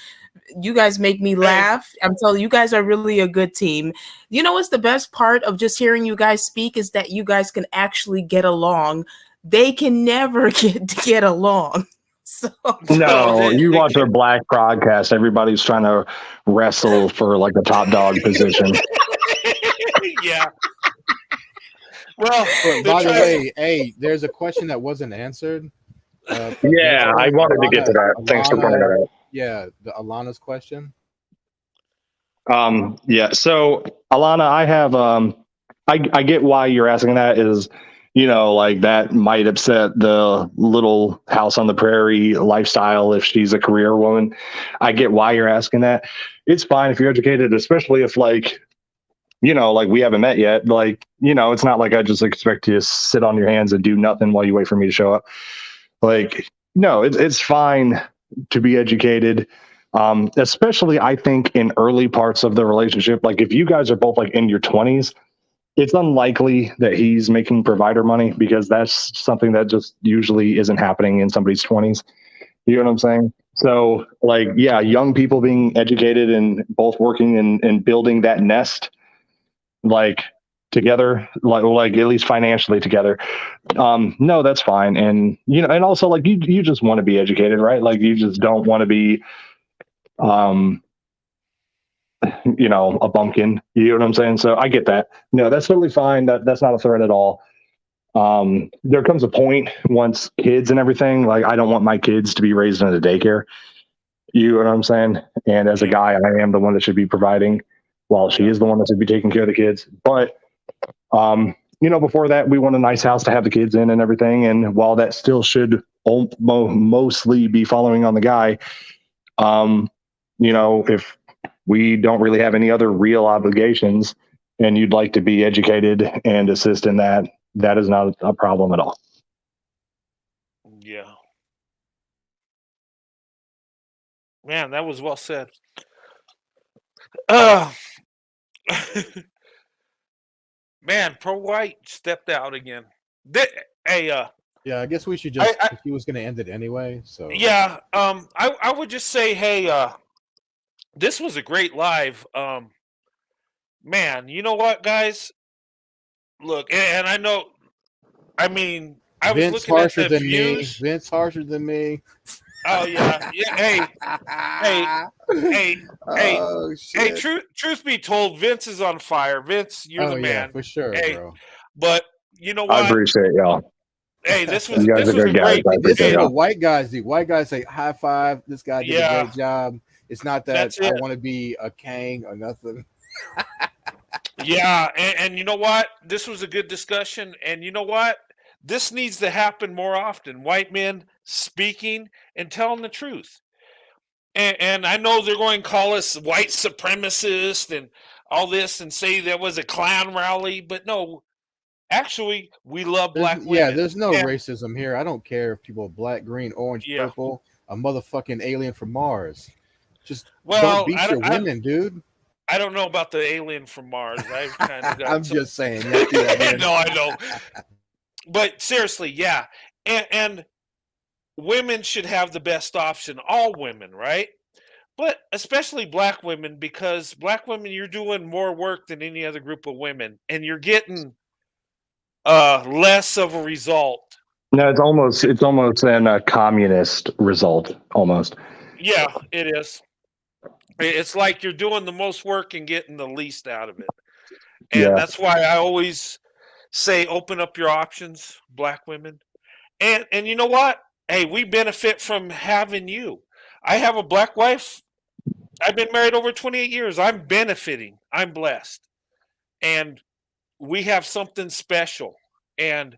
guys make me hey, laugh. I'm telling you, you guys are really a good team. You know what's the best part of just hearing you guys speak is that you guys can actually get along. They can never get along. So no, no, you they watch a can't. black podcast, everybody's trying to wrestle for like a top dog position. Yeah. Well, But they're by the trying. way, hey, there's a question that wasn't answered from Yeah, I Vincent. wanted to get to that. Thanks for pointing Alana, that yeah, the Alana's question. out. Yeah. So Alana, I have I get why you're asking that. Is, you know, like, that might upset the little house on the prairie lifestyle if she's a career woman. I get why you're asking that. It's fine if you're educated, especially if, like, you know, like, we haven't met yet. Like, you know, it's not like I just expect you to sit on your hands and do nothing while you wait for me to show up. Like, no, it's fine to be educated. Especially, I think, in early parts of the relationship. Like, if you guys are both like in your 20s, it's unlikely that he's making provider money, because that's something that just usually isn't happening in somebody's 20s. You know what I'm saying? So, like, yeah, young people being educated and both working and building that nest, like, together, like at least financially together. No, that's fine. And, you know, and also, like, you just want to be educated, right? Like, you just don't want to be, um, you know, a bumpkin. You know what I'm saying? So I get that. No, that's totally fine. That's not a threat at all. There comes a point once kids and everything, like, I don't want my kids to be raised in a daycare. You know what I'm saying? And as a Yeah. guy, I am the one that should be providing, while she Yeah. is the one that should be taking care of the kids. But, you know, before that, we want a nice house to have the kids in and everything. And while that still should mostly be following on the guy, um, you know, if we don't really have any other real obligations and you'd like to be educated and assist in that, that is not a problem at all. Yeah. Man, that was well said. Uh, man, pro white stepped out again. Hey, Yeah, I guess we should I, just. I He was going to end it anyway, so yeah, I would just say, hey, this was a great live. Man, you know what, guys? Look, and I know, I mean, I was Vince looking at harsher the than me. views. Vince harsher than me. Oh yeah, yeah. Hey, hey, hey, Oh hey. shit. Truth be told, Vince is on fire. Vince, you're Oh the yeah, man. for sure, Hey, bro. but you know I what? appreciate y'all. Hey, You guys this are was a good guys. great. I This is appreciate Hey, what y'all. white guys do. White guys say high five. This guy did a yeah, great job. It's not that that's I it. want to be a king or nothing. Yeah, and you know what? This was a good discussion, and you know what? This needs to happen more often. White men speaking and telling the truth. And I know they're going to call us white supremacist and all this and say there was a Klan rally, but no, actually, we love black women. There's no And racism here. I don't care if people are black, green, orange, yeah, purple, a motherfucking alien from Mars. Just don't well, beat your women, dude. I don't know about the alien from Mars. I've kind of got I'm some. just saying. Yeah, threw that in. No, I know, but seriously, yeah, and women should have the best option. All women, right? But especially black women, because black women, you're doing more work than any other group of women, and you're getting less of a result. No, it's almost an communist result almost. Yeah, it is. It's like you're doing the most work and getting the least out of it. And Yeah. that's why I always say open up your options, black women. And you know what? Hey, we benefit from having you. I have a black wife. I've been married over 28 years. I'm benefiting. I'm blessed. And we have something special. And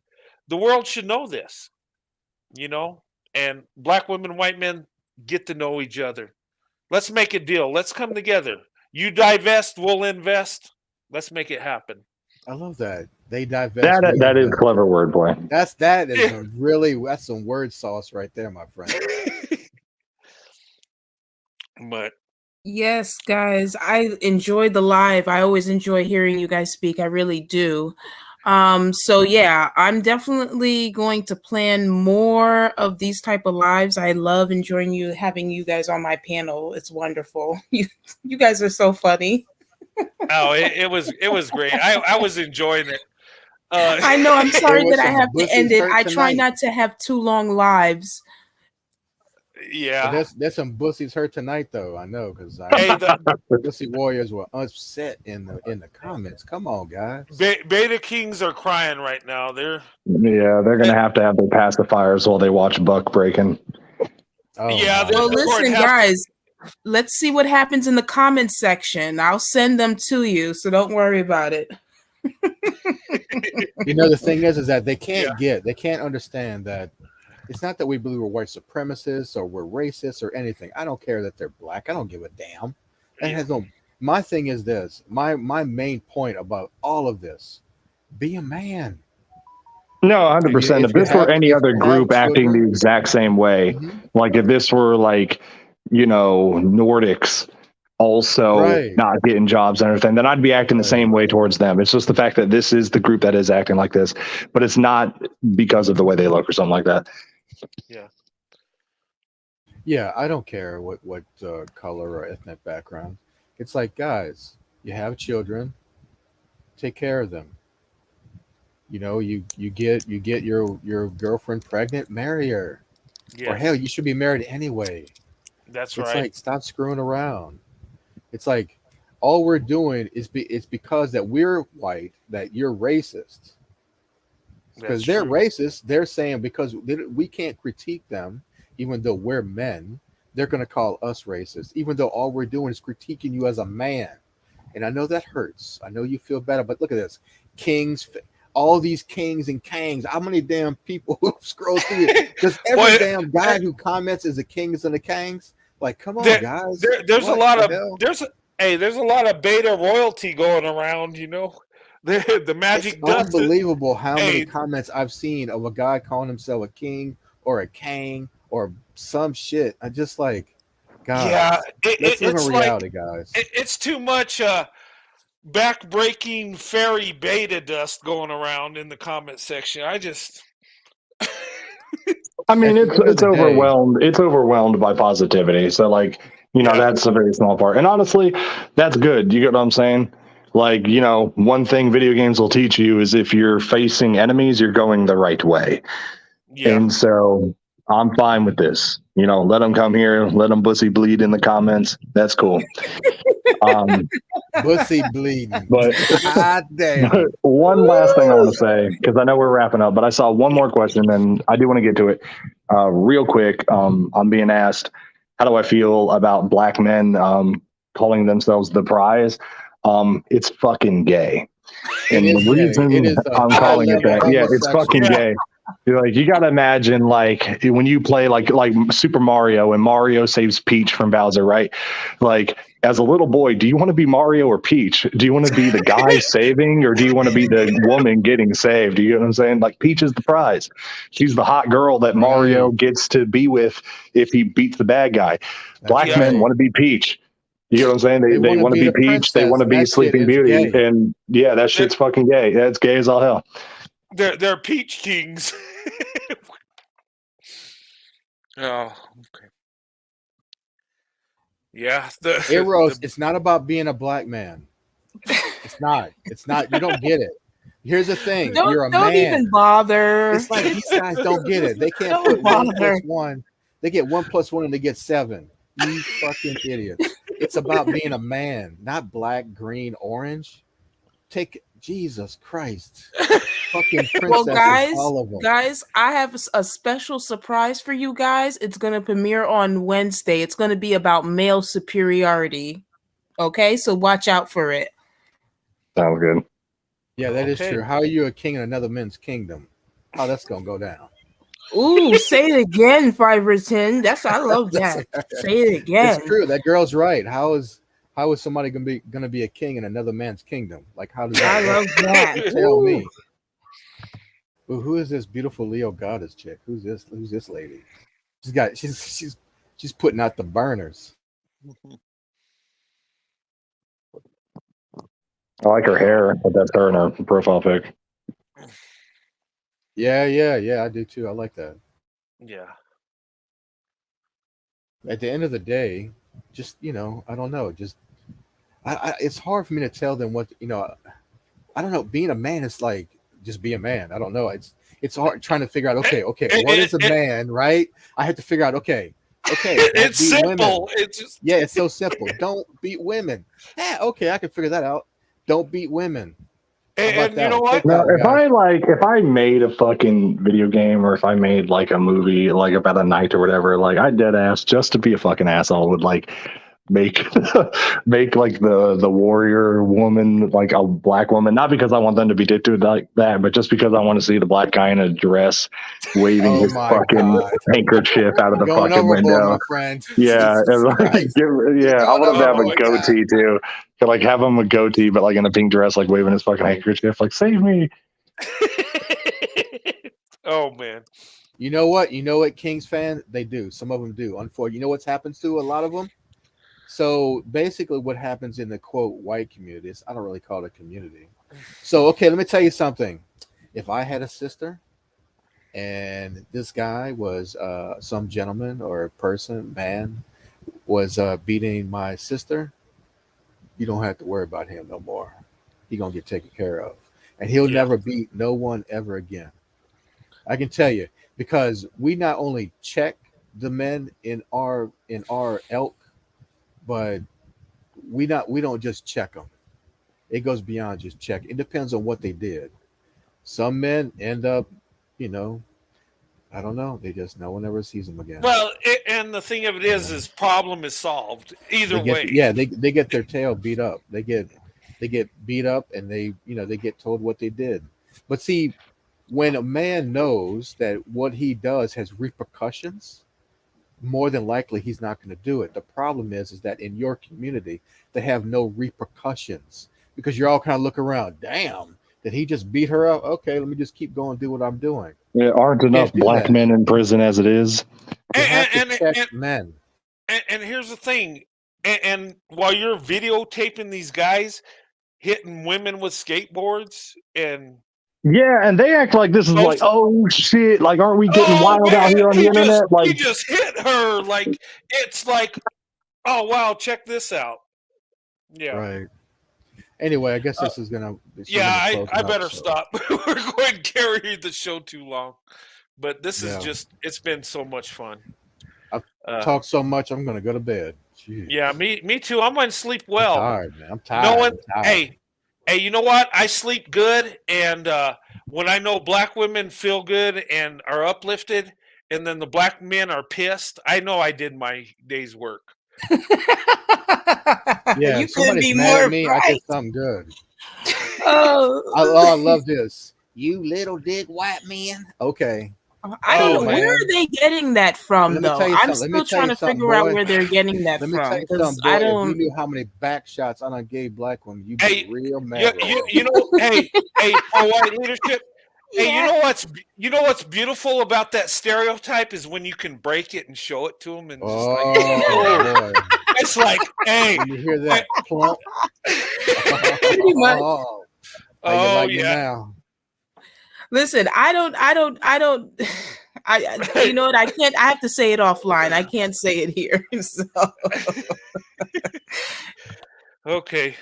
the world should know this, you know? And black women, white men get to know each other. Let's make a deal. Let's come together. You divest, we'll invest. Let's make it happen. I love that. They divest. We That is invest. clever wordplay. That is Yeah. that's some word sauce right there, my friend. But Yes, guys, I enjoyed the live. I always enjoy hearing you guys speak. I really do. So yeah, I'm definitely going to plan more of these type of lives. I love enjoying having you guys on my panel. It's wonderful. You guys are so funny. oh, it was great. I was enjoying it. I know, I'm There sorry was that I some have to end bussies it. hurt I try tonight. not to have too long lives. yeah. But there's some bussies hurt tonight, though. I know because Hey, the bussy warriors were upset in the comments. Come on, guys. Beta Kings are crying right now. Yeah, they're gonna have their pacifiers while they watch Buck breaking. Oh Yeah, my they're Well, God. going listen, to have to. guys, let's see what happens in the comments section. I'll send them to you, so don't worry about it. You know the thing is that they Yeah. can't understand that it's not that we believe we're white supremacists or we're racist or anything. I don't care that they're black. I don't give a damn. That Yeah. has no. My thing is this. My main point about all of this: be a man. No, 100%. If this were any If other you have group acting the children, exact same way, mhm, like if this were like, Nordics also right, not getting jobs and everything, then I'd be acting the right. same way towards them. It's just the fact that this is the group that is acting like this, but it's not because of the way they look or something like that. Yeah. Yeah, I don't care what color or ethnic background. It's like, guys, you have children, take care of them. You get your girlfriend pregnant, marry her. Or hell, Yes. you should be married anyway. That's It's right. like stop screwing around. It's like all we're doing it's because that we're white that you're racist. That's Because they're true. racist, they're saying because we can't critique them, even though we're men, they're going to call us racist, even though all we're doing is critiquing you as a man. And I know that hurts. I know you feel better, but look at this. Kings, all these kings and kangs. How many damn people who scroll through it? Because every Well, damn guy who comments is the kings and the kangs. Like, come on, there, guys. there's a What lot the of hell? there's a lot of beta royalty going around. The It's magic dust. unbelievable how many Hey, comments I've seen of a guy calling himself a king or a kang or some shit. I just like, yeah, guys, let's live in it's like reality, guys. it's too much back-breaking fairy beta dust going around in the comment section. I just I mean, At the end of it's the day, overwhelmed. It's overwhelmed by positivity. So, like, yeah, that's a very small part. And honestly, that's good. You get what I'm saying? Like, one thing video games will teach you is if you're facing enemies, you're going the right way. Yeah. And so I'm fine with this. Let them come here, let them bussy bleed in the comments. That's cool. Bussy bleeding. But God damn. one last thing I want to say, because I know we're wrapping up, but I saw one more question and I do want to get to it real quick. I'm being asked, how do I feel about black men calling themselves the prize? It's fucking gay. And It is the gay. reason It is a I'm high calling it level that, yeah, it's fucking homosexual. gay. You got to imagine, like, when you play like Super Mario and Mario saves Peach from Bowser, right? Like, as a little boy, do you want to be Mario or Peach? Do you want to be the guy saving, or do you want to be the woman getting saved? Do you know what I'm saying? Like, Peach is the prize. She's the hot girl that Mario Right. gets to be with if he beats the bad guy. That's Black Yeah. men right. want to be Peach. You know what I'm saying? They They wanna want to be be the Peach. They princess, want to and be that shit Sleeping is Beauty. gay. And yeah, that shit's fucking gay. That's gay as all hell. They're peach kings. Oh, okay. Yeah. Eros, it's not about being a black man. It's not. It's not. You don't get it. Here's the thing. You're a Don't man. even bother. It's like these guys don't get it. They can't Don't put 1 bother. plus 1. They get 1 plus 1 and they get 7. You fucking idiots. It's about being a man, not black, green, orange. Take Jesus Christ. Fucking Well, princesses, all of them. guys, I have a special surprise for you guys. It's going to premiere on Wednesday. It's going to be about male superiority. Okay, so watch out for it. Sounds good. Yeah, that is Okay. true. How are you a king in another man's kingdom? How that's gonna go down? Ooh, say it again, 5 or 10. I love that. Say it again. It's true. That girl's right. How is somebody gonna be a king in another man's kingdom? Like, how does that I work? love that. Tell Ooh. me. Well, who is this beautiful Leo goddess chick? Who's this? Who's this lady? She's putting out the burners. I like her hair, but that's her in a profile pic. Yeah. I do too. I like that. Yeah. At the end of the day, just I don't know. Just it's hard for me to tell them what I don't know. Being a man is like just be a man. I don't know. It's hard trying to figure out. Okay, what is a man, right? I have to figure out. Okay. It's simple. Women. It's so simple. Don't beat women. Yeah, okay, I can figure that out. Don't beat women. And you know what? Now, if I made a fucking video game, or if I made like a movie like about a night or whatever, like I dead ass just to be a fucking asshole would like make like the warrior woman like a black woman, not because I want them to be dictated like that, but just because I want to see the black guy in a dress waving his fucking handkerchief out of the going fucking overboard, window. my friend. Yeah, and like, I want him to have a goatee too. To like have him a goatee, but like in a pink dress, like waving his fucking handkerchief, like save me. Oh man. You know what? Kings fan, they do. Some of them do. Unfortunately, you know what's happens to a lot of them? So basically what happens in the quote white communities, I don't really call it a community. So, okay, let me tell you something. If I had a sister and this guy was some gentleman or a person, man, was beating my sister, you don't have to worry about him no more. He's going to get taken care of. And he'll never beat no one ever again. I can tell you, because we not only check the men in our elk, but we don't just check them. It goes beyond just check. It depends on what they did. Some men end up, I don't know. They just no one ever sees them again. Well, and the thing of it is problem is solved either way. Yeah, they get their tail beat up. They get beat up, and they get told what they did. But see, when a man knows that what he does has repercussions, more than likely he's not going to do it. The problem is that in your community they have no repercussions because you're all kind of look around. Damn, did he just beat her up? Okay, let me just keep going, do what I'm doing. There aren't enough black men in prison as it is. You have to check men. And here's the thing. And while you're videotaping these guys hitting women with skateboards and yeah, and they act like this is like, oh shit, like aren't we getting wild out here on the internet? Like he just hit her, like it's like, oh wow, check this out. Yeah, right. Anyway, I guess this is gonna. I better stop. We're going to carry the show too long, but this is it's been so much fun. I've talked so much. I'm gonna go to bed. Jeez. Yeah, me too. I'm gonna sleep well. I'm tired, man. I'm tired. Hey, you know what? I sleep good, and when I know black women feel good and are uplifted, and then the black men are pissed, I know I did my day's work. Yeah, you if somebody's mad at me, I did something good. Oh, I love this. You little dick white man. Okay. I don't know. Where are they getting that from, though? I'm still trying to figure out where they're getting that from. Let me tell you something, boy. If you knew how many back shots I done gave black women, you'd be real mad. You know, hey, for white leadership. Yeah. Hey, you know what's beautiful about that stereotype is when you can break it and show it to them, and just boy. It's like, hey, when you hear that plump. Pretty much. Now? Listen, I you know what? I have to say it offline. I can't say it here. So. Okay.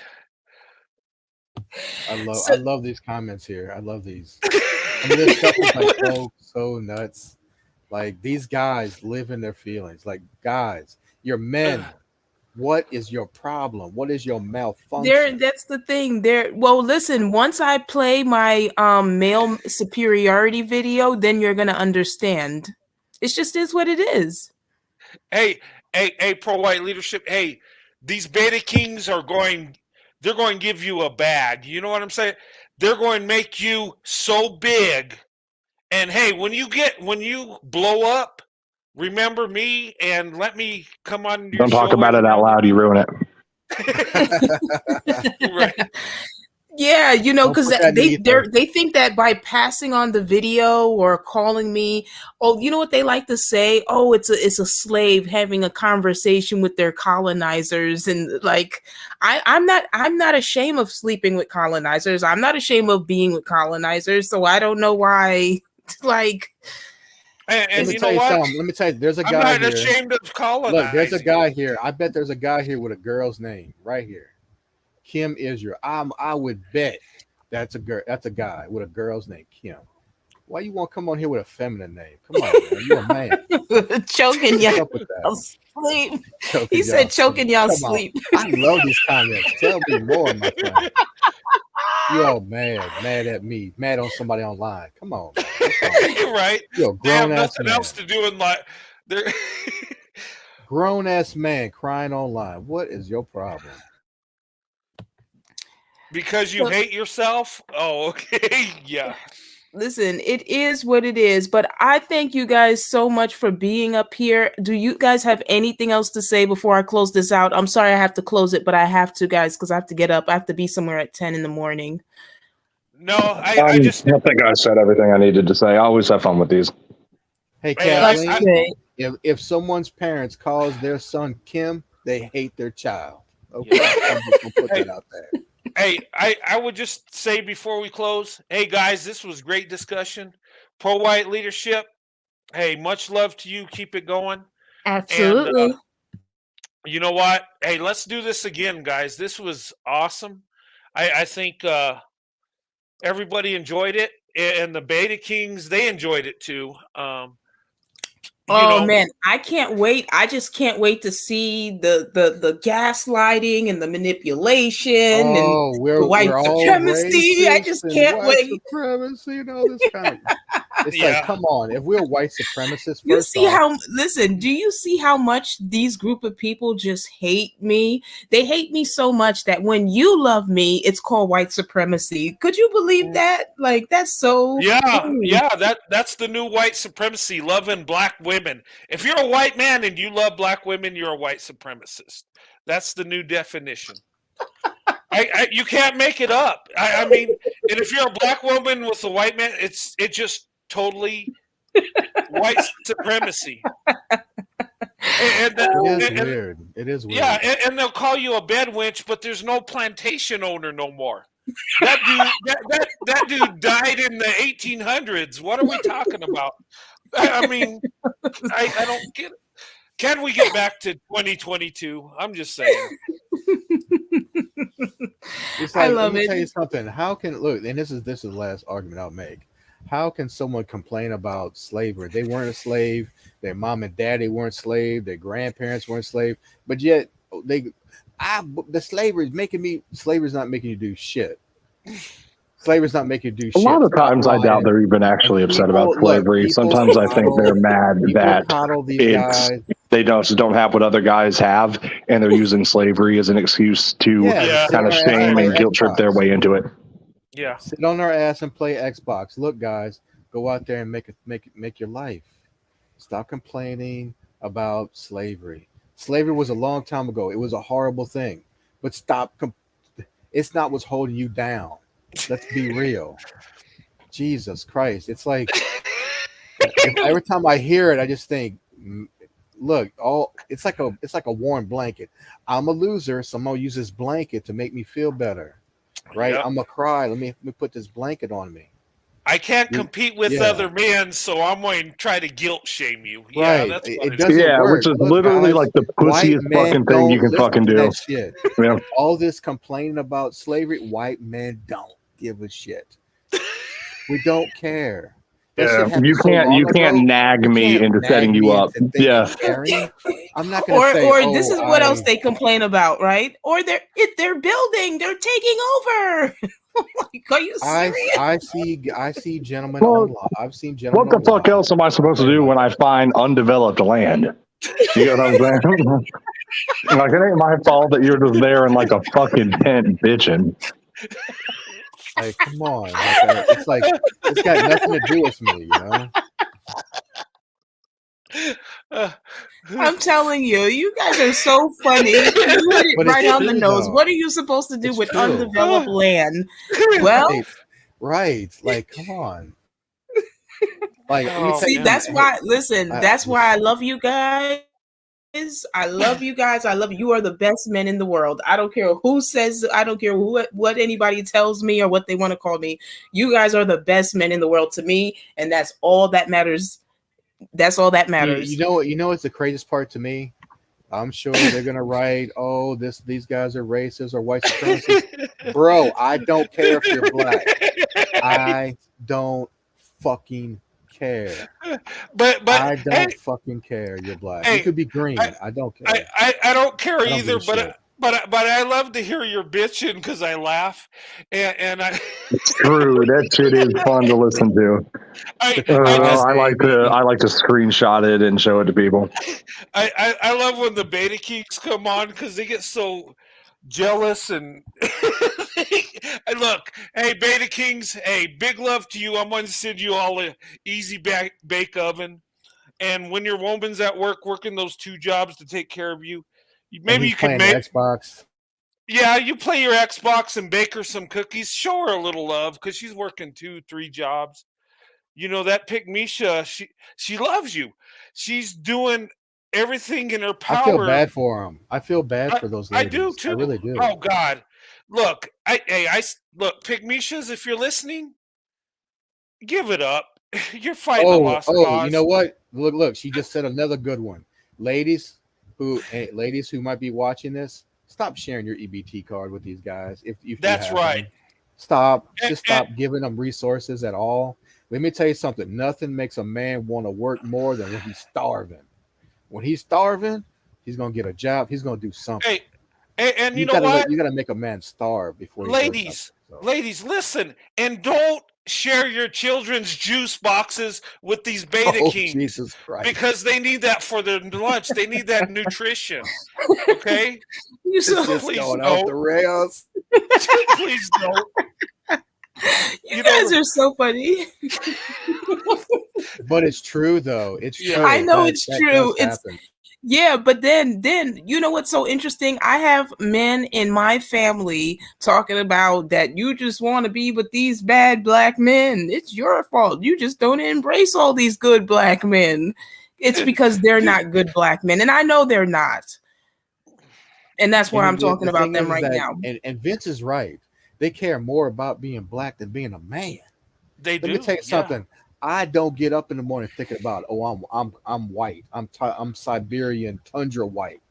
I love these comments here. I love these. I mean, this stuff is like so nuts. Like, these guys live in their feelings. Like, guys, you're men. What is your problem? What is your malfunction? That's the thing. Well, listen, once I play my male superiority video, then you're gonna understand. It just is what it is. Hey, pro-white leadership. Hey, these beta kings they're going to give you a bag. You know what I'm saying? They're going to make you so big. And hey, when you blow up, remember me and let me come on your Don't talk about it out loud. You ruin it. Right. Yeah, you know, because they think that by passing on the video or calling me, you know what they like to say? Oh, it's a slave having a conversation with their colonizers, and like I'm not ashamed of sleeping with colonizers. I'm not ashamed of being with colonizers. So I don't know why, like. And let me tell you something. Let me tell you, there's a guy I'm not ashamed of colonizing. Look, there's a guy here. I bet there's a guy here with a girl's name right here. Kim Israel. I would bet that's a girl. That's a guy with a girl's name, Kim. Why you want to come on here with a feminine name? Come on, man. You're a man. Choking y'all sleep. He said choking y'all sleep. I love these comments. Tell me more, my friend. You all mad at me, mad on somebody online. Come on, man. You're right. You're a grown ass nothing man. else to do in life. Grown ass man crying online. What is your problem? Because you hate yourself? Oh, okay. Yeah. Listen, it is what it is, but I thank you guys so much for being up here. Do you guys have anything else to say before I close this out? I'm sorry I have to close it, but I have to, guys, because I have to get up. I have to be somewhere at 10 in the morning. No, I think I said everything I needed to say. I always have fun with these. Hey, Kathleen, if someone's parents calls their son Kim, they hate their child. Okay, I'm just gonna put that out there. Hey, I would just say before we close, hey guys, this was great discussion. Pro-white leadership. Hey, much love to you. Keep it going. Absolutely. And, you know what? Hey, let's do this again, guys. This was awesome. I think everybody enjoyed it, and the Beta Kings, they enjoyed it too. Man, I can't wait. I just can't wait to see the gaslighting and the manipulation and the white supremacy. I just can't wait. Supremacy and all this kind of. It's like, come on. If we're white supremacists, do you see how much these group of people just hate me? They hate me so much that when you love me, it's called white supremacy. Could you believe that? Like, that's so. Yeah. That's the new white supremacy, loving black women. If you're a white man and you love black women, you're a white supremacist. That's the new definition. You can't make it up. I mean, and if you're a black woman with a white man, it's just totally white supremacy. It is weird. Yeah, and they'll call you a bed wench, but there's no plantation owner no more. That dude died in the 1800s. What are we talking about? I mean, I don't get it. Can we get back to 2022? I'm just saying. It's I like, let love me it. tell you something. How can look, and this is the last argument I'll make. How can someone complain about slavery? They weren't a slave. Their mom and daddy weren't slave. Their grandparents weren't slave. But yet they, the slavery's not making you do shit. Slavery's not making you do A lot shit. of Stop times, I doubt lying. they're even And actually upset about people look, slavery. Sometimes I think they're mad people that coddle these it's guys. they don't have what other guys have, and they're using slavery as an excuse to Yeah, Yeah, sit kind on of their ass and shame play and guilt trip their Xbox. way into it. yeah. Sit on their ass and play Xbox. Look, guys, go out there and make your life. Stop complaining about slavery. Slavery was a long time ago. It was a horrible thing. But it's not what's holding you down. Let's be real. Jesus Christ. It's like if every time I hear it, I just think, look, it's like a warm blanket. I'm a loser, so I'm gonna use this blanket to make me feel better. Right? Yep. I'm gonna cry. Let me put this blanket on me. I can't You- compete with yeah. other men, so I'm going to try to guilt shame you. Yeah, Right. that's what It it is. doesn't Yeah, which work. is Look, literally guys, like the white pussiest men fucking thing you don't can listen fucking to do. that shit. Yeah. All this complaining about slavery, white men don't give a shit. We don't care. That Yeah, shit happened so you long can't ago. nag You me can't into setting nag you me up. into thinking Yeah, caring. I'm not gonna say, Or this oh, is what else they complain about, right? Or they're building, they're taking over. Like, are you serious? I see gentlemen well, online. I've seen what gentlemen the fuck online else am I supposed to complain do about when I that. find undeveloped land? You get what I'm saying? Like, it ain't my fault that you're just there in like a fucking tent bitching. Like, come on. Like it's got nothing to do with me, you know? Uh, I'm telling you, you guys are so funny. You hit it But right it's on the true nose. What though. are you supposed to do It's with true. undeveloped land? Well, Right. Right. Like, come on. Like, let me oh tell see, you. man. that's why, listen, I that's why just I love you guys. I love you guys. I love you. You are the best men in the world. I don't care who says, I don't care what anybody tells me or what they want to call me. You guys are the best men in the world to me, and that's all that matters. That's all that you matters. know what what's the craziest part to me? I'm sure they're gonna write, oh, these guys are racist or white supremacists. Bro, I don't care if you're black. I don't fucking care. but I hey, don't fucking care. You're black. You hey, could be I, green. I don't I, care. I don't care I don't give either, a shit. but I love to hear your bitching because I laugh, and I It's true. That shit is fun to listen to. The I cry, just baby. I like to screenshot it and show it to people. I love when the Beta Geeks come on because they get so jealous and and look, hey Beta Kings, hey, big love to you. I'm going to send you all a easy bake oven, and when your woman's at work working those two jobs to take care of you, And maybe he's you could playing make Xbox. yeah, you play your Xbox and bake her some cookies. Show her a little love because she's working 2, 3 jobs. You know that pick Misha, she loves you. She's doing everything in her I feel power. bad for him. I feel bad I, for those I do ladies. I too. really do. Oh God, look, look, Pygmishas, if you're listening, give it up. You're fighting a lost You know cause. what? Look, she just said another good one. Ladies who might be watching this, stop sharing your EBT card with these guys if you That's have right. them. Stop. And, Just stop giving them resources at all. Let me tell you something. Nothing makes a man want to work more than when he's starving. When he's starving, he's gonna get a job. He's gonna do something. hey, and you know what, You gotta make a man starve before he does something. ladies, So, ladies, listen, and don't share your children's juice boxes with these Beta oh Kings Jesus Christ. because they need that for their lunch. They need that nutrition. Okay, You This so shit's please going off the don't. rails. Please don't. you You know, guys are so funny. But it's true though. It's yeah. I true. know it's That does true. It's happen. Yeah, but then you know what's so interesting? I have men in my family talking about that you just want to be with these bad black men. It's your fault. You just don't embrace all these good black men. It's because they're not good black men, and I know they're not. And that's why And I'm talking the about thing them is right that, now. and Vince is right. They care more about being black than being a man. They Let me do. tell you Yeah. something. I don't get up in the morning thinking about, oh, I'm white. I'm Siberian tundra white.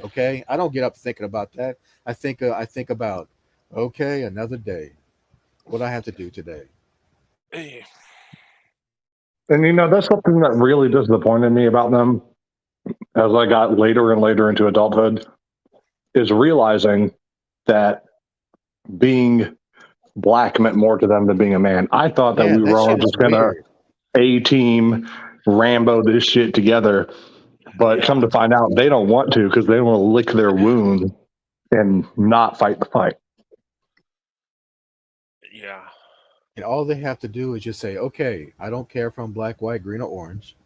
Okay, I don't get up thinking about that. I think about, okay, another day. What I have to do today. Eh, And that's something that really disappointed me about them as I got later and later into adulthood, is realizing that being black meant more to them than being a man. I thought that Yeah, we that were all shit is just gonna weird. A-team Rambo this shit together, but Yeah. come to find out they don't want to because they want to lick their wounds and not fight the fight. Yeah. And all they have to do is just say, okay, I don't care if I'm black, white, green, or orange.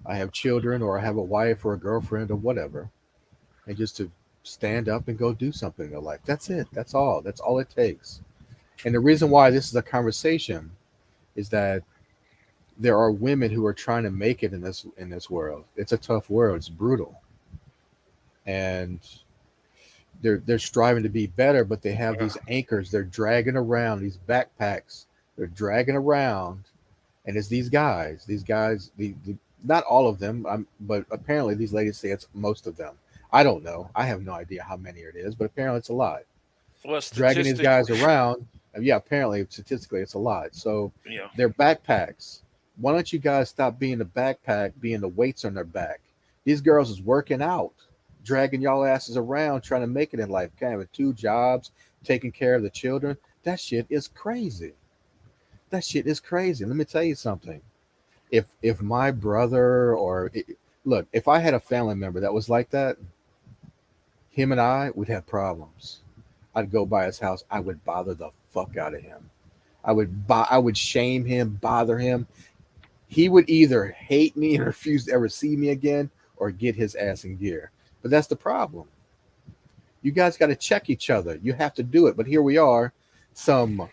I have children, or I have a wife or a girlfriend or whatever, and just to stand up and go do something in their life. That's it. That's all. That's all it takes. And the reason why this is a conversation is that there are women who are trying to make it in this world. It's a tough world. It's brutal, and they're striving to be better, but they have these anchors. They're dragging around these backpacks. They're dragging around, and it's these guys. These guys. Not all of them, but apparently these ladies say it's most of them. I don't know. I have no idea how many it is, but apparently it's a lot. Well, Dragging these guys statistically, around. Yeah, apparently statistically it's a lot. So yeah. they're backpacks. Why don't you guys stop being the backpack, being the weights on their back? These girls is working out, dragging y'all asses around, trying to make it in life, kind of with 2 jobs, taking care of the children. That shit is crazy. That shit is crazy. Let me tell you something. If my brother look, if I had a family member that was like that, him and I would have problems. I'd go by his house. I would bother the fuck out of him. I would shame him, bother him. He would either hate me and refuse to ever see me again, or get his ass in gear. But that's the problem. You guys got to check each other. You have to do it. But here we are, some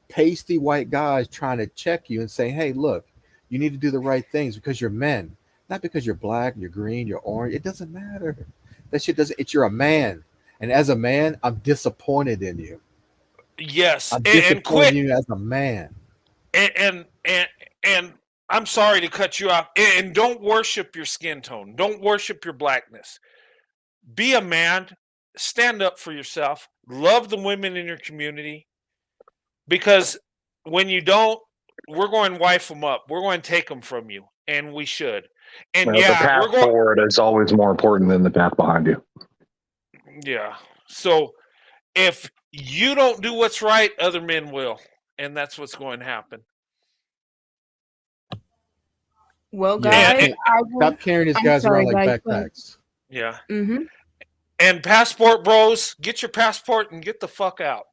pasty white guys trying to check you and say, hey, look, you need to do the right things because you're men, not because you're black, you're green, you're orange. It doesn't matter. That shit doesn't, you're a man. And as a man, I'm disappointed in you. Yes, I'm and disappointed quit. in you as a man. And I'm sorry to cut you off. And don't worship your skin tone. Don't worship your blackness. Be a man. Stand up for yourself. Love the women in your community. Because when you don't, we're going to wife them up. We're going to take them from you, and we should. And The yeah, path we're going. forward is always more important than the path behind you. Yeah. So if you don't do what's right, other men will, and that's what's going to happen. Well, Yeah, guys, I will. stop carrying these I'm guys around sorry, like guys. backpacks. Yeah. Mm-hmm. And passport bros, get your passport and get the fuck out.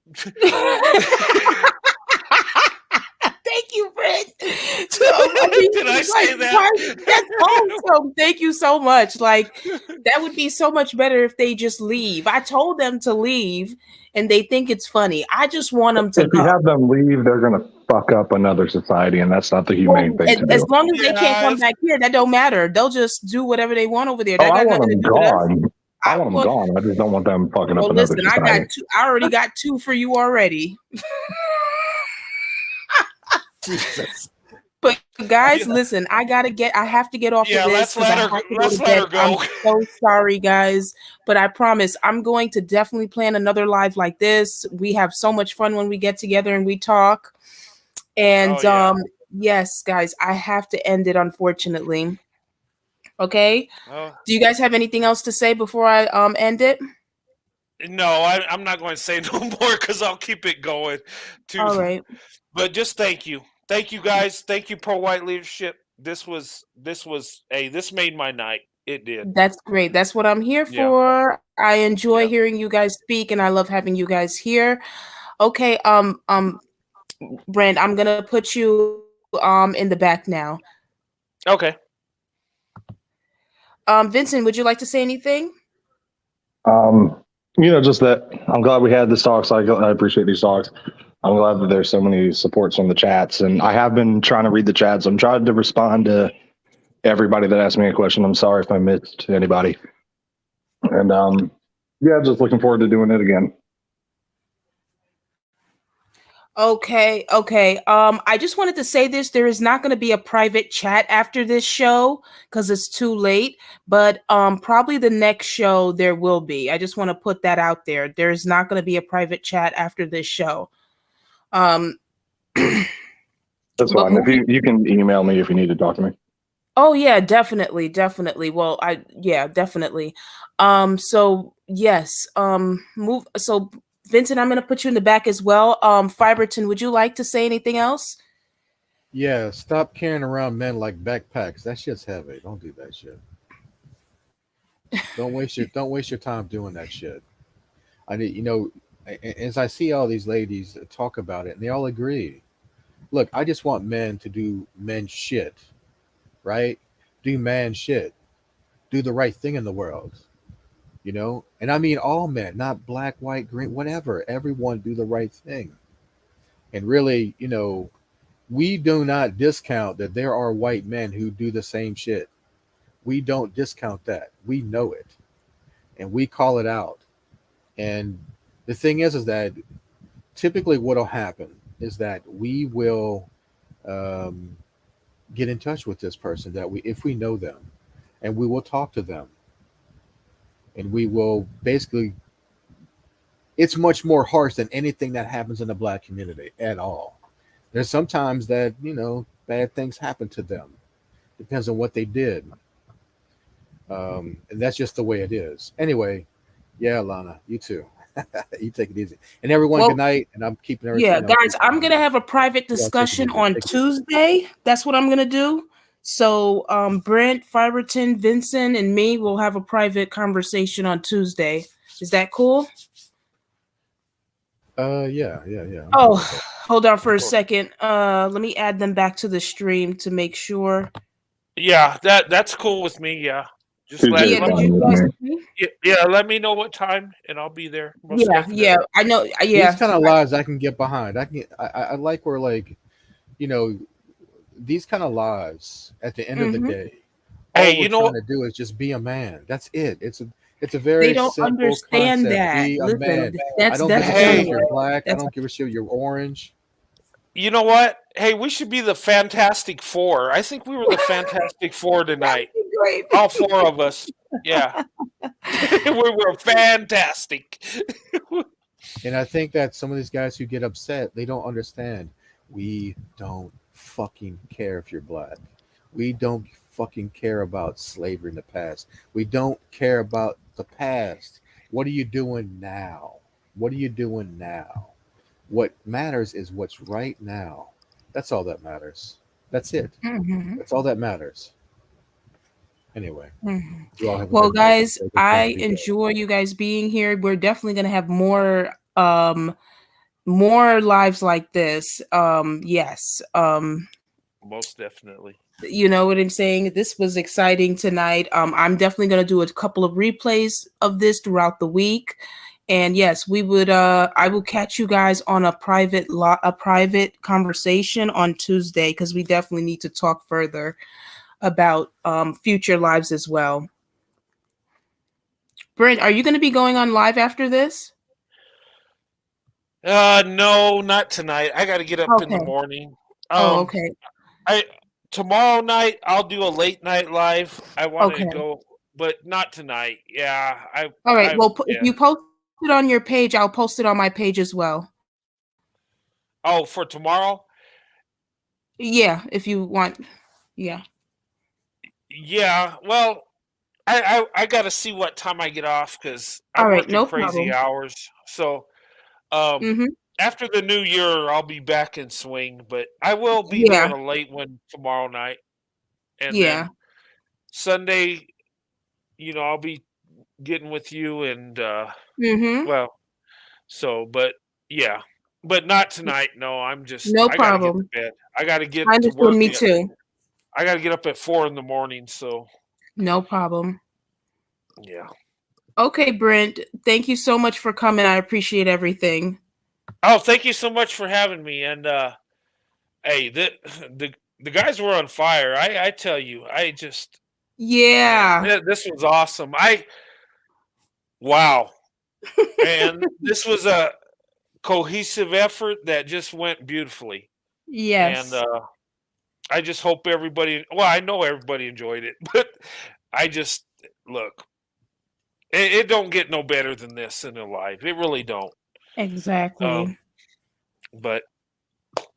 Thank you, Brent. So, Did I say that? That's awesome. Thank you so much. Like, that would be so much better if they just leave. I told them to leave, and they think it's funny. I just want them to If you go. have them leave, they're going to fuck up another society, and that's not the humane thing to As do. long as they can't come back here, that don't matter. They'll just do whatever they want over there. Oh, That I got want nothing them to do with us. gone. I want them gone. I just don't want them fucking up Well, another listen, I society. got two. I already got 2 for you already. Jesus. But guys, listen, I have to get off of this. Let's let her go. I'm so sorry, guys. But I promise I'm going to definitely plan another live like this. We have so much fun when we get together and we talk. And yes, guys, I have to end it, unfortunately. Okay. Do you guys have anything else to say before I end it? No, I'm not going to say no more because I'll keep it going. All right. But just thank you. Thank you, guys. Thank you, Pro White Leadership. This made my night. It did. That's great. That's what I'm here for. I enjoy hearing you guys speak, and I love having you guys here. Okay, Brand, I'm gonna put you in the back now. Okay. Vincent, would you like to say anything? Just that I'm glad we had this talk. So I appreciate these talks. I'm glad that there's so many supports on the chats, and I have been trying to read the chats. I'm trying to respond to everybody that asked me a question. I'm sorry if I missed anybody. And just looking forward to doing it again. Okay, okay. I just wanted to say this. There is not going to be a private chat after this show because it's too late. But probably the next show there will be. I just want to put that out there. There is not going to be a private chat after this show. Um, That's but fine. If moving. you can email me if you need to talk to me. Oh yeah, definitely, definitely. Well, definitely. So yes. Move. So Vincent, I'm going to put you in the back as well. Fiberton, would you like to say anything else? Yeah, stop carrying around men like backpacks. That shit's heavy. Don't do that shit. Don't waste your time doing that shit. I need as I see all these ladies talk about it, and they all agree. Look, I just want men to do men shit, right? Do man shit. Do the right thing in the world, And I mean all men, not black, white, green, whatever. Everyone do the right thing. And really, we do not discount that there are white men who do the same shit. We don't discount that. We know it, and we call it out. And the thing is that typically what'll happen is that we will um, get in touch with this person that we, if we know them, and we will talk to them, and we will basically. It's much more harsh than anything that happens in the black community at all. There's sometimes that bad things happen to them. Depends on what they did, and that's just the way it is. Anyway, yeah, Lana, you too. You take it easy, and everyone, good Well, night. And I'm keeping yeah, everything. guys, I'm gonna have a private Y'all take it discussion easy. on Take it easy. Tuesday. That's what I'm gonna do. So, Brent, Fiberton, Vincent, and me will have a private conversation on Tuesday. Is that cool? Yeah. I'm cool Oh, with that. hold on for Of a course. second. Let me add them back to the stream to make sure. Yeah, that's cool with me. Yeah, just Tuesday is Yeah, let did me. fine you with guys me. see? Yeah, let me know what time, and I'll be there most Yeah, yeah. definitely. I know. These Yeah, kind of lives I can get behind. I like where you know these kind of lives. At the end of the hmm day, Hey, all we're you know, trying to do is just be a man. That's it. It's a they very don't simple understand concept. that. Be a Listen, man. I that's don't give that's a shit one if hey, you're way. black. I That's don't give a shit if you're orange. you know what? Hey, we should be the Fantastic Four. I think we were the Fantastic Four that tonight. would be great. All four of us. Yeah, we were fantastic. And I think that some of these guys who get upset, they don't understand. We don't fucking care if you're black. We don't fucking care about slavery in the past. We don't care about the past. What are you doing now? What are you doing now? What matters is what's right now. That's all that matters. That's it. hmm That's all that matters. Anyway, hmm you all have a Well, good night. guys, Have a good time. I Be well. enjoy you guys being here. We're definitely gonna have more lives like this. Yes. Most definitely. You know what I'm saying? This was exciting tonight. I'm definitely gonna do a couple of replays of this throughout the week. And yes, we would I will catch you guys on a private conversation on Tuesday because we definitely need to talk further about future lives as well. Brent, are you going to be going on live after this? No, not tonight. I got to get up in the Okay. morning. Oh, Um, okay. I tomorrow night I'll do a late night live. I want to Okay. go, but not tonight. Yeah, All right. I, Well, if yeah. you post it on your page, I'll post it on my page as well. Oh, for tomorrow? Yeah, if you want. Yeah. Yeah. Well, I got to see what time I get off because All I'm right. working No crazy problem. hours. So, um, Mm-hmm. after the new year, I'll be back in swing. But I will be Yeah. doing a late one tomorrow night, and Yeah. then Sunday, I'll be getting with you and Mm-hmm. well, so but yeah. But not tonight. No, No I got to get to problem. bed. I got to I get to understand. work. Me too. I got to get up at 4 in the morning. So No problem. yeah. Okay, Brent. Thank you so much for coming. I appreciate everything. Oh, thank you so much for having me. And hey, the guys were on fire. I tell you, I just man, Yeah. this was awesome. Wow, man, cohesive effort that just went beautifully. And Yes, I just hope everybody, well, I know everybody enjoyed it, but I just, look, it don't get no better than this in their life. It really don't. exactly. But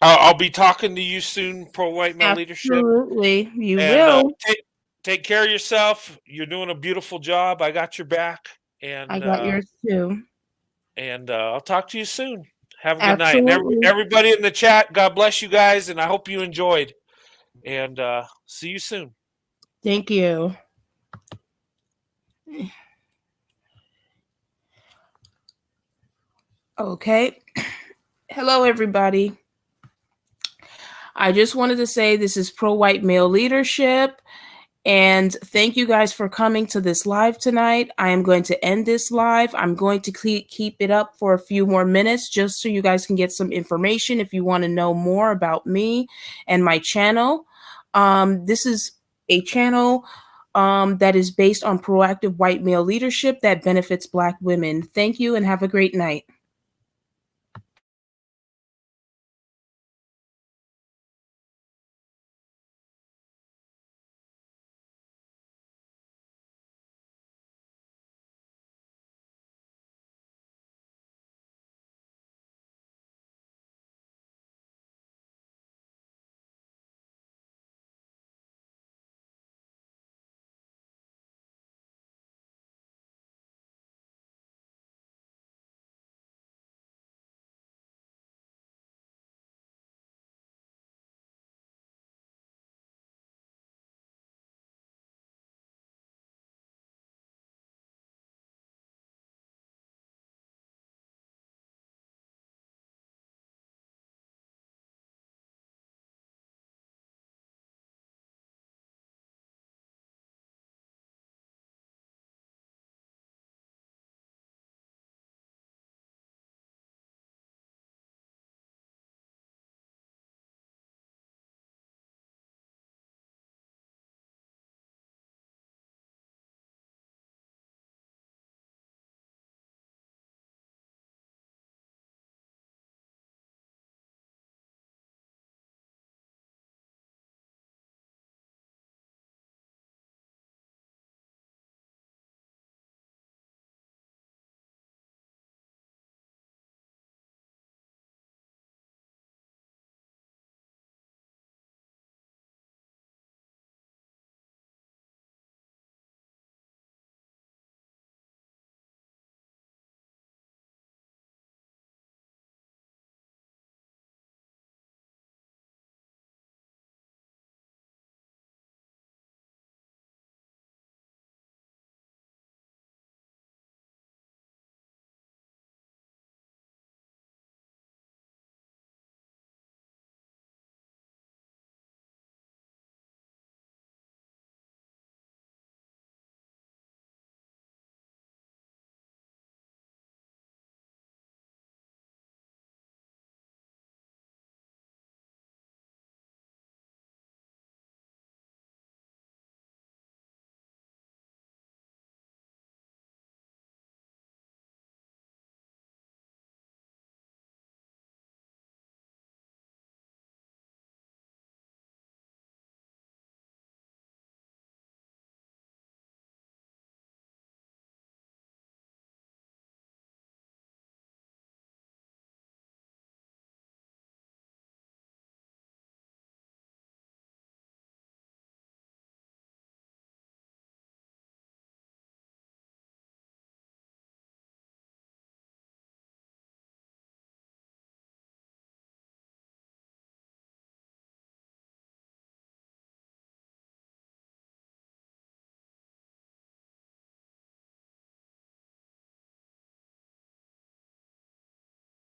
I'll be talking to you soon, Pro White Male Leadership. Absolutely. You And will. take care of yourself. You're doing a beautiful job. I got your back. I And got yours too. I'll talk to you soon. Have a good night. And Absolutely. everybody in the chat, God bless you guys, and I hope you enjoyed. And see you soon. Thank you. Okay. Hello, everybody. I just wanted to say this is Pro White Male Leadership. And thank you guys for coming to this live tonight. I am going to end this live. I'm going to keep it up for a few more minutes just so you guys can get some information if you want to know more about me and my channel. This is a channel that is based on proactive white male leadership that benefits Black women. Thank you and have a great night.